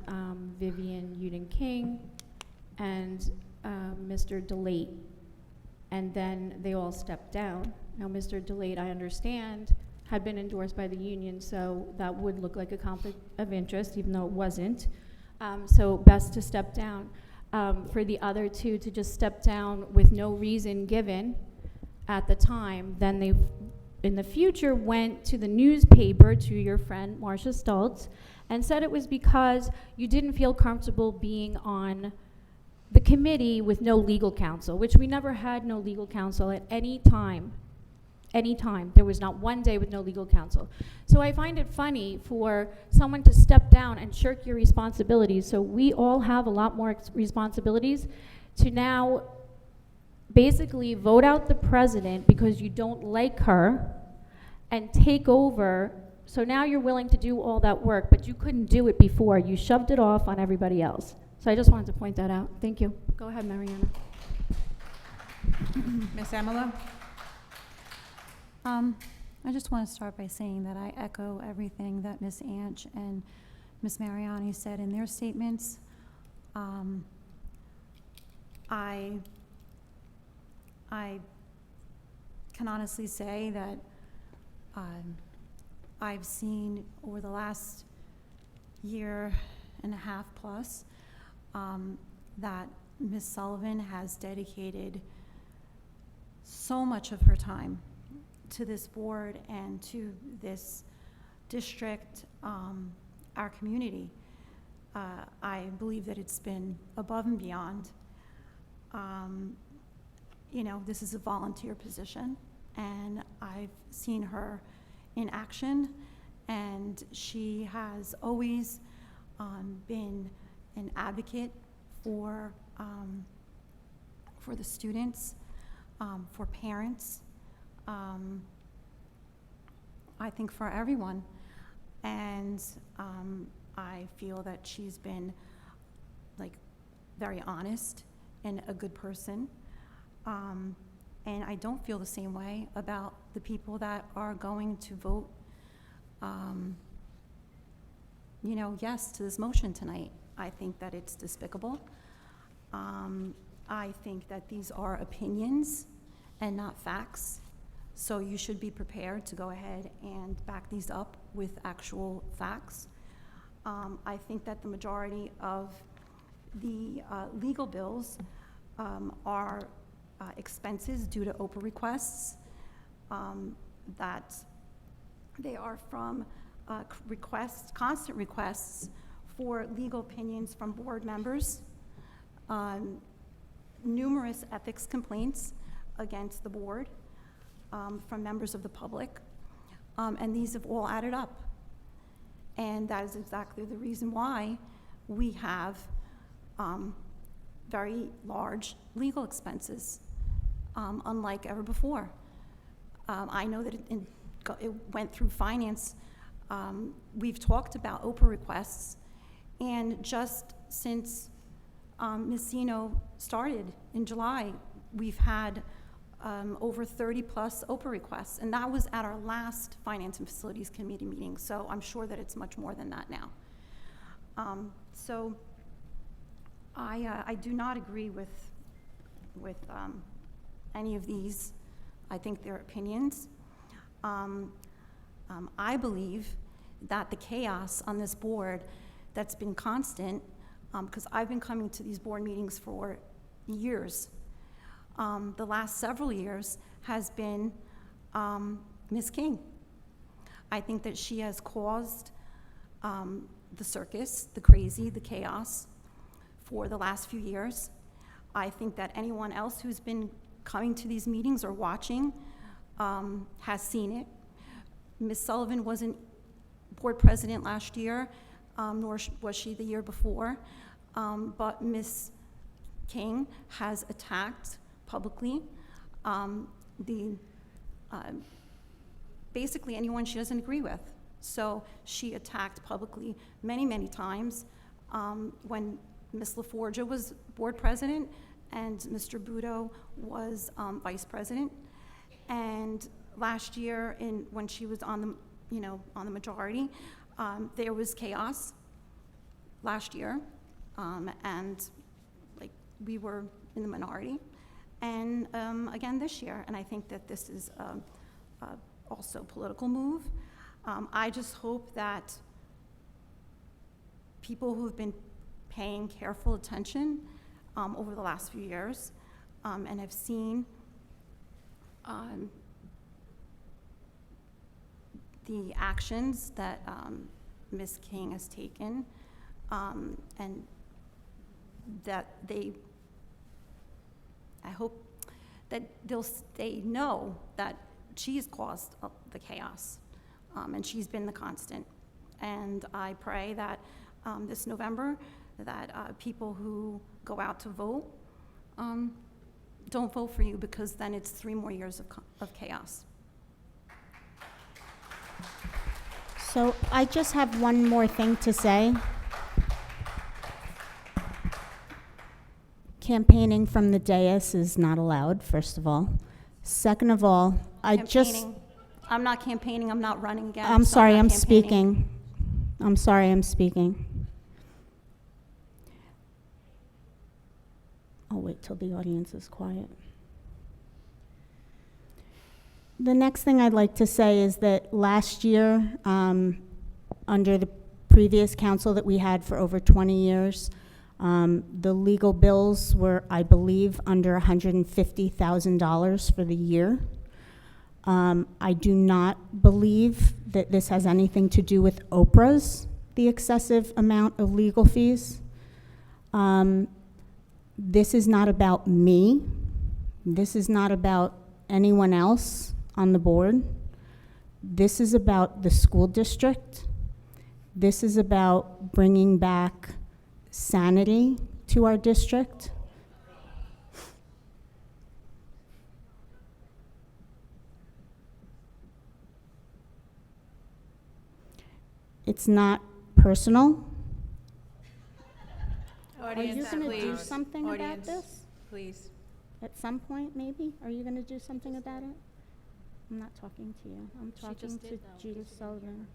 Vivian Uden-King and Mr. DeLate, and then they all stepped down. Now, Mr. DeLate, I understand, had been endorsed by the union, so that would look like a conflict of interest, even though it wasn't. So best to step down. For the other two to just step down with no reason given at the time, then they, in the future, went to the newspaper, to your friend Marcia Stultz, and said it was because you didn't feel comfortable being on the committee with no legal counsel, which we never had no legal counsel at any time. Any time. There was not one day with no legal counsel. So I find it funny for someone to step down and shirk your responsibilities. So we all have a lot more responsibilities to now basically vote out the president because you don't like her and take over. So now you're willing to do all that work, but you couldn't do it before. You shoved it off on everybody else. So I just wanted to point that out. Thank you. Go ahead, Mariana. Ms. Amalo? I just want to start by saying that I echo everything that Ms. Anch and Ms. Mariani said in their statements. I can honestly say that I've seen over the last year and a half plus that Ms. Sullivan has dedicated so much of her time to this board and to this district, our community. I believe that it's been above and beyond. You know, this is a volunteer position, and I've seen her in action, and she has always been an advocate for the students, for parents, I think for everyone. And I feel that she's been like very honest and a good person. And I don't feel the same way about the people that are going to vote, you know, yes to this motion tonight. I think that it's despicable. I think that these are opinions and not facts. So you should be prepared to go ahead and back these up with actual facts. I think that the majority of the legal bills are expenses due to OPA requests, that they are from constant requests for legal opinions from board members, numerous ethics complaints against the board, from members of the public, and these have all added up. And that is exactly the reason why we have very large legal expenses, unlike ever before. I know that it went through finance. We've talked about OPA requests, and just since Ms. Zeno started in July, we've had over 30 plus OPA requests, and that was at our last Finance and Facilities Committee meeting, so I'm sure that it's much more than that now. So I do not agree with any of these. I think they're opinions. I believe that the chaos on this board that's been constant, because I've been coming to these board meetings for years, the last several years has been Ms. King. I think that she has caused the circus, the crazy, the chaos for the last few years. I think that anyone else who's been coming to these meetings or watching has seen it. Ms. Sullivan wasn't board president last year, nor was she the year before, but Ms. King has attacked publicly basically anyone she doesn't agree with. So she attacked publicly many, many times when Ms. LaForgia was board president and Mr. Budo was vice president. And last year, when she was on the, on the majority, There was chaos last year, and like we were in the minority, and again this year. And I think that this is also a political move. I just hope that people who've been paying careful attention over the last few years and have seen the actions that Ms. King has taken, and that I hope that they know that she's caused the chaos, and she's been the constant. And I pray that this November, that people who go out to vote don't vote for you, because then it's 3 more years of chaos. So I just have one more thing to say. Campaigning from the dais is not allowed, first of all. Second of all, I'm not campaigning, I'm not running again. I'm so sorry, not I'm campaigning. speaking. I'm sorry, I'm speaking. I'll wait till the audience is quiet. The next thing I'd like to say is that last year, under the previous council that we had for over 20 years, the legal bills were, I believe, under $150,000 for the year. I do not believe that this has anything to do with Oprah's, the excessive amount of legal fees. This is not about me. This is not about anyone else on the board. This is about the school district. This is about bringing back sanity to our district. It's not personal. Audience, Are you going to do please. something about Audience, this? please. At some point, maybe? Are you going to do something about it? I'm not talking to you. I'm talking just to did, though. Judith She didn't hear Sullivan.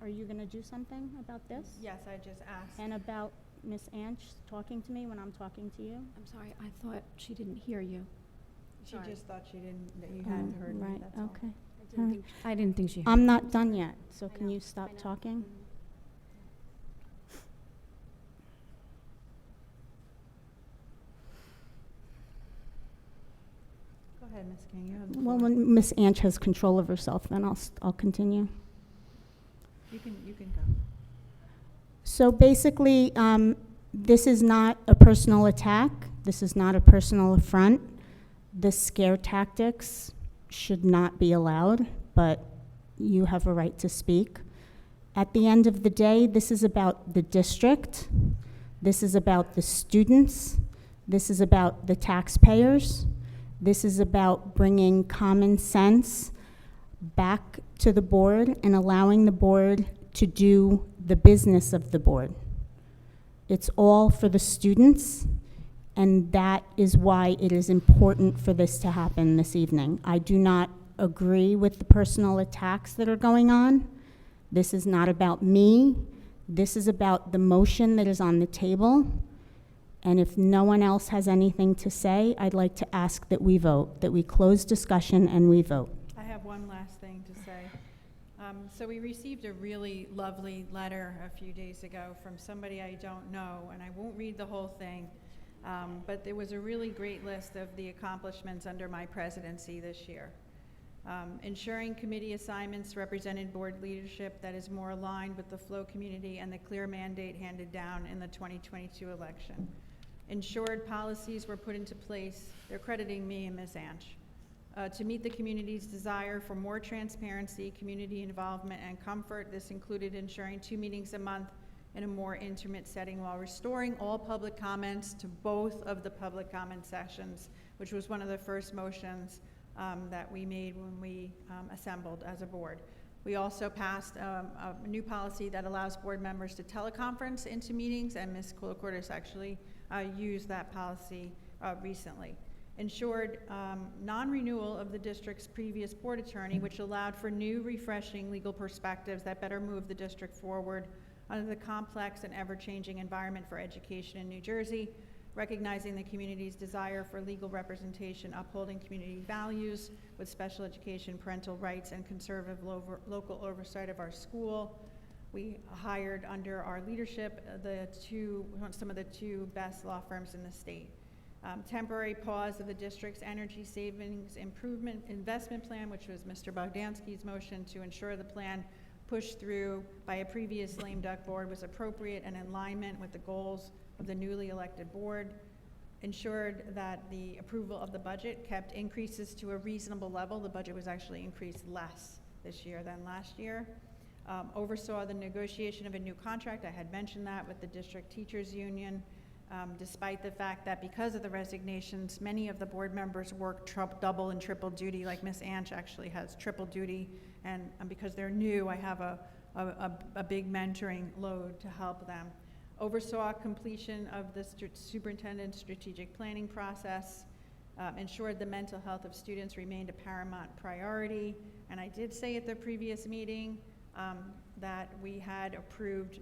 Are you going to do something about this? Yes, I just asked. And about Miss Anch talking to me when I'm talking to you? I'm sorry, I thought she didn't hear you. She Sorry. just thought she didn't, that you hadn't heard me, Right, that's all. okay. I didn't think she heard I'm you. not done yet, so I can know, you stop I know. talking? Go ahead, Ms. King, you have the Well, floor. when Miss Anch has control of herself, then I'll continue. You can go. So basically, this is not a personal attack. This is not a personal affront. The scare tactics should not be allowed, but you have a right to speak. At the end of the day, this is about the district. This is about the students. This is about the taxpayers. This is about bringing common sense back to the board and allowing the board to do the business of the board. It's all for the students, and that is why it is important for this to happen this evening. I do not agree with the personal attacks that are going on. This is not about me. This is about the motion that is on the table. And if no one else has anything to say, I'd like to ask that we vote, that we close discussion and we vote. I have one last thing to say. So we received a really lovely letter a few days ago from somebody I don't know, and I won't read the whole thing, but there was a really great list of the accomplishments under my presidency this year. Ensuring committee assignments represented board leadership that is more aligned with the flow community and the clear mandate handed down in the 2022 election. Ensured policies were put into place, they're crediting me and Ms. Anch, to meet the community's desire for more transparency, community involvement, and comfort. This included ensuring 2 meetings a month in a more intimate setting while restoring all public comments to both of the public comment sessions, which was one of the first motions that we made when we assembled as a board. We also passed a new policy that allows board members to teleconference into meetings, and Ms. Koulikortis actually used that policy recently. ensured non-renewal of the district's previous board attorney, which allowed for new, refreshing legal perspectives that better move the district forward under the complex and ever-changing environment for education in New Jersey, recognizing the community's desire for legal representation, upholding community values with special education, parental rights, and conservative local oversight of our school. We hired under our leadership some of the two best law firms in the state. Temporary pause of the district's energy savings improvement investment plan, which was Mr. Bogdansky's motion to ensure the plan pushed through by a previous lame duck board was appropriate and in alignment with the goals of the newly elected board. Ensured that the approval of the budget kept increases to a reasonable level. The budget was actually increased less this year than last year. Oversaw the negotiation of a new contract. I had mentioned that with the district teachers union. Despite the fact that because of the resignations, many of the board members work double and triple duty, like Ms. Anch actually has triple duty, and because they're new, I have a big mentoring load to help them. Oversaw completion of the superintendent's strategic planning process, ensured the mental health of students remained a paramount priority, and I did say at the previous meeting that we had approved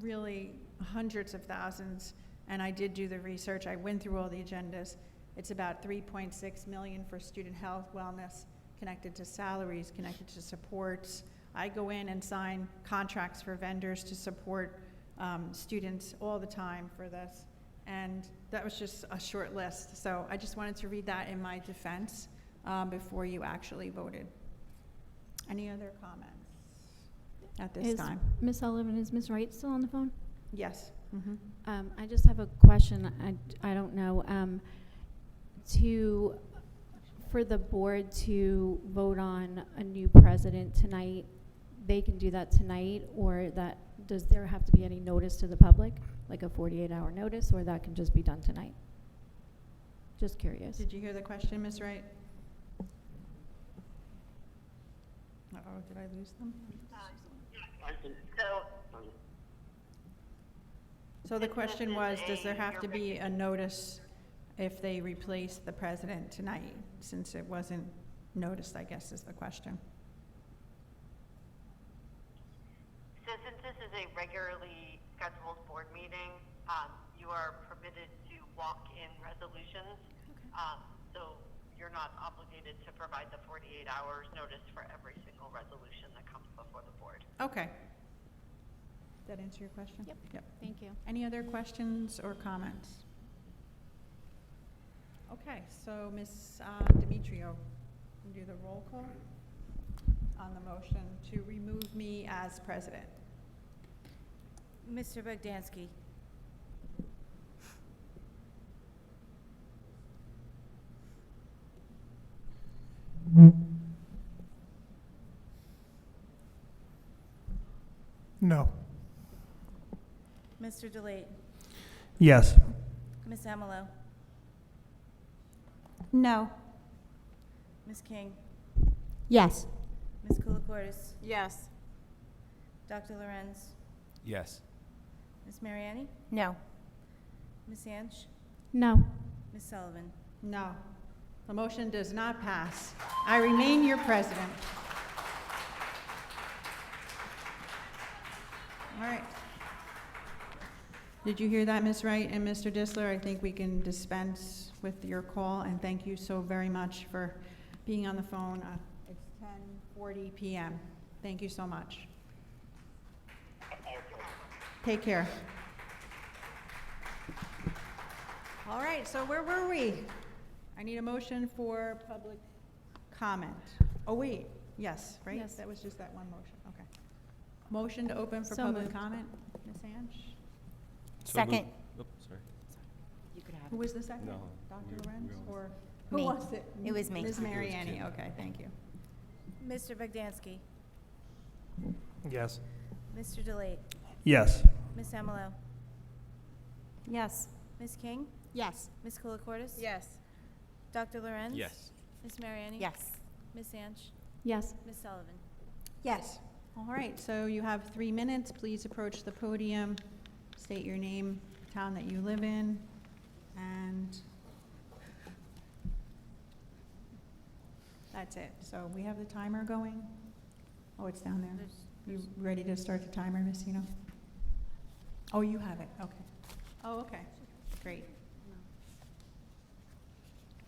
really hundreds of thousands. And I did do the research. I went through all the agendas. It's about $3.6 million for student health, wellness, connected to salaries, connected to supports. I go in and sign contracts for vendors to support students all the time for this. And that was just a short list. So I just wanted to read that in my defense before you actually voted. Any other comments at this time? Ms. Sullivan, is Ms. Wright still on the phone? Yes. Mm-hmm. I just have a question. I don't know. For the board to vote on a new president tonight, they can do that tonight, or does there have to be any notice to the public, like a 48-hour notice, or that can just be done tonight? Just curious. Did you hear the question, Ms. Wright? Uh-oh, did I lose them? So the question was, does there have to be a notice if they replace the president tonight, since it wasn't noticed, I guess is the question. So since this is a regularly scheduled board meeting, you are permitted to walk in resolutions. So you're not obligated to provide the 48 hours notice for every single resolution that comes before the board. Okay. Does that answer your question? Yep. Thank you. Any other questions or comments? Okay, so Ms. Demetrio, can you do the roll call on the motion to remove me as president? Mr. Bogdansky. No. Mr. DeLate. Yes. Ms. Amelo. No. Ms. King. Yes. Ms. Koulikortis. Yes. Dr. Lorenz. Yes. Ms. Mariani. No. Ms. Anch. No. Ms. Sullivan. No. The motion does not pass. I remain your president. All right. Did you hear that, Ms. Wright and Mr. Disler? I think we can dispense with your call, and thank you so very much for being on the phone. It's 10:40 p.m. Thank you so much. Take care. All right, so where were we? I need a motion for public comment. Oh, wait, yes, right? Yes. That was just that one motion, okay. Motion to open for So public moved. comment, Ms. Anch? Second. Oh, sorry. You could have Who was the second? No, Dr. you- Lorenz, you're on. or? Who Me. was it? It was me. Ms. It was Mariani, Kim. okay, thank you. Mr. Bogdansky. Yes. Mr. DeLate. Yes. Ms. Amelo. Yes. Ms. King. Yes. Ms. Koulikortis. Yes. Dr. Lorenz. Yes. Ms. Mariani. Yes. Ms. Anch. Yes. Ms. Sullivan. Yes. All right, so you have 3 minutes. Please approach the podium, state your name, town that you live in, and That's it. So we have the timer going? Oh, it's down there. You ready to start the timer, Ms. Eno? Oh, you have it, okay. Oh, okay, great.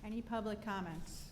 Any public comments?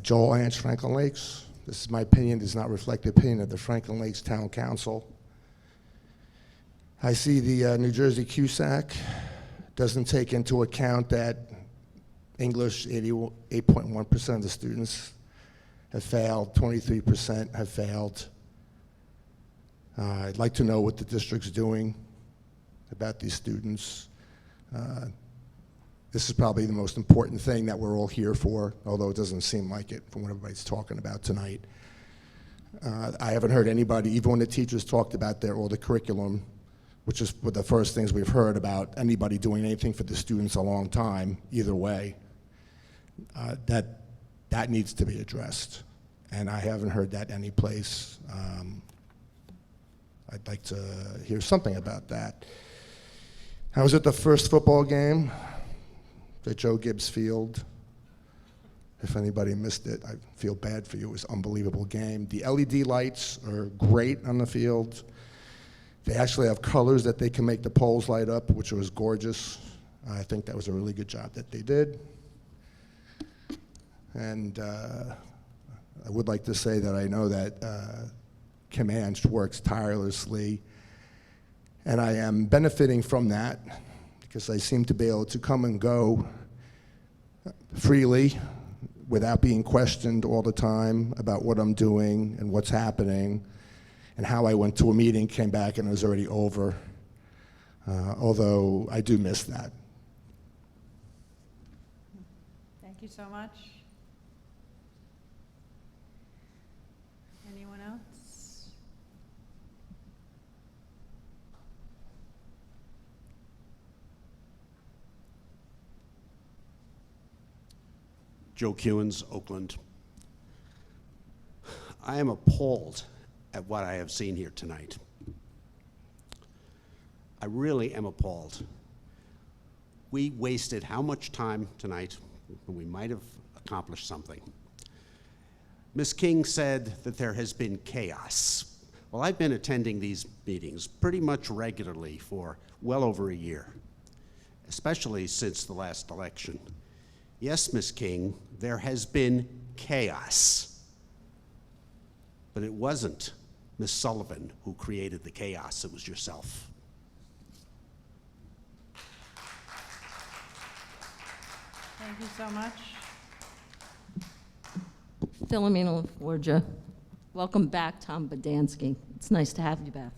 Joel Anch, Franklin Lakes. This is my opinion, does not reflect the opinion of the Franklin Lakes Town Council. I see the New Jersey CUSAC doesn't take into account that English, 88.1% of the students have failed, 23% have failed. I'd like to know what the district's doing about these students. This is probably the most important thing that we're all here for, although it doesn't seem like it from what everybody's talking about tonight. I haven't heard anybody, even when the teachers talked about all the curriculum, which is one of the first things we've heard about anybody doing anything for the students a long time, either way, that needs to be addressed. And I haven't heard that anyplace. I'd like to hear something about that. I was at the first football game at Joe Gibbs Field. If anybody missed it, I feel bad for you. It was an unbelievable game. The LED lights are great on the field. They actually have colors that they can make the poles light up, which was gorgeous. I think that was a really good job that they did. And I would like to say that I know that Kim Anch works tirelessly, and I am benefiting from that because I seem to be able to come and go freely without being questioned all the time about what I'm doing and what's happening and how I went to a meeting, came back, and it was already over, although I do miss that. Thank you so much. Anyone else? Joe Kewins, Oakland. I am appalled at what I have seen here tonight. I really am appalled. We wasted how much time tonight when we might have accomplished something? Ms. King said that there has been chaos. Well, I've been attending these meetings pretty much regularly for well over a year, especially since the last election. Yes, Ms. King, there has been chaos, but it wasn't Ms. Sullivan who created the chaos, it was yourself. Thank you so much. Philomena LaForgia. Welcome back, Tom Bodansky. It's nice to have you back.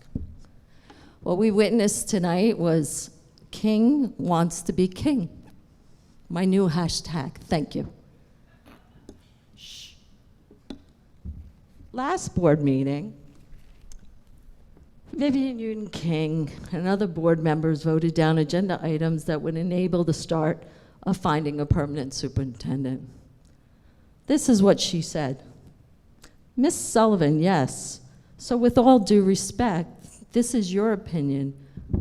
What we witnessed tonight was King wants to be king. My new hashtag, thank you. Shh. Last board meeting, Vivian Newton King and other board members voted down agenda items that would enable the start of finding a permanent superintendent. This is what she said. Miss Sullivan, yes. So with all due respect, this is your opinion.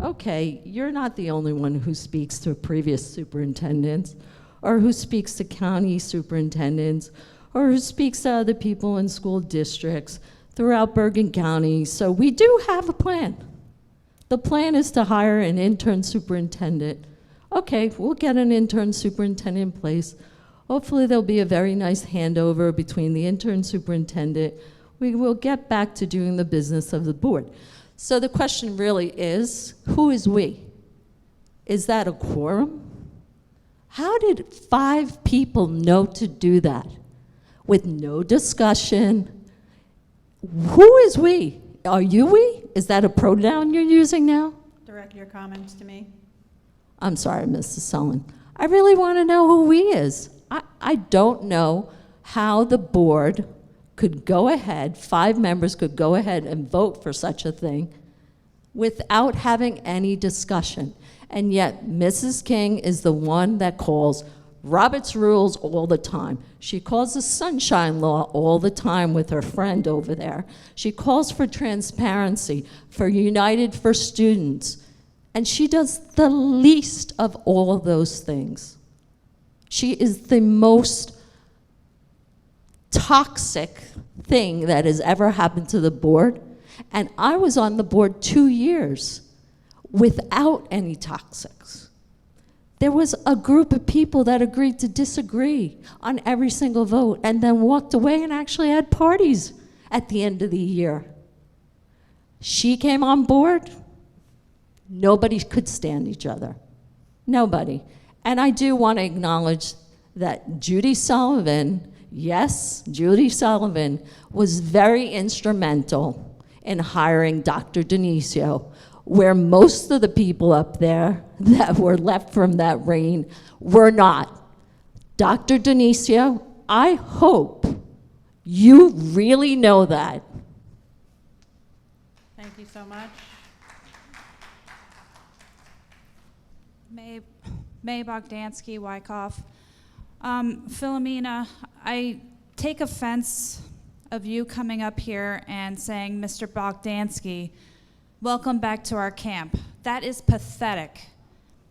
Okay, you're not the only one who speaks to previous superintendents, or who speaks to county superintendents, or who speaks to other people in school districts throughout Bergen County. So we do have a plan. The plan is to hire an intern superintendent. Okay, we'll get an intern superintendent in place. Hopefully there'll be a very nice handover between the intern superintendent. We will get back to doing the business of the board. So the question really is, who is we? Is that a quorum? How did 5 people know to do that with no discussion? Who is we? Are you we? Is that a pronoun you're using now? Direct your comments to me. I'm sorry, Mrs. Sullivan. I really want to know who we is. I don't know how the board could go ahead, 5 members could go ahead and vote for such a thing without having any discussion. And yet Mrs. King is the one that calls Robert's rules all the time. She calls the sunshine law all the time with her friend over there. She calls for transparency, for United for Students. And she does the least of all those things. She is the most toxic thing that has ever happened to the board. And I was on the board 2 years without any toxics. There was a group of people that agreed to disagree on every single vote and then walked away and actually had parties at the end of the year. She came on board. Nobody could stand each other. Nobody. And I do want to acknowledge that Judy Sullivan, yes, Judy Sullivan, was very instrumental in hiring Dr. Dionisio, where most of the people up there that were left from that reign were not. Dr. Dionisio, I hope you really know that. Thank you so much. May Bogdansky, Wyckoff. Philomena, I take offense of you coming up here and saying, Mr. Bogdansky, welcome back to our camp. That is pathetic.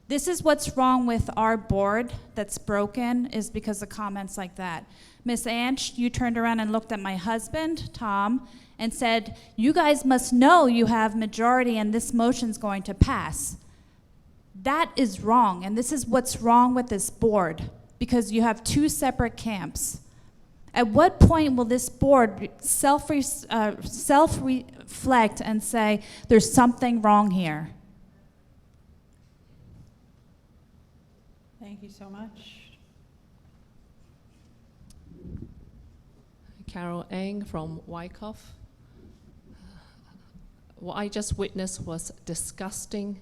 This is what's wrong with our board that's broken, is because of comments like that. Miss Anch, you turned around and looked at my husband, Tom, and said, you guys must know you have majority and this motion's going to pass. That is wrong, and this is what's wrong with this board, because you have 2 separate camps. At what point will this board self-reflect and say, there's something wrong here? Thank you so much. Carol Eng from Wyckoff. What I just witnessed was disgusting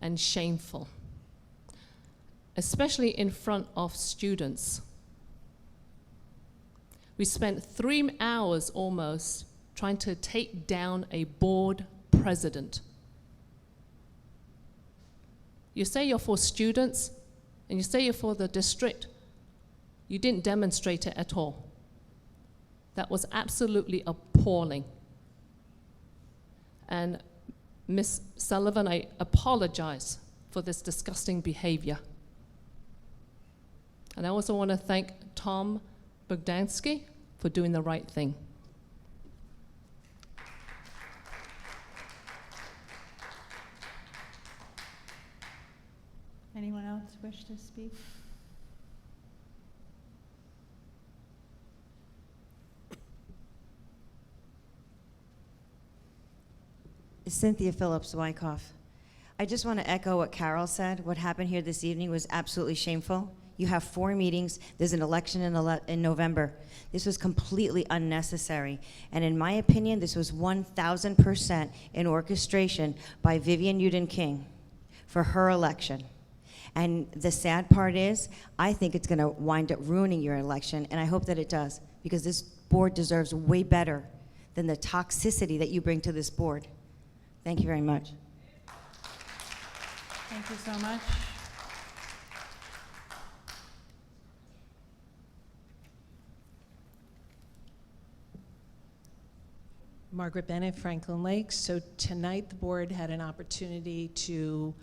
and shameful, especially in front of students. We spent 3 hours almost trying to take down a board president. You say you're for students, and you say you're for the district. You didn't demonstrate it at all. That was absolutely appalling. And Ms. Sullivan, I apologize for this disgusting behavior. And I also want to thank Tom Bogdansky for doing the right thing. Anyone else wish to speak? Cynthia Phillips, Wyckoff. I just want to echo what Carol said. What happened here this evening was absolutely shameful. You have 4 meetings. There's an election in November. This was completely unnecessary. And in my opinion, this was 1,000% in orchestration by Vivian Uden-King for her election. And the sad part is, I think it's going to wind up ruining your election, and I hope that it does, because this board deserves way better than the toxicity that you bring to this board. Thank you very much. Thank you so much. Margaret Bennett, Franklin Lakes. So tonight the board had an opportunity to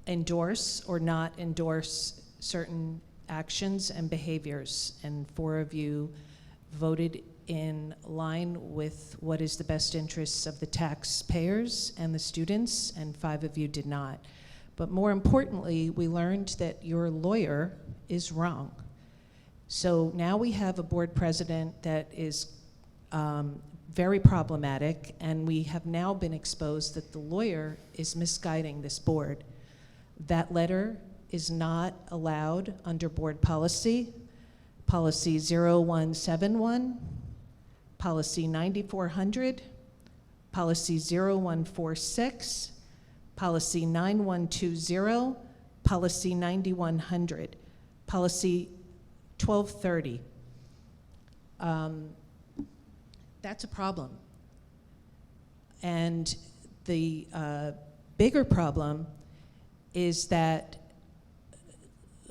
endorse or not endorse certain actions and behaviors, and 4 of you voted in line with what is the best interests of the taxpayers and the students, and 5 of you did not. But more importantly, we learned that your lawyer is wrong. So now we have a board president that is very problematic, and we have now been exposed that the lawyer is misguiding this board. That letter is not allowed under board policy, policy 0171, policy 9400, policy 0146, policy 9120, policy 9100. Policy 12:30. That's a problem. And the bigger problem is that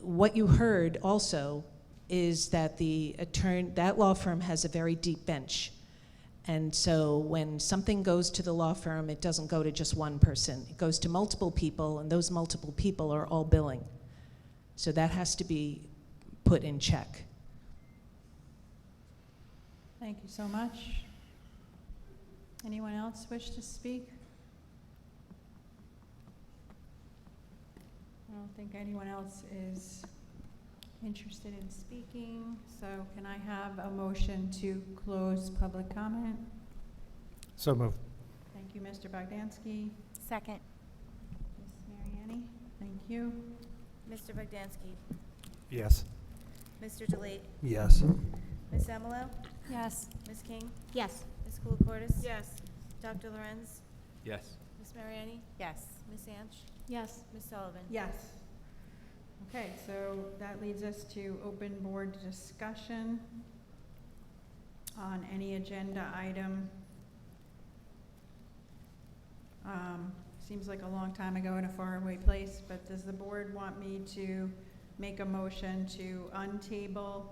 what you heard also is that that law firm has a very deep bench. And so when something goes to the law firm, it doesn't go to just one person. It goes to multiple people, and those multiple people are all billing. So that has to be put in check. Thank you so much. Anyone else wish to speak? I don't think anyone else is interested in speaking, so can I have a motion to close public comment? So moved. Thank you, Mr. Bogdansky. Second. Ms. Mariani, thank you. Mr. Bogdansky. Yes. Mr. DeLate. Yes. Ms. Emilo. Yes. Ms. King. Yes. Ms. Koulikortis. Yes. Dr. Lorenz. Yes. Ms. Mariani. Yes. Ms. Sanch. Yes. Ms. Sullivan. Yes. Okay, so that leads us to open board discussion on any agenda item. Seems like a long time ago in a faraway place, but does the board want me to make a motion to untable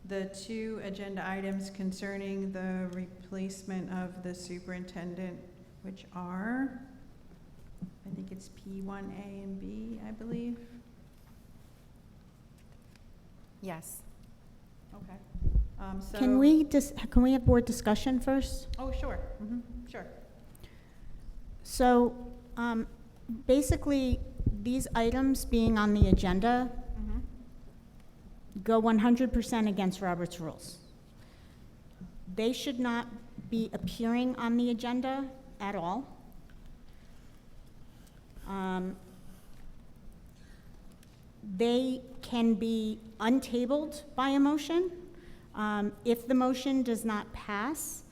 the 2 agenda items concerning the replacement of the superintendent, which are, I think it's P1A and B, I believe? Yes. Okay. So Can we have board discussion first? Oh, sure. Sure. So, basically, these items being on the agenda go 100% against Robert's rules. They should not be appearing on the agenda at all. They can be untabled by a motion. If the motion does not pass,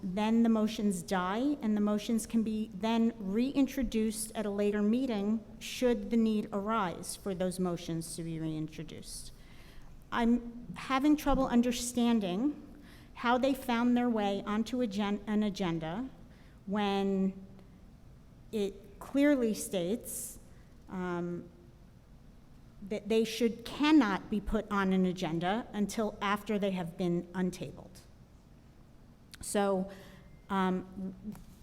then the motions die, and the motions can be then reintroduced at a later meeting should the need arise for those motions to be reintroduced. I'm having trouble understanding how they found their way onto an agenda when it clearly states that they cannot be put on an agenda until after they have been untabled. So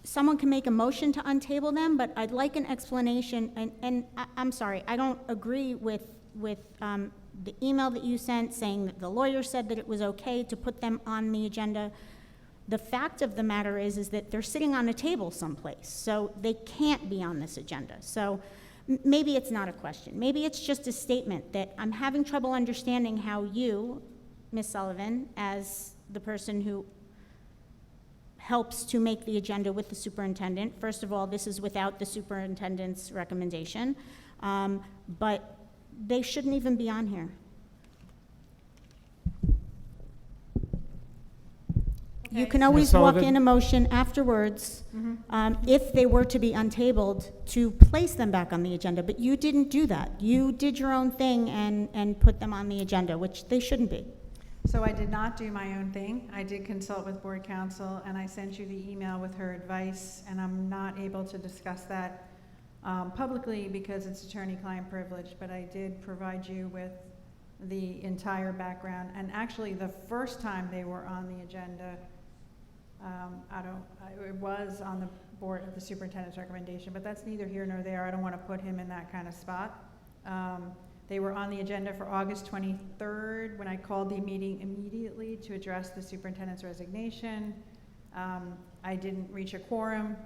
someone can make a motion to untable them, but I'd like an explanation, and I'm sorry, I don't agree with the email that you sent saying that the lawyer said that it was okay to put them on the agenda. The fact of the matter is that they're sitting on a table someplace, so they can't be on this agenda. So maybe it's not a question. Maybe it's just a statement that I'm having trouble understanding how you, Ms. Sullivan, as the person who helps to make the agenda with the superintendent. First of all, this is without the superintendent's recommendation, but they shouldn't even be on here. You can always walk in a motion afterwards, if they were to be untabled, to place them back on the agenda, but you didn't do that. You did your own thing and put them on the agenda, which they shouldn't be. So I did not do my own thing. I did consult with board counsel, and I sent you the email with her advice, and I'm not able to discuss that publicly because it's attorney-client privilege, but I did provide you with the entire background. And actually, the first time they were on the agenda, it was on the board of the superintendent's recommendation, but that's neither here nor there. I don't want to put him in that kind of spot. They were on the agenda for August 23rd when I called the meeting immediately to address the superintendent's resignation. I didn't reach a quorum.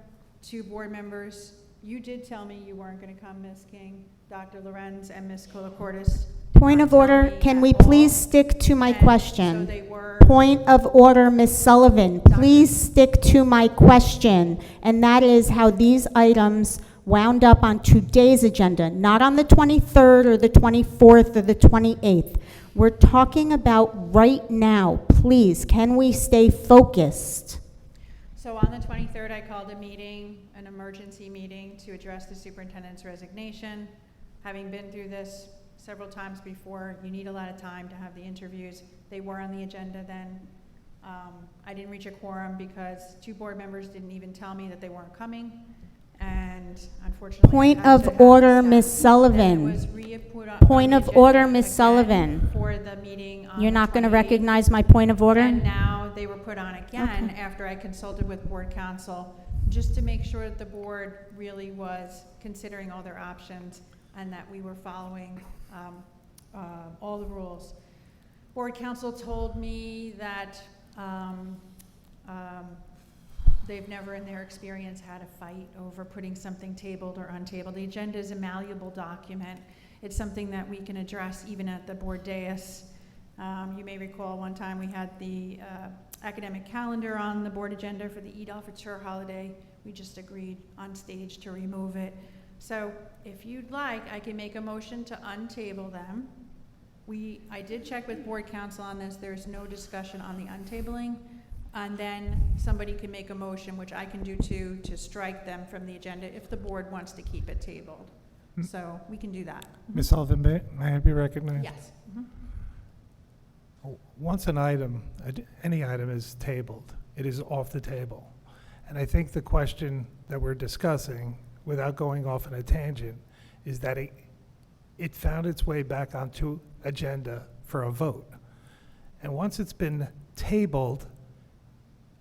2 board members. You did tell me you weren't going to come, Ms. King. Dr. Lorenz and Ms. Koulikortis. Point of order, can we please stick to my question? Point of order, Ms. Sullivan, please stick to my question. And that is how these items wound up on today's agenda, not on the 23rd or the 24th or the 28th. We're talking about right now. Please, can we stay focused? So on the 23rd, I called a meeting, an emergency meeting, to address the superintendent's resignation. Having been through this several times before. You need a lot of time to have the interviews. They were on the agenda then. I didn't reach a quorum because 2 board members didn't even tell me that they weren't coming. And unfortunately, Point I had of to have order, staff. Ms. And Sullivan. it was re-put on Point the of agenda order, Ms. again Sullivan. For the meeting on You're the not going to 28th. recognize my point of order? And now they were put on again Okay. after I consulted with board counsel, just to make sure that the board really was considering all their options and that we were following all the rules. Board counsel told me that they've never in their experience had a fight over putting something tabled or untabled. The agenda is a malleable document. It's something that we can address even at the board dais. You may recall one time we had the academic calendar on the board agenda for the Eid al-Fitr holiday. We just agreed on stage to remove it. So if you'd like, I can make a motion to untable them. I did check with board counsel on this. There's no discussion on the untabling. And then somebody can make a motion, which I can do too, to strike them from the agenda if the board wants to keep it tabled. So we can do that. Ms. Sullivan, may I be recognized? Yes. Once an item, any item is tabled, it is off the table. And I think the question that we're discussing, without going off on a tangent, is that it found its way back onto agenda for a vote. And once it's been tabled,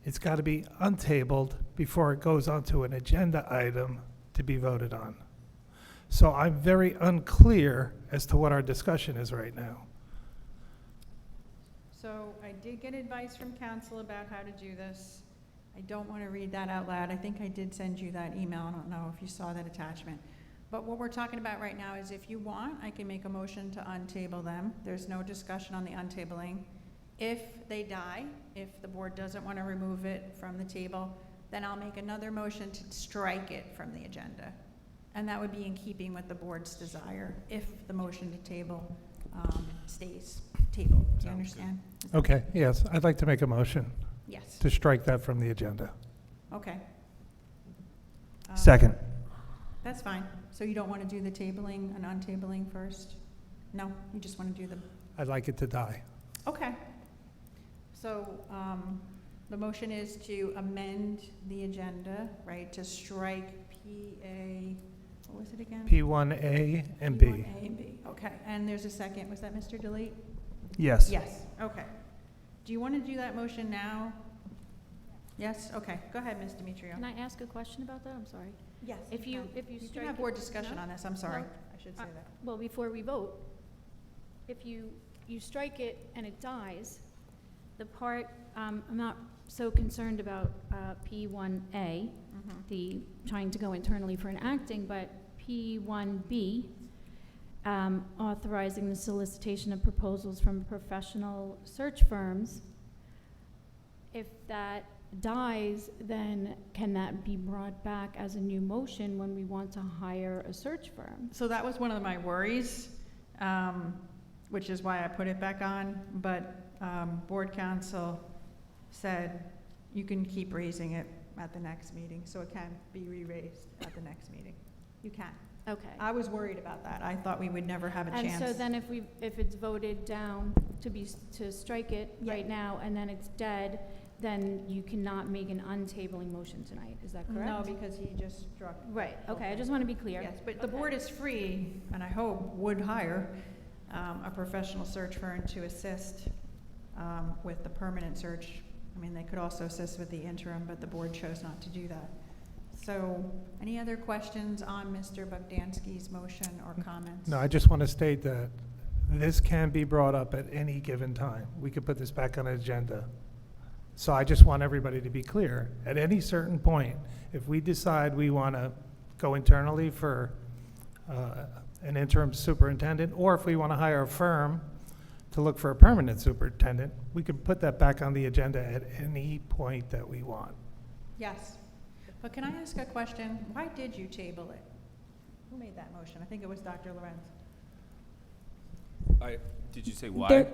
it's got to be untabled before it goes onto an agenda item to be voted on. So I'm very unclear as to what our discussion is right now. So I did get advice from counsel about how to do this. I don't want to read that out loud. I think I did send you that email. I don't know if you saw that attachment. But what we're talking about right now is if you want, I can make a motion to untable them. There's no discussion on the untabling. If they die, if the board doesn't want to remove it from the table, then I'll make another motion to strike it from the agenda. And that would be in keeping with the board's desire if the motion to table stays tabled. Do you understand? Okay, yes, I'd like to make a motion. Yes. To strike that from the agenda. Okay. Second. That's fine. So you don't want to do the tabling and untabling first? No, you just want to do them? I'd like it to die. Okay. So the motion is to amend the agenda, right, to strike PA, what was it again? P1A and B. P1A and B, okay. And there's a second. Was that Mr. Delete? Yes. Yes, okay. Do you want to do that motion now? Yes, okay. Go ahead, Ms. Demetrio. Can I ask a question about that? I'm sorry. Yes. If you You can strike have it- board discussion No? on this. I'm sorry. No? I should say that. Well, before we vote, if you strike it and it dies, the part, I'm not so concerned about P1A, the trying to go internally for an acting, but P1B, authorizing the solicitation of proposals from professional search firms. If that dies, then can that be brought back as a new motion when we want to hire a search firm? So that was one of my worries, which is why I put it back on. But board counsel said you can keep raising it at the next meeting, so it can be re-raised at the next meeting. You can. Okay. I was worried about that. I thought we would never have a chance. And so then if it's voted down to strike it right now and then it's dead, then you cannot make an untabling motion tonight, is that correct? No, because he just struck. Right, okay, I just want to be clear. Yes, but the board is free, and I hope would hire a professional search firm to assist with the permanent search. I mean, they could also assist with the interim, but the board chose not to do that. So, any other questions on Mr. Bogdansky's motion or comments? No, I just want to state that this can be brought up at any given time. We could put this back on an agenda. So I just want everybody to be clear. At any certain point, if we decide we want to go internally for an interim superintendent, or if we want to hire a firm to look for a permanent superintendent, we can put that back on the agenda at any point that we want. Yes. But can I ask a question? Why did you table it? Who made that motion? I think it was Dr. Lorenz. Did you say why?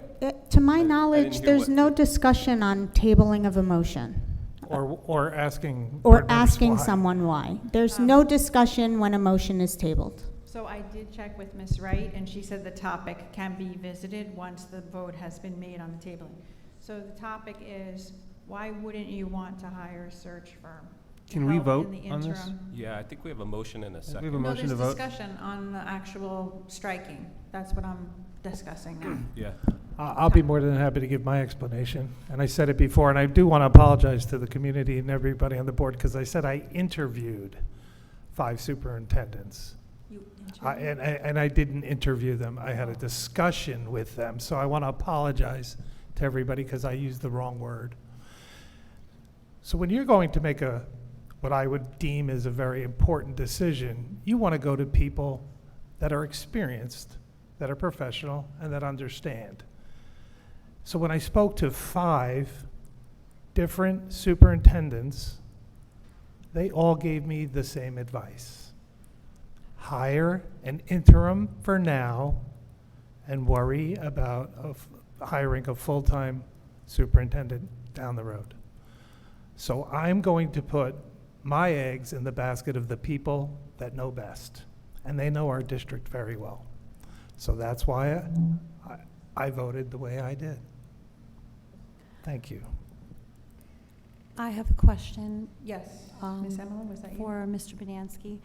To my didn't knowledge, hear there's what no discussion on tabling of a motion. Or asking. Or board members asking why. someone why. There's no discussion when a motion is tabled. So I did check with Ms. Wright, and she said the topic can be visited once the vote has been made on the tabling. So the topic is, why wouldn't you want to hire a search firm? to Can we help vote in the on this? interim? Yeah, I think we have a motion and a We second. have a No, motion to there's vote. discussion on the actual striking. That's what I'm discussing now. Yeah. I'll be more than happy to give my explanation. And I said it before, and I do want to apologize to the community and everybody on the board, because I said I interviewed 5 superintendents. You And I didn't interview them. I had a discussion with them. So I want to apologize to everybody because I used the wrong word. So when you're going to make what I would deem as a very important decision, you want to go to people that are experienced, that are professional, and that understand. So when I spoke to 5 different superintendents, they all gave me the same advice. Hire an interim for now and worry about hiring a full-time superintendent down the road. So I'm going to put my eggs in the basket of the people that know best, and they know our district very well. So that's why I voted the way I did. Thank you. I have a question. Yes, Ms. Emily, was that you? For Mr. Bodansky.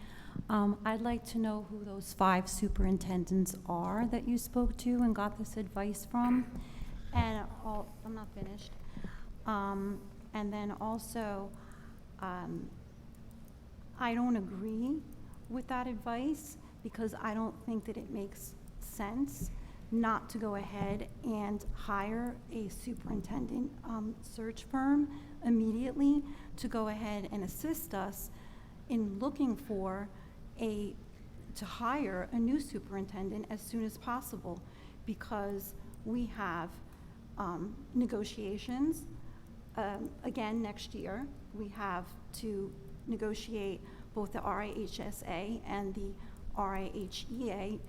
I'd like to know who those 5 superintendents are that you spoke to and got this advice from. And I'm not finished. And then also, I don't agree with that advice because I don't think that it makes sense not to go ahead and hire a superintendent search firm immediately to go ahead and assist us in looking for to hire a new superintendent as soon as possible, because we have negotiations again next year. We have to negotiate both the RIHSA and the RIHEA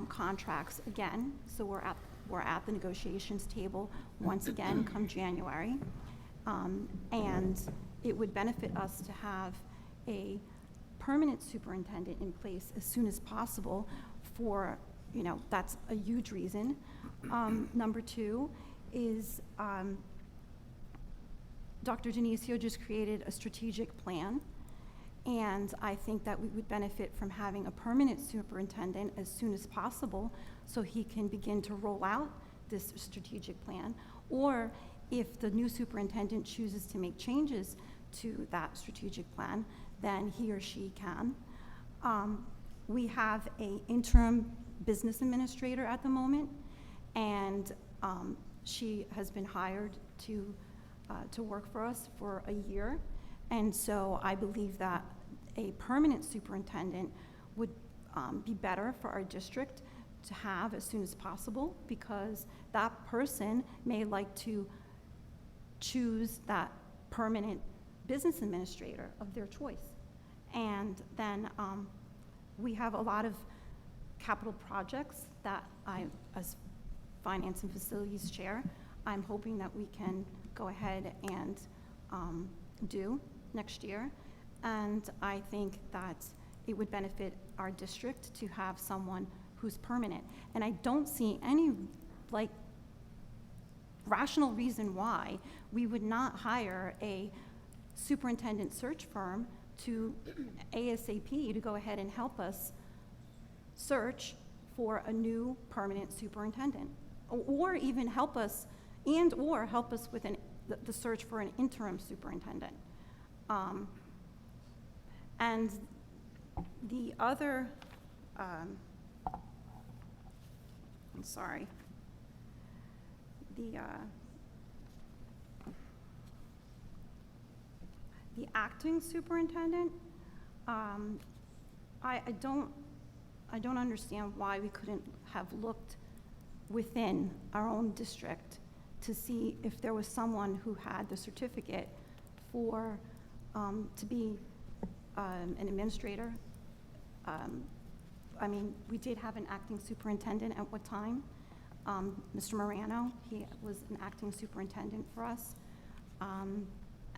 contracts again. So we're at the negotiations table once again come January. And it would benefit us to have a permanent superintendent in place as soon as possible for, that's a huge reason. Number 2 is Dr. Denisio just created a strategic plan, and I think that we would benefit from having a permanent superintendent as soon as possible so he can begin to roll out this strategic plan. Or if the new superintendent chooses to make changes to that strategic plan, then he or she can. We have an interim business administrator at the moment, and she has been hired to work for us for a year. And so I believe that a permanent superintendent would be better for our district to have as soon as possible, because that person may like to choose that permanent business administrator of their choice. And then we have a lot of capital projects that I, as Finance and Facilities Chair, I'm hoping that we can go ahead and do next year. And I think that it would benefit our district to have someone who's permanent. And I don't see any rational reason why we would not hire a superintendent search firm to ASAP to go ahead and help us search for a new permanent superintendent, or even help us with the search for an interim superintendent. And the other, I'm sorry, the acting superintendent, I don't understand why we couldn't have looked within our own district to see if there was someone who had the certificate for to be an administrator. I mean, we did have an acting superintendent at one time, Mr. Morano. He was an acting superintendent for us.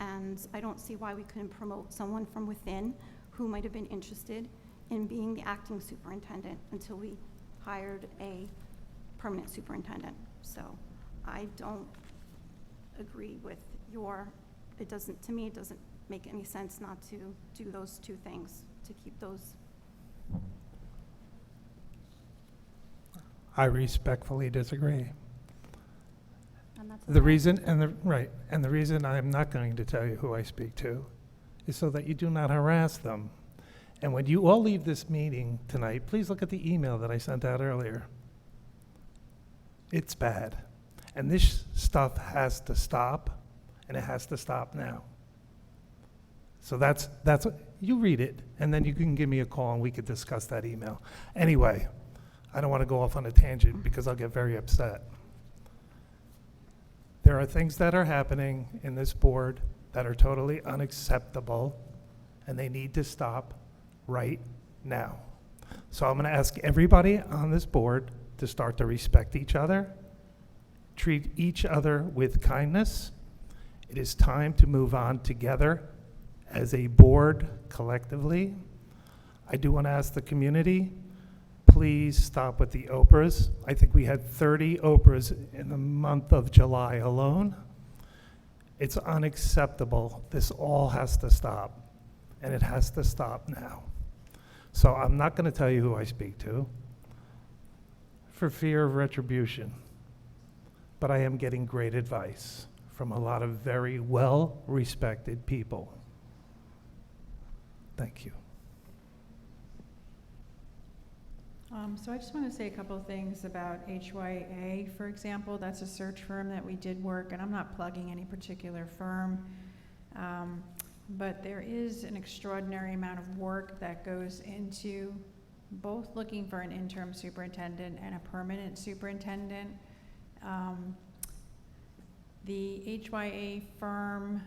And I don't see why we couldn't promote someone from within who might have been interested in being the acting superintendent until we hired a permanent superintendent. So I don't agree with to me, it doesn't make any sense not to do those two things, to keep those. I respectfully disagree. And that's The okay. reason, and the reason I'm not going to tell you who I speak to is so that you do not harass them. And when you all leave this meeting tonight, please look at the email that I sent out earlier. It's bad. And this stuff has to stop, and it has to stop now. So that's you read it, and then you can give me a call and we could discuss that email. Anyway, I don't want to go off on a tangent because I'll get very upset. There are things that are happening in this board that are totally unacceptable, and they need to stop right now. So I'm going to ask everybody on this board to start to respect each other, treat each other with kindness. It is time to move on together as a board collectively. I do want to ask the community, please stop with the Oprahs. I think we had 30 Oprahs in the month of July alone. It's unacceptable. This all has to stop, and it has to stop now. So I'm not going to tell you who I speak to for fear of retribution, but I am getting great advice from a lot of very well-respected people. Thank you. So I just want to say a couple of things about HYA, for example. That's a search firm that we did work, and I'm not plugging any particular firm, but there is an extraordinary amount of work that goes into both looking for an interim superintendent and a permanent superintendent. The HYA firm,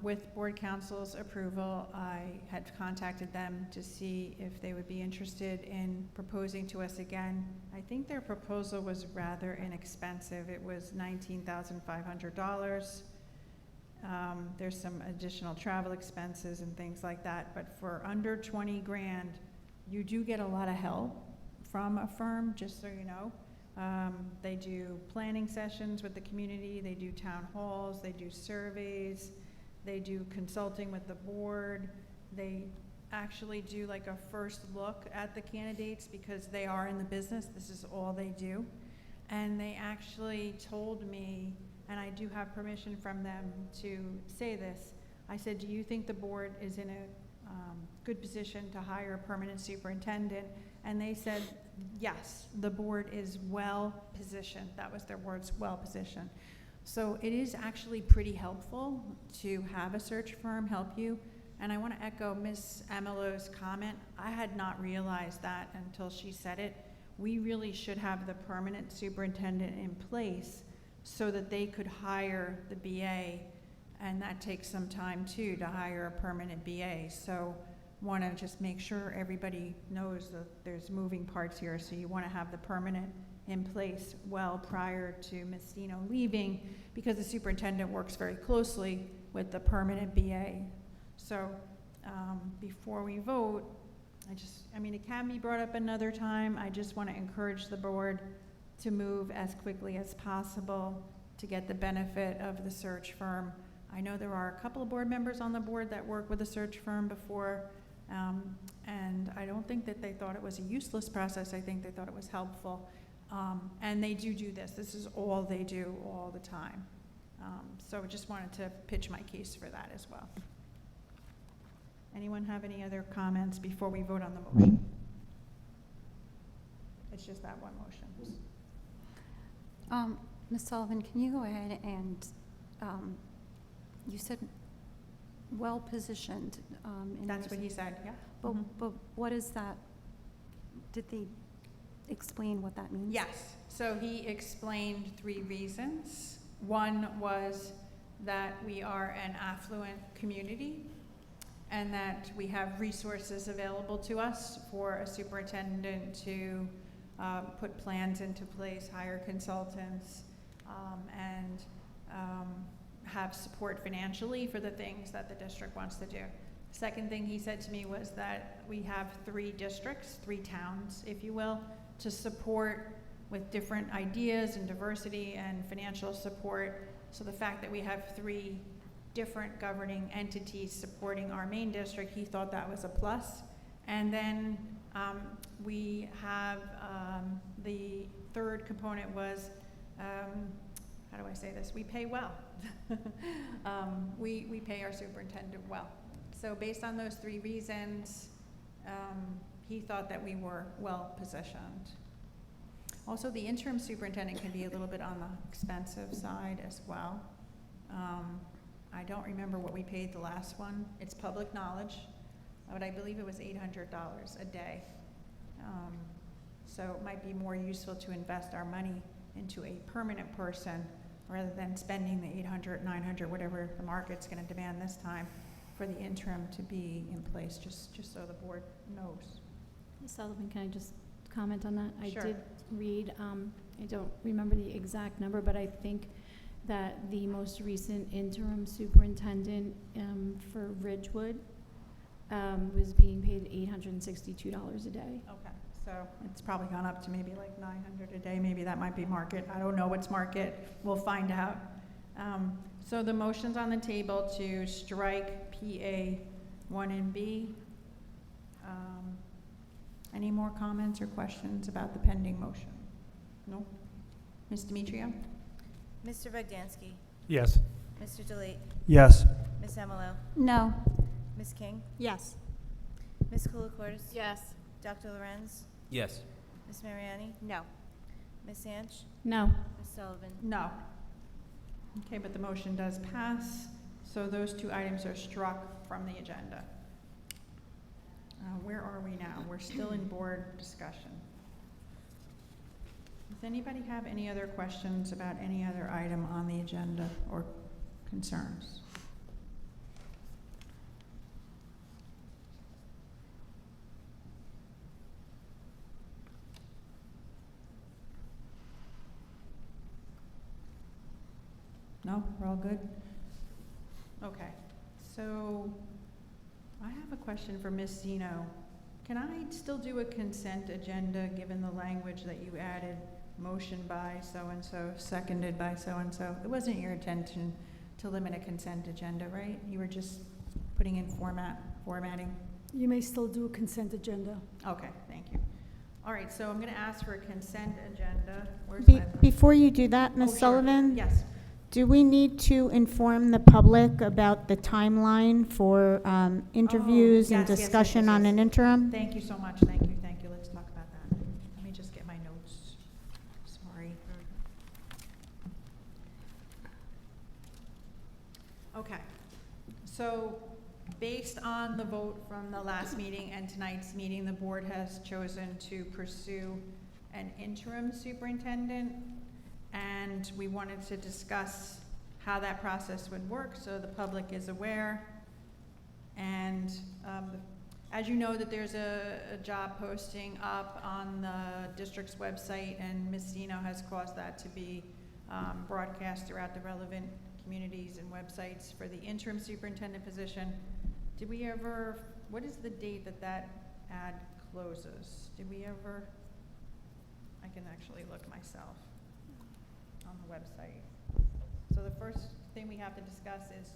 with board council's approval, I had contacted them to see if they would be interested in proposing to us again. I think their proposal was rather inexpensive. It was $19,500. There's some additional travel expenses and things like that, but for under 20 grand, you do get a lot of help from a firm, just so you know. They do planning sessions with the community, they do town halls, they do surveys, they do consulting with the board. They actually do like a first look at the candidates because they are in the business, this is all they do. And they actually told me, and I do have permission from them to say this, I said, do you think the board is in a good position to hire a permanent superintendent? And they said, yes, the board is well positioned. That was their words, well positioned. So it is actually pretty helpful to have a search firm help you. And I want to echo Ms. Amelo's comment. I had not realized that until she said it. We really should have the permanent superintendent in place so that they could hire the BA, and that takes some time too to hire a permanent BA. So want to just make sure everybody knows that there's moving parts here. So you want to have the permanent in place well prior to Ms. Dino leaving, because the superintendent works very closely with the permanent BA. So before we vote, I mean, it can be brought up another time. I just want to encourage the board to move as quickly as possible to get the benefit of the search firm. I know there are a couple of board members on the board that worked with a search firm before, and I don't think that they thought it was a useless process. I think they thought it was helpful. And they do this. This is all they do all the time. So I just wanted to pitch my case for that as well. Anyone have any other comments before we vote on the motion? It's just that one motion. Ms. Sullivan, can you go ahead and, you said well-positioned. That's what he said, yeah. But what is that? Did they explain what that means? Yes. So he explained 3 reasons. One was that we are an affluent community and that we have resources available to us for a superintendent to put plans into place, hire consultants, and have support financially for the things that the district wants to do. Second thing he said to me was that we have 3 districts, 3 towns, if you will, to support with different ideas and diversity and financial support. So the fact that we have 3 different governing entities supporting our main district, he thought that was a plus. And then we have the third component was, how do I say this? We pay well. We pay our superintendent well. So based on those 3 reasons, he thought that we were well positioned. Also, the interim superintendent can be a little bit on the expensive side as well. I don't remember what we paid the last one. It's public knowledge, but I believe it was $800 a day. So it might be more useful to invest our money into a permanent person rather than spending the $800, $900, whatever the market's going to demand this time for the interim to be in place, just so the board knows. Ms. Sullivan, can I just comment on that? Sure. I did read, I don't remember the exact number, but I think that the most recent interim superintendent for Ridgewood was being paid $862 a day. Okay, so it's probably gone up to maybe like 900 a day. Maybe that might be market. I don't know what's market. We'll find out. So the motion's on the table to strike PA 1 and B. Any more comments or questions about the pending motion? No? Ms. Demetrio? Mr. Bogdansky. Yes. Mr. DeLate. Yes. Ms. Emilo. No. Ms. King. Yes. Ms. Koulikortis. Yes. Dr. Lorenz. Yes. Ms. Mariani. No. Ms. Anch. No. Ms. Sullivan. No. Okay, but the motion does pass, so those 2 items are struck from the agenda. Where are we now? We're still in board discussion. Does anybody have any other questions about any other item on the agenda or concerns? No, we're all good? Okay, so I have a question for Ms. Zeno. Can I still do a consent agenda given the language that you added, motion by so-and-so, seconded by so-and-so? It wasn't your intention to limit a consent agenda, right? You were just putting in formatting? You may still do a consent agenda. Okay, thank you. All right, so I'm gonna ask for a consent agenda. Where's my? Before you do that, Ms. Oh, sure. Sullivan? Yes. Do we need to inform the public about the timeline for interviews and yes, yes, yes, discussion yes, on yes. an interim? Thank you so much, thank you, thank you. Let's talk about that. Let me just get my notes. Sorry. Okay, so based on the vote from the last meeting and tonight's meeting, the board has chosen to pursue an interim superintendent, and we wanted to discuss how that process would work so the public is aware. And as you know, that there's a job posting up on the district's website, and Ms. Zeno has caused that to be broadcast throughout the relevant communities and websites for the interim superintendent position. Did we ever, what is the date that that ad closes? Did we ever, I can actually look myself on the website. So the first thing we have to discuss is,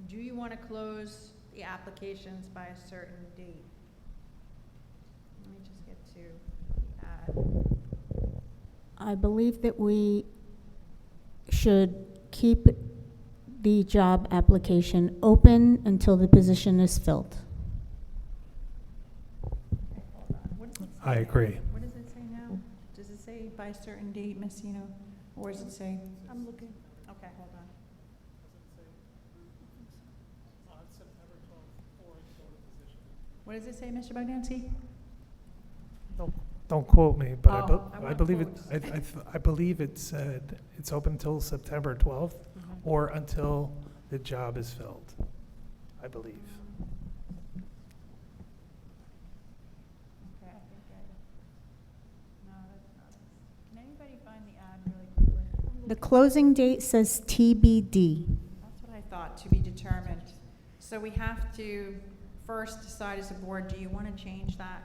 do you want to close the applications by a certain date? Let me just get to the ad. I believe that we should keep the job application open until the position is filled. Okay, hold on. What does it say? I agree. What does it say now? Does it say by a certain date, Ms. Zeno? Or does it say? I'm looking. Okay, hold on. What does it say, Mr. Bogdansky? Don't quote me, but I I want believe it, quotes. I believe it said it's open until September 12th or until the job is filled, I believe. Okay, I think no, that's not it. Can anybody find the ad really quickly? The closing date says TBD. That's what I thought, to be determined. So we have to first decide as a board, do you want to change that?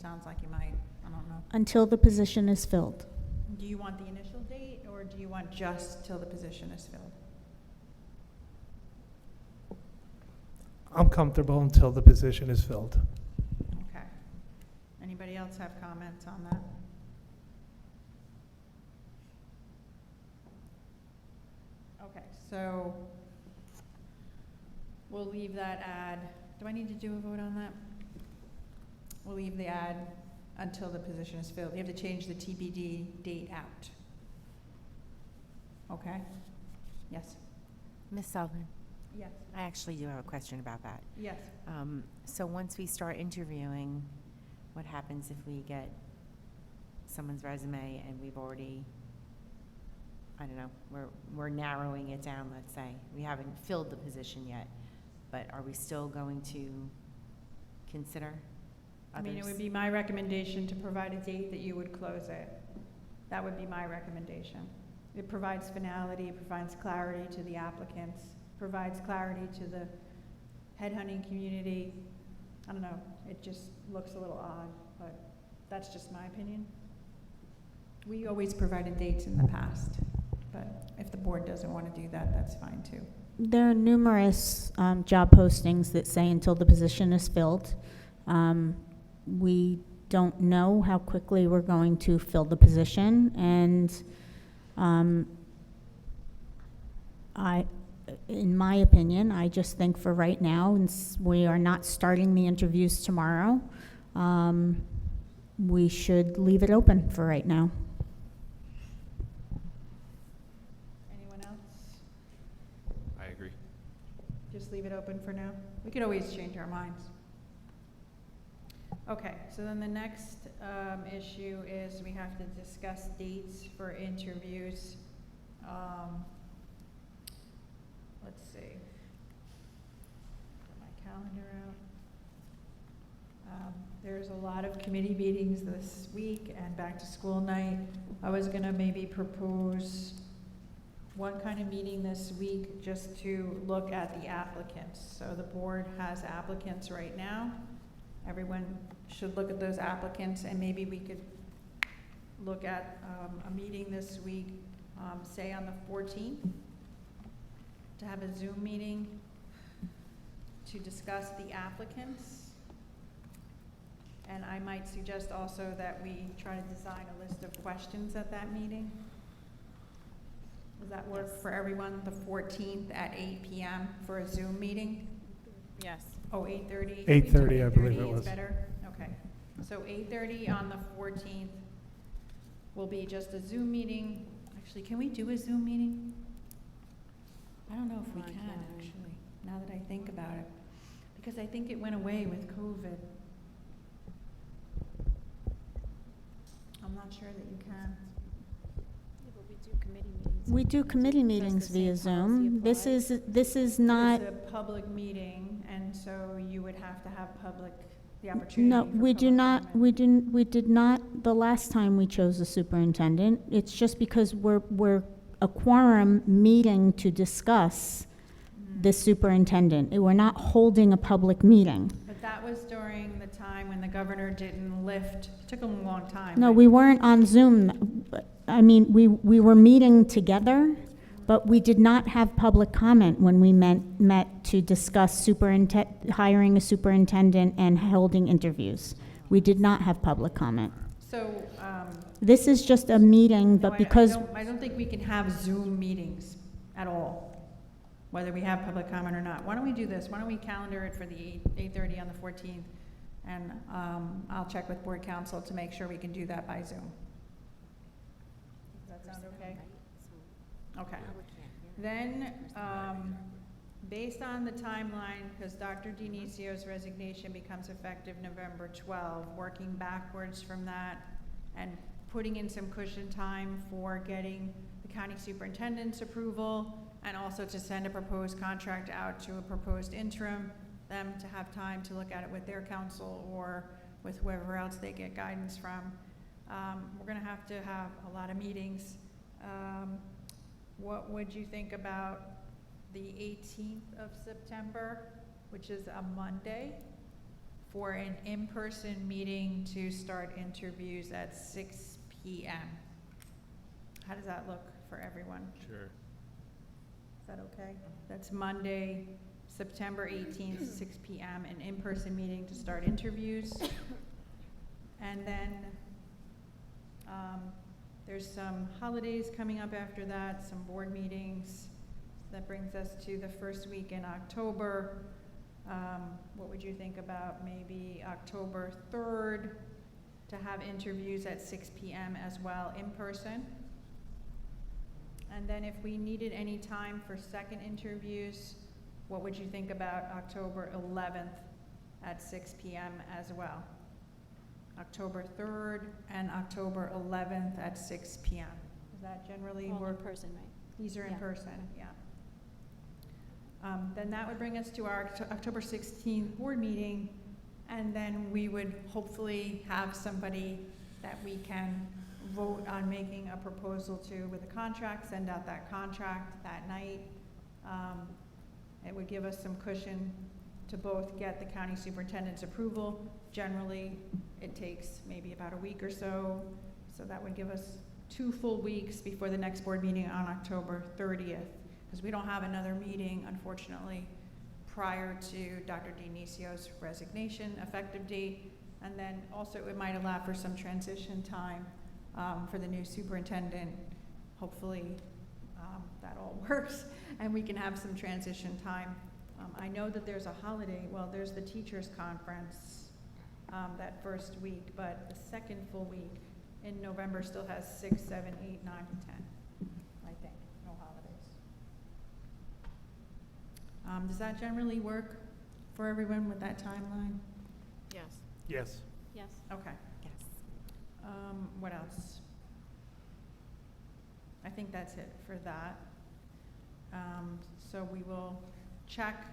Sounds like you might, I don't know. Until the position is filled. Do you want the initial date, or do you want just till the position is filled? I'm comfortable until the position is filled. Okay. Anybody else have comments on that? Okay, so we'll leave that ad. Do I need to do a vote on that? We'll leave the ad until the position is filled. You have to change the TBD date out. Okay? Yes? Ms. Sullivan? Yes. I actually do have a question about that. Yes. So once we start interviewing, what happens if we get someone's resume and we've already, I don't know, we're narrowing it down, let's say. We haven't filled the position yet, but are we still going to consider I mean, it others? would be my recommendation to provide a date that you would close it. That would be my recommendation. It provides finality, it provides clarity to the applicants, provides clarity to the headhunting community. I don't know, it just looks a little odd, but that's just my opinion. We always provided dates in the past, but if the board doesn't want to do that, that's fine too. There are numerous job postings that say until the position is filled. We don't know how quickly we're going to fill the position, and in my opinion, I just think for right now, and we are not starting the interviews tomorrow, we should leave it open for right now. Anyone else? I agree. Just leave it open for now? We could always change our minds. Okay, so then the next issue is we have to discuss dates for interviews. Let's see. Get my calendar out. There's a lot of committee meetings this week and back to school night. I was gonna maybe propose one kind of meeting this week just to look at the applicants. So the board has applicants right now. Everyone should look at those applicants, and maybe we could look at a meeting this week, say on the 14th, to have a Zoom meeting to discuss the applicants. And I might suggest also that we try to design a list of questions at that meeting. Does that work for everyone, the 14th at 8 p.m. for a Zoom meeting? Yes. Oh, 8:30? 8:30, I believe it 8:30 is was. better? Okay. So 8:30 on the 14th will be just a Zoom meeting. Actually, can we do a Zoom meeting? I don't know if we can, actually, now that I think about it. Because I think it went away with COVID. I'm not sure that you can. We do committee meetings via Zoom. This is not. It's a public meeting, and so you would have to have the opportunity. No, for we do public not, comment. we did not, the last time we chose a superintendent. It's just because we're a quorum meeting to discuss the superintendent. We're not holding a public meeting. But that was during the time when the governor didn't lift, it took a long time. No, right? we weren't on Zoom. I mean, we were meeting together, but we did not have public comment when we met to discuss hiring a superintendent and holding interviews. We did not have public comment. So, This is just a meeting, but no, because I don't think we can have Zoom meetings at all, whether we have public comment or not. Why don't we do this? Why don't we calendar it for the 8:30 on the 14th? And I'll check with board council to make sure we can do that by Zoom. Does that sound okay? Okay. Then, based on the timeline, because Dr. Dionisio's resignation becomes effective November 12, working backwards from that and putting in some cushion time for getting the county superintendent's approval, and also to send a proposed contract out to a proposed interim, them to have time to look at it with their counsel or with whoever else they get guidance from. We're gonna have to have a lot of meetings. What would you think about the 18th of September? which is a Monday, for an in-person meeting to start interviews at 6 p.m. How does that look for everyone? Sure. Is that okay? That's Monday, September 18th, 6 p.m., an in-person meeting to start interviews. And then there's some holidays coming up after that, some board meetings. That brings us to the first week in October. What would you think about maybe October 3rd to have interviews at 6 p.m. as well, in person? And then if we needed any time for second interviews, what would you think about October 11th at 6 p.m. as well? October 3rd and October 11th at 6 p.m. Does that generally All work? in person, right? These are in Yeah. person, yeah. Then that would bring us to our October 16th board meeting, and then we would hopefully have somebody that we can vote on making a proposal to with a contract, send out that contract that night. It would give us some cushion to both get the county superintendent's approval. Generally, it takes maybe about a week or so, so that would give us 2 full weeks before the next board meeting on October 30th, because we don't have another meeting, unfortunately, prior to Dr. Dionisio's resignation effective date. And then also it might allow for some transition time for the new superintendent. Hopefully that all works and we can have some transition time. I know that there's a holiday, well, there's the teachers' conference that first week, but the second full week in November still has 6, 7, 8, 9, and 10, I think, no holidays. Does that generally work for everyone with that timeline? Yes. Yes. Yes. Okay. Yes. What else? I think that's it for that. So we will check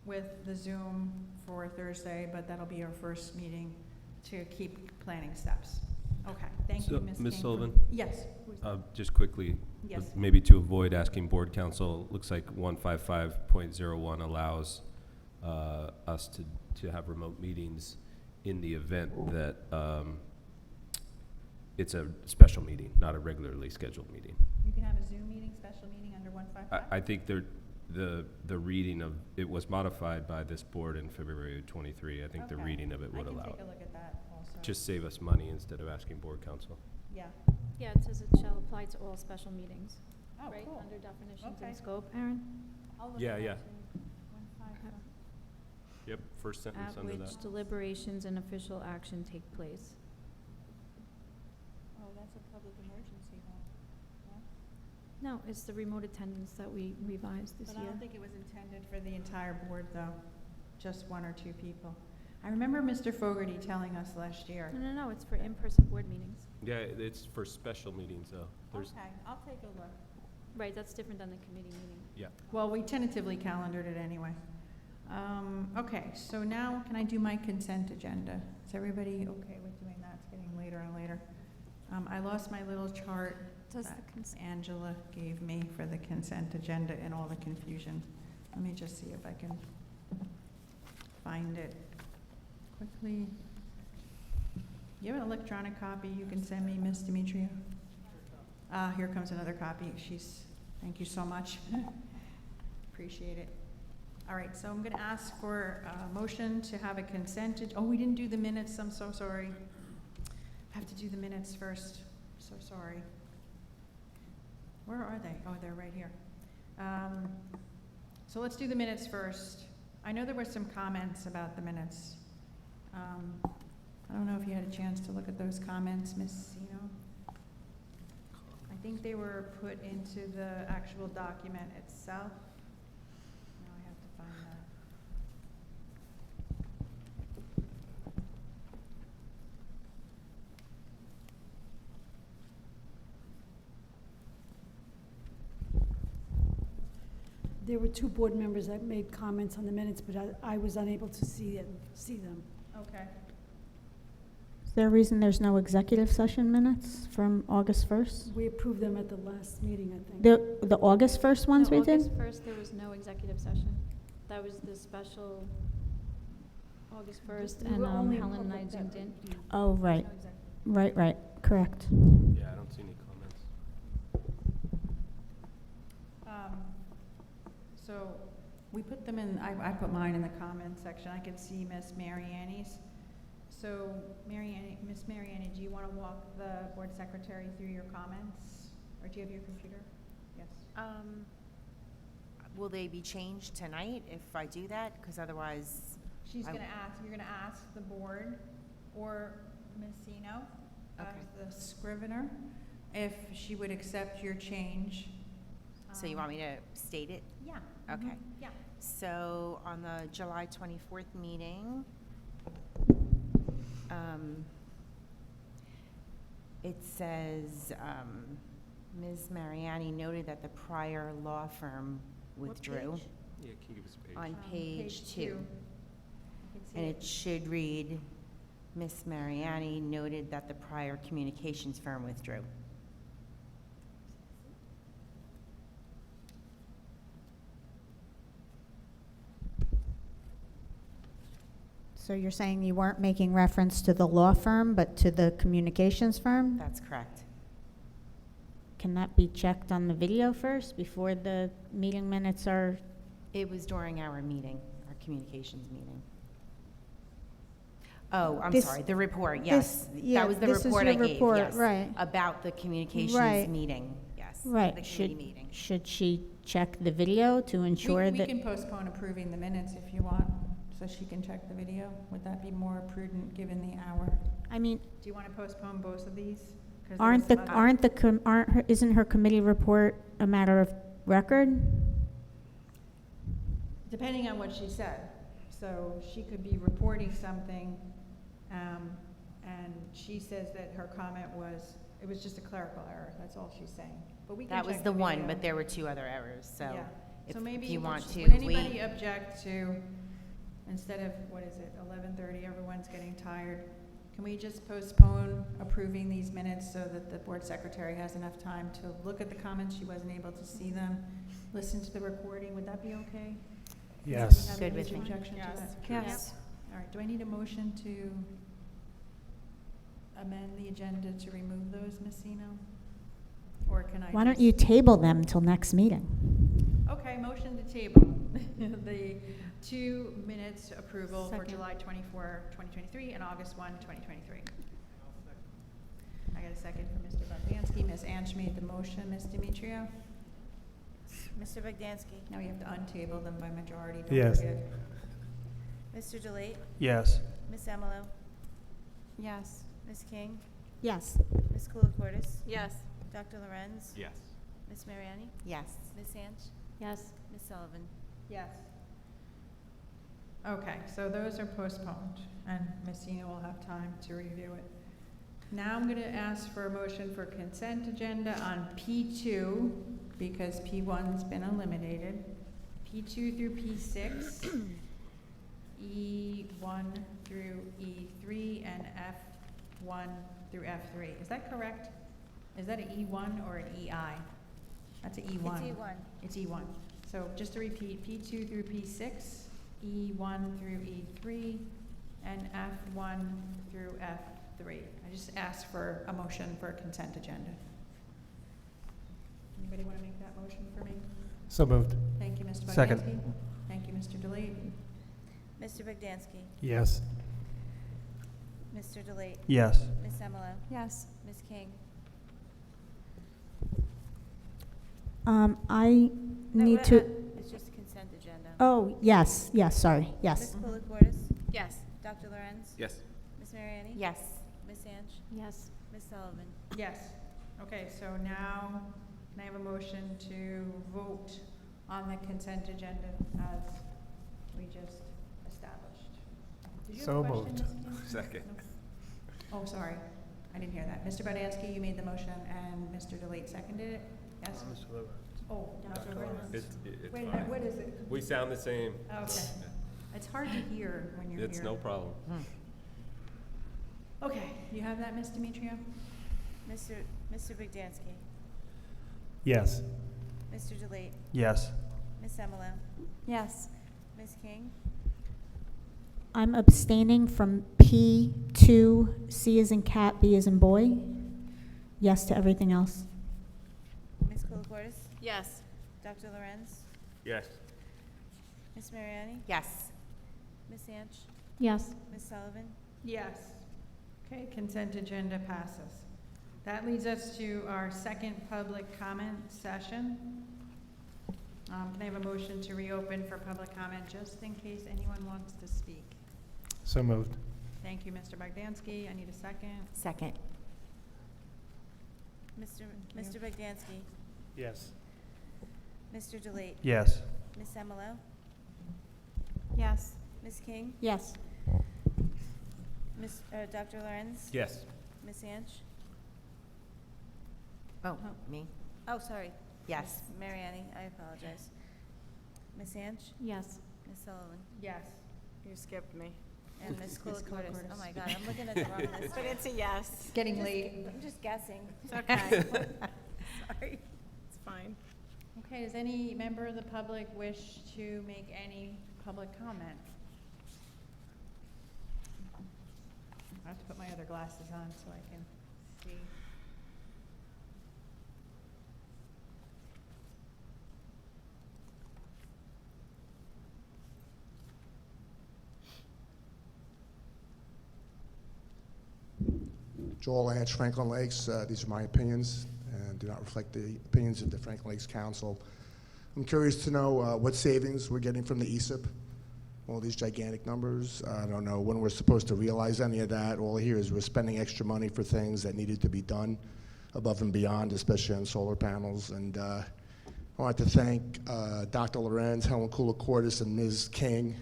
with the Zoom for Thursday, but that'll be our first meeting to keep planning steps. Okay, thank you, Ms. King. Ms. Sullivan? Yes. Just quickly, Yes. maybe to avoid asking board counsel, looks like 155.01 allows us to have remote meetings in the event that it's a special meeting, not a regularly scheduled meeting. You can have a Zoom meeting, special meeting under 155? I think the reading of, it was modified by this board in February of 23. I think the Okay. reading of it would allow I can take it. a look at that also. Just save us money instead of asking board counsel. Yeah. Yeah, it says it shall apply to all special meetings, Oh, right? cool. Under definitions Okay. and scope, Aaron? I'll look Yeah, at that yeah. too. 155. Yep, first sentence At under which that. deliberations and official action take place. Oh, that's a public emergency though. No, it's the remote attendance that we revised this But I year. don't think it was intended for the entire board, though, just 1 or 2 people. I remember Mr. Fogarty telling us last year. No, it's for in-person board meetings. Yeah, it's for special meetings though. There's, Okay, I'll take a look. Right, that's different than the committee meeting. yeah. Well, we tentatively calendared it anyway. Okay, so now can I do my consent agenda? Is everybody okay with doing that? It's getting later and later. I lost my little chart Does that the consent, Angela gave me for the consent agenda and all the confusion. Let me just see if I can find it quickly. You have an electronic copy you can send me, Ms. Demetria? Here comes another copy. Thank you so much. Appreciate it. All right, so I'm gonna ask for a motion to have a consent, oh, we didn't do the minutes, I'm so sorry. I have to do the minutes first, so sorry. Where are they? Oh, they're right here. So let's do the minutes first. I know there were some comments about the minutes. I don't know if you had a chance to look at those comments, Ms. Sino. I think they were put into the actual document itself. Now I have to find that. There were 2 board members that made comments on the minutes, but I was unable to see them. Okay. Is there a reason there's no executive session minutes from August 1st? We approved them at the last meeting, I think. The August 1st ones no, we did? August 1st, there was no executive session. That was the special August 1st, We and were only in Helen and I public zoomed that- in. Oh, right. Right, correct. Yeah, I don't see any comments. So we put them in, I put mine in the comments section. I could see Miss Mariani's. So Miss Mariani, do you want to walk the board secretary through your comments? Or do you have your computer? Yes. Will they be changed tonight if I do that? Because otherwise, She's I- going to ask, you're going to ask the board or Messino as the scrivener if she would accept your change. so you want me to state it? Yeah. Okay. Yeah. So on the July 24th meeting, it says, Ms. Mariani noted that the prior law firm withdrew. Yeah, can you give us a page? On page 2. I can see And it should read, Ms. Mariani noted that the prior communications firm withdrew. So you're saying you weren't making reference to the law firm, but to the communications firm? That's correct. Can that be checked on the video first before the meeting minutes are? It was during our meeting, our communications meeting. Oh, I'm This- sorry, the report, this- yes. yeah, That was the this is report your I gave, report, yes. right. About the communications Right. meeting, yes. Right. The Should, committee meeting. should she check the video to ensure We that? can postpone approving the minutes if you want, so she can check the video. Would that be more prudent, given the hour? I mean, Do you want to postpone both of these? 'Cause there aren't was the, some other- aren't the, isn't her committee report a matter of record? Depending on what she said. So she could be reporting something, and she says that her comment was, it was just a clerical error, that's all she's saying. But we can That was check the one, video. but there were 2 other errors, so Yeah. if So maybe you want to would wait. anybody object to, instead of, what is it, 11:30, everyone's getting tired, can we just postpone approving these minutes so that the board secretary has enough time to look at the comments? She wasn't able to see them, listen to the recording. Would that be okay? Yes. Have Good any with me. objection to that? Yes. All right, do I need a motion to amend the agenda to remove those, Ms. Eno? Or can I Why don't just- you table them till next meeting? Okay, motion to table the 2 minutes approval for Second. July 24, 2023 and August 1, 2023. I got a second from Mr. Bogdansky. Ms. Anch made the motion. Ms. Demetrio? Mr. Bogdansky? Now we have to untable them by majority, don't Yes. forget. Mr. Delate? Yes. Ms. Amalo? Yes. Ms. King? Yes. Ms. Colacortis? Yes. Dr. Lorenz? Yes. Ms. Mariani? Yes. Ms. Anch? Yes. Ms. Sullivan? Yes. Okay, so those are postponed, and Ms. Eno will have time to review it. Now I'm going to ask for a motion for consent agenda on P2, because P1's been eliminated. P2 through P6, E1 through E3, and F1 through F3. Is that correct? Is that an E1 or an EI? That's an E1. It's E1. It's E1. So just to repeat, P2 through P6, E1 through E3, and F1 through F3. I just asked for a motion for a consent agenda. Anybody want to make that motion for me? So moved. Thank you, Mr. Bogdansky. Second. Thank you, Mr. Delate. Mr. Bogdansky? Yes. Mr. Delate? Yes. Ms. Amalo? Yes. Ms. King? I No, need to, It's just consent agenda. oh, yes, sorry, yes. Ms. Colacortis? Yes. Dr. Lorenz? Yes. Ms. Mariani? Yes. Ms. Anch? Yes. Ms. Sullivan? Yes. Okay, so now can I have a motion to vote on the consent agenda as we just established? Did you have a So question, moved. Ms. King? Second. No? Oh, sorry. I didn't hear that. Mr. Bogdansky, you made the motion and Mr. Delate seconded it? Yes? Oh, Dr. Lorenz. It's Wait a minute, fine. what is it? We sound the same. Okay. It's hard to hear when you're here. It's no problem. Okay, you have that, Ms. Demetrio? Mr. Bogdansky? Yes. Mr. Delate? Yes. Ms. Amalo? Yes. Ms. King? I'm abstaining from P2, C as in cat, B as in boy. Yes to everything else. Ms. Colacortis? Yes. Dr. Lorenz? Yes. Ms. Mariani? Yes. Ms. Anch? Yes. Ms. Sullivan? Yes. Okay, consent agenda passes. That leads us to our second public comment session. Can I have a motion to reopen for public comment, just in case anyone wants to speak? So moved. Thank you, Mr. Bogdansky. I need a second. Second. Mr. Bogdansky? Yes. Mr. DeLate? Yes. Ms. Semelo? Yes. Ms. King? Yes. Dr. Lorenz? Yes. Ms. Anch? Oh, me? Oh, sorry. Yes. Ms. Mariani, I apologize. Ms. Anch? Yes. Ms. Sullivan? Yes. You skipped me. And Ms. Colacortis. Colacortis. Oh my God, I'm looking at the wrong list. But it's a yes. It's getting late. I'm just guessing. It's okay. Sorry. It's fine. Okay, does any member of the public wish to make any public comment? I have to put my other glasses on so I can see. Joel Anch, Franklin Lakes. These are my opinions and do not reflect the opinions of the Franklin Lakes Council. I'm curious to know what savings we're getting from the ESIP. All these gigantic numbers. I don't know when we're supposed to realize any of that. All I hear is we're spending extra money for things that needed to be done above and beyond, especially on solar panels. And I want to thank Dr. Lorenz, Helen Colacortis, and Ms. King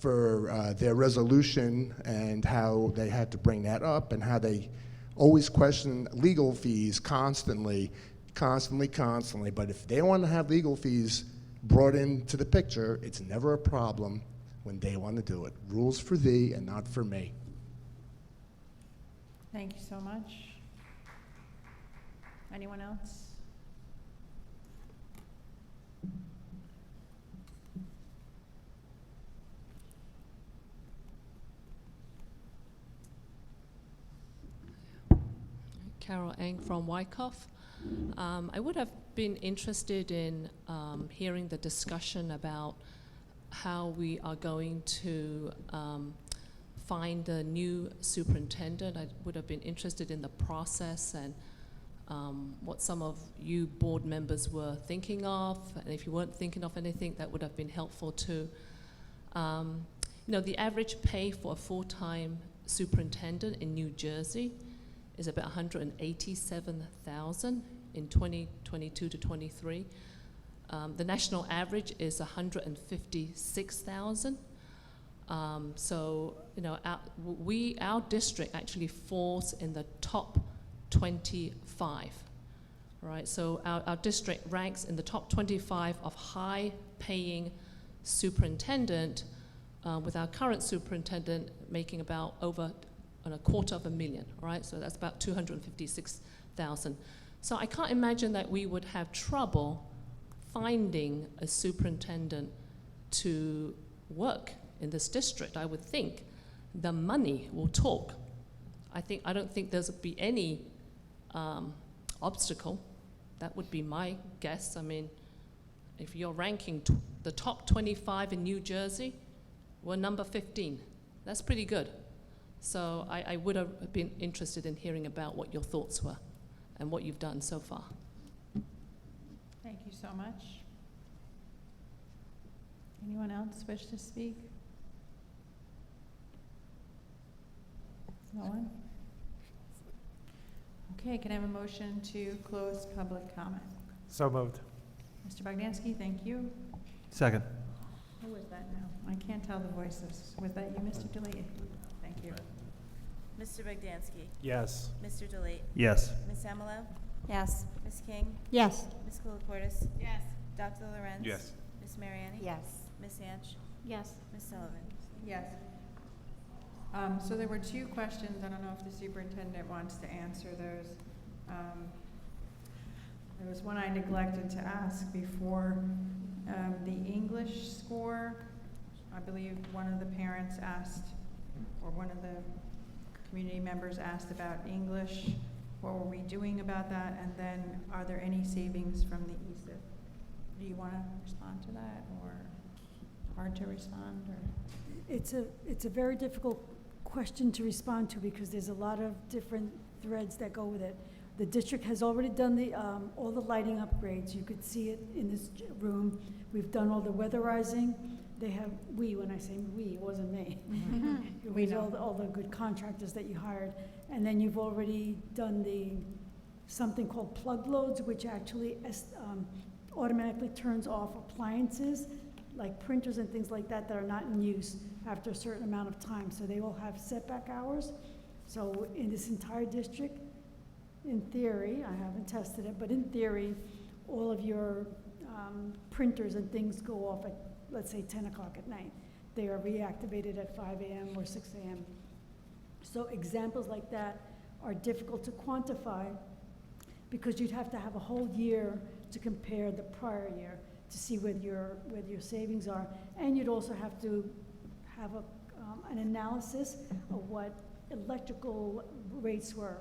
for their resolution and how they had to bring that up and how they always question legal fees constantly. But if they want to have legal fees brought into the picture, it's never a problem when they want to do it. Rules for thee and not for me. Thank you so much. Anyone else? Carol Eng from Wyckoff. I would have been interested in hearing the discussion about how we are going to find a new superintendent. I would have been interested in the process and what some of you board members were thinking of. And if you weren't thinking of anything, that would have been helpful too. You know, the average pay for a full-time superintendent in New Jersey is about $187,000 in 2022 to 23. The national average is $156,000. So, you know, our district actually falls in the top 25, right? So our district ranks in the top 25 of high-paying superintendent, with our current superintendent making about over $250,000, right? So that's about $256,000. So I can't imagine that we would have trouble finding a superintendent to work in this district. I would think the money will talk. I don't think there'll be any obstacle. That would be my guess. I mean, if you're ranking the top 25 in New Jersey, we're number 15. That's pretty good. So I would have been interested in hearing about what your thoughts were and what you've done so far. Thank you so much. Anyone else wish to speak? No one? Okay, can I have a motion to close public comment? So moved. Mr. Bogdansky, thank you. Second. Who was that now? I can't tell the voices. Was that you, Mr. DeLate? Thank you. Mr. Bogdansky? Yes. Mr. DeLate? Yes. Ms. Semelo? Yes. Ms. King? Yes. Ms. Colacortis? Yes. Dr. Lorenz? Yes. Ms. Mariani? Yes. Ms. Anch? Yes. Ms. Sullivan? Yes. So there were two questions. I don't know if the superintendent wants to answer those. There was one I neglected to ask before. The English score. I believe one of the parents asked, or one of the community members asked about English. What were we doing about that? And then, are there any savings from the ESIP? Do you want to respond to that, or hard to respond, or? It's a very difficult question to respond to because there's a lot of different threads that go with it. The district has already done all the lighting upgrades. You could see it in this room. We've done all the weatherizing. They have, when I say we, it wasn't me. It was all the good contractors that you hired. And then you've already done something called plug loads, which actually automatically turns off appliances, like printers and things like that are not in use after a certain amount of time. So they will have setback hours. So in this entire district, in theory, I haven't tested it, but in theory, all of your printers and things go off at, let's say, 10 o'clock at night. They are reactivated at 5 a.m. or 6 a.m. So examples like that are difficult to quantify because you'd have to have a whole year to compare the prior year to see whether your savings are. And you'd also have to have an analysis of what electrical rates were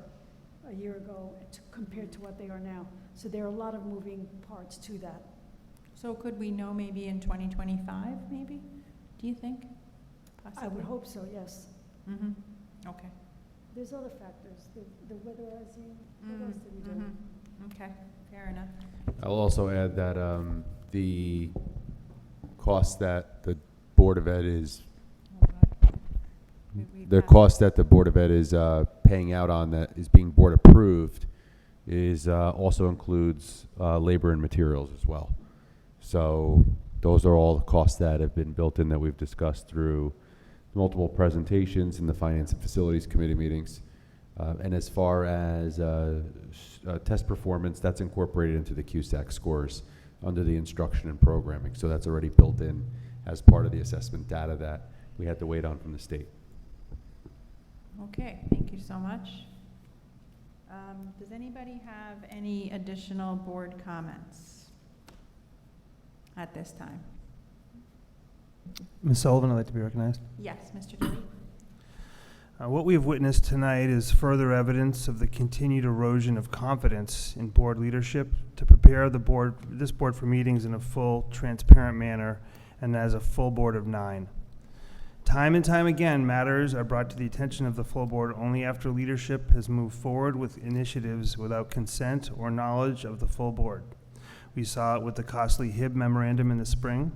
a year ago compared to what they are now. So there are a lot of moving parts to that. So could we know maybe in 2025, maybe? Do you think? Possibly? I would hope so, yes. Mm-hmm. Okay. There's other factors, the weatherizing, what else did we do? Okay, fair enough. I'll also add that the cost that the Board of Ed is paying out on that is being board approved is also includes labor and materials as well. So those are all the costs that have been built in that we've discussed through multiple presentations in the Finance and Facilities Committee meetings. And as far as test performance, that's incorporated into the CUSAC scores under the instruction and programming. So that's already built in as part of the assessment data that we had to wait on from the state. Okay, thank you so much. Does anybody have any additional board comments at this time? Ms. Sullivan, I'd like to be recognized. Yes, Mr. Dilly. What we've witnessed tonight is further evidence of the continued erosion of confidence in board leadership to prepare this board for meetings in a full, transparent manner and as a full board of 9. Time and time again, matters are brought to the attention of the full board only after leadership has moved forward with initiatives without consent or knowledge of the full board. We saw it with the costly HIB memorandum in the spring,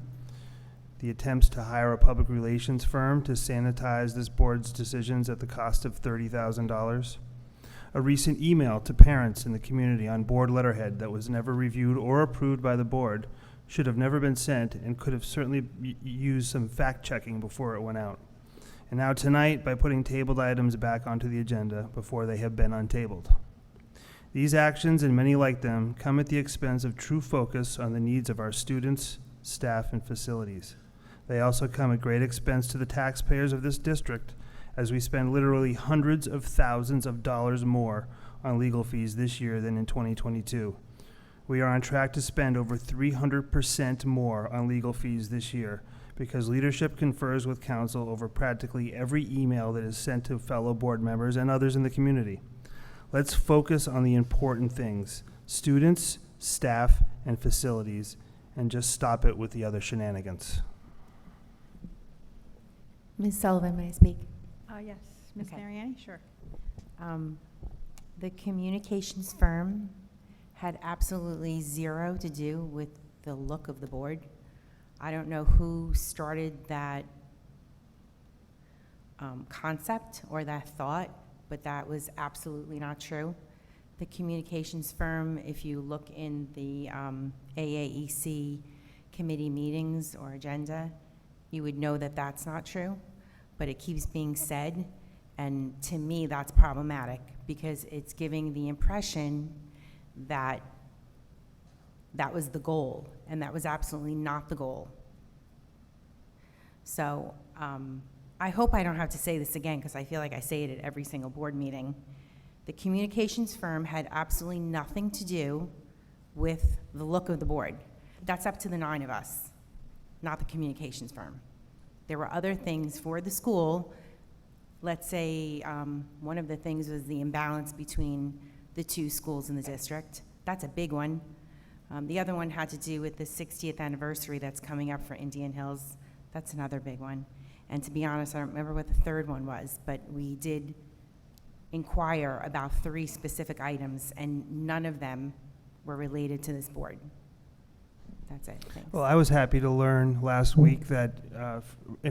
the attempts to hire a public relations firm to sanitize this board's decisions at the cost of $30,000, a recent email to parents in the community on board letterhead that was never reviewed or approved by the board, should have never been sent, and could have certainly used some fact-checking before it went out. And now tonight, by putting tabled items back onto the agenda before they have been untabled. These actions, and many like them, come at the expense of true focus on the needs of our students, staff, and facilities. They also come at great expense to the taxpayers of this district, as we spend literally hundreds of thousands of dollars more on legal fees this year than in 2022. We are on track to spend over 300% more on legal fees this year because leadership confers with council over practically every email that is sent to fellow board members and others in the community. Let's focus on the important things: students, staff, and facilities, and just stop it with the other shenanigans. Ms. Sullivan, may I speak? Yes, Ms. Okay. Mariani, sure. The communications firm had absolutely zero to do with the look of the board. I don't know who started that concept or that thought, but that was absolutely not true. The communications firm, if you look in the AAEC committee meetings or agenda, you would know that that's not true, but it keeps being said, and to me that's problematic because it's giving the impression that that was the goal, and that was absolutely not the goal. So I hope I don't have to say this again because I feel like I say it at every single board meeting. The communications firm had absolutely nothing to do with the look of the board. That's up to the 9 of us. not the communications firm. There were other things for the school. Let's say one of the things was the imbalance between the two schools in the district. That's a big one. The other one had to do with the 60th anniversary that's coming up for Indian Hills. That's another big one. And to be honest, I don't remember what the third one was, but we did inquire about 3 specific items, and none of them were related to this board. That's it. Thanks. Well, I was happy to learn last week that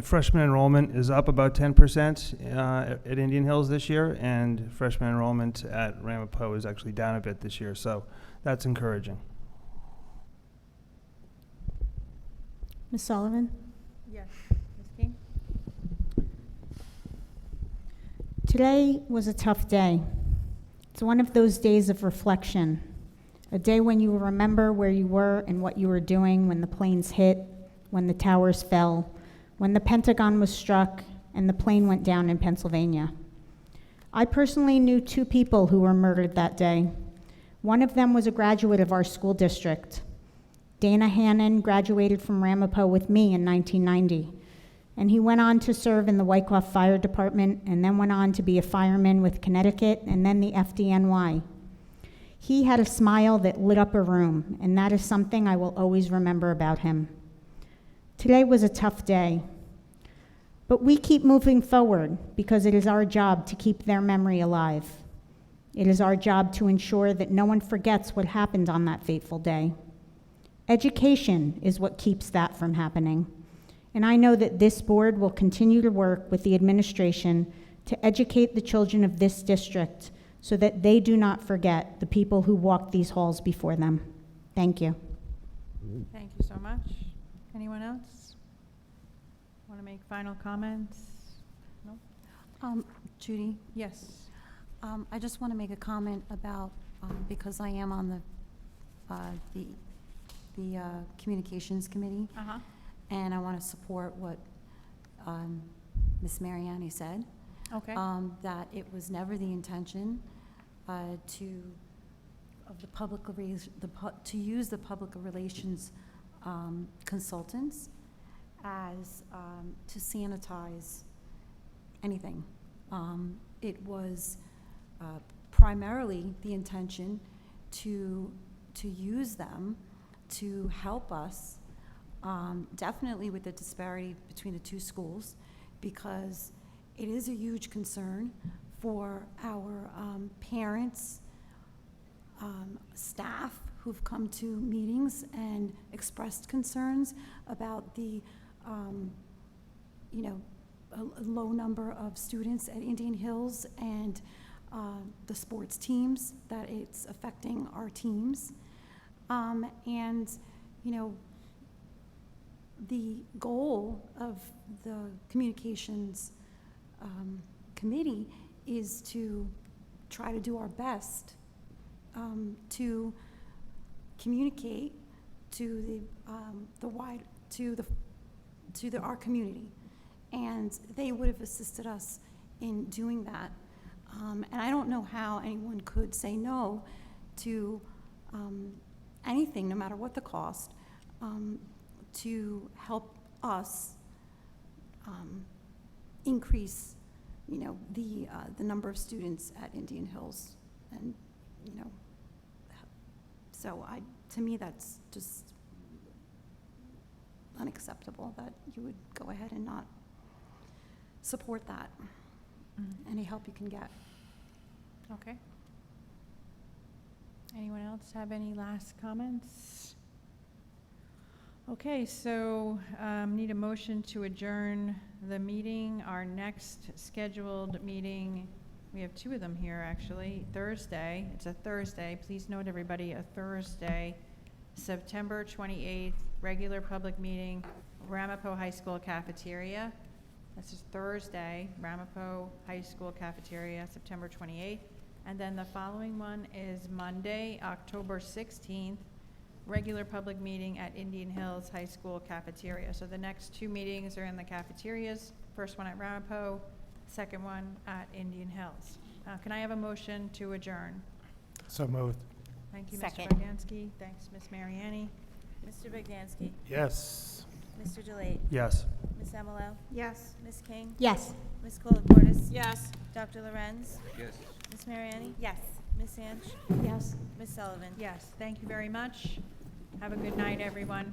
freshman enrollment is up about 10% at Indian Hills this year, and freshman enrollment at Ramapo is actually down a bit this year, so that's encouraging. Ms. Sullivan? Yes. Ms. King? Today was a tough day. It's one of those days of reflection, a day when you remember where you were and what you were doing when the planes hit, when the towers fell, when the Pentagon was struck, and the plane went down in Pennsylvania. I personally knew 2 people who were murdered that day. One of them was a graduate of our school district. Dana Hannon graduated from Ramapo with me in 1990, and he went on to serve in the Wyckoff Fire Department and then went on to be a fireman with Connecticut and then the FDNY. He had a smile that lit up a room, and that is something I will always remember about him. Today was a tough day, but we keep moving forward because it is our job to keep their memory alive. It is our job to ensure that no one forgets what happened on that fateful day. Education is what keeps that from happening. And I know that this board will continue to work with the administration to educate the children of this district so that they do not forget the people who walked these halls before them. Thank you. Thank you so much. Anyone else want to make final comments? No? Judy? Yes. I just want to make a comment about, because I am on the Communications Committee, and I want to support what Ms. Mariani said. Okay. That it was never the intention to use the public relations consultants as to sanitize anything. It was primarily the intention to use them to help us, definitely with the disparity between the 2 schools, because it is a huge concern for our parents, staff who've come to meetings and expressed concerns about the, a low number of students at Indian Hills and the sports teams, that it's affecting our teams. The goal of the communications committee is to try to do our best to communicate to our community, and they would have assisted us in doing that. And I don't know how anyone could say no to anything, no matter what the cost, to help us increase, the number of students at Indian Hills, and so to me that's just unacceptable that you would go ahead and not support that. Any help you can get. Okay. Anyone else have any last comments? Okay, so need a motion to adjourn the meeting. Our next scheduled meeting, we have 2 of them here actually, Thursday. It's a Thursday. Please note, everybody, a Thursday, September 28th, regular public meeting, Ramapo High School cafeteria. This is Thursday, Ramapo High School cafeteria, September 28th. And then the following one is Monday, October 16th, regular public meeting at Indian Hills High School cafeteria. So the next 2 meetings are in the cafeterias. First one at Ramapo, second one at Indian Hills. Can I have a motion to adjourn? So moved. Thank you, Second. Mr. Bogdansky. Thanks, Ms. Mariani. Mr. Bogdansky? Yes. Mr. Delate? Yes. Ms. Amalo? Yes. Ms. King? Yes. Ms. Colacortis? Yes. Dr. Lorenz? Yes. Ms. Mariani? Yes. Ms. Anch? Yes. Ms. Sullivan? Yes, thank you very much. Have a good night, everyone.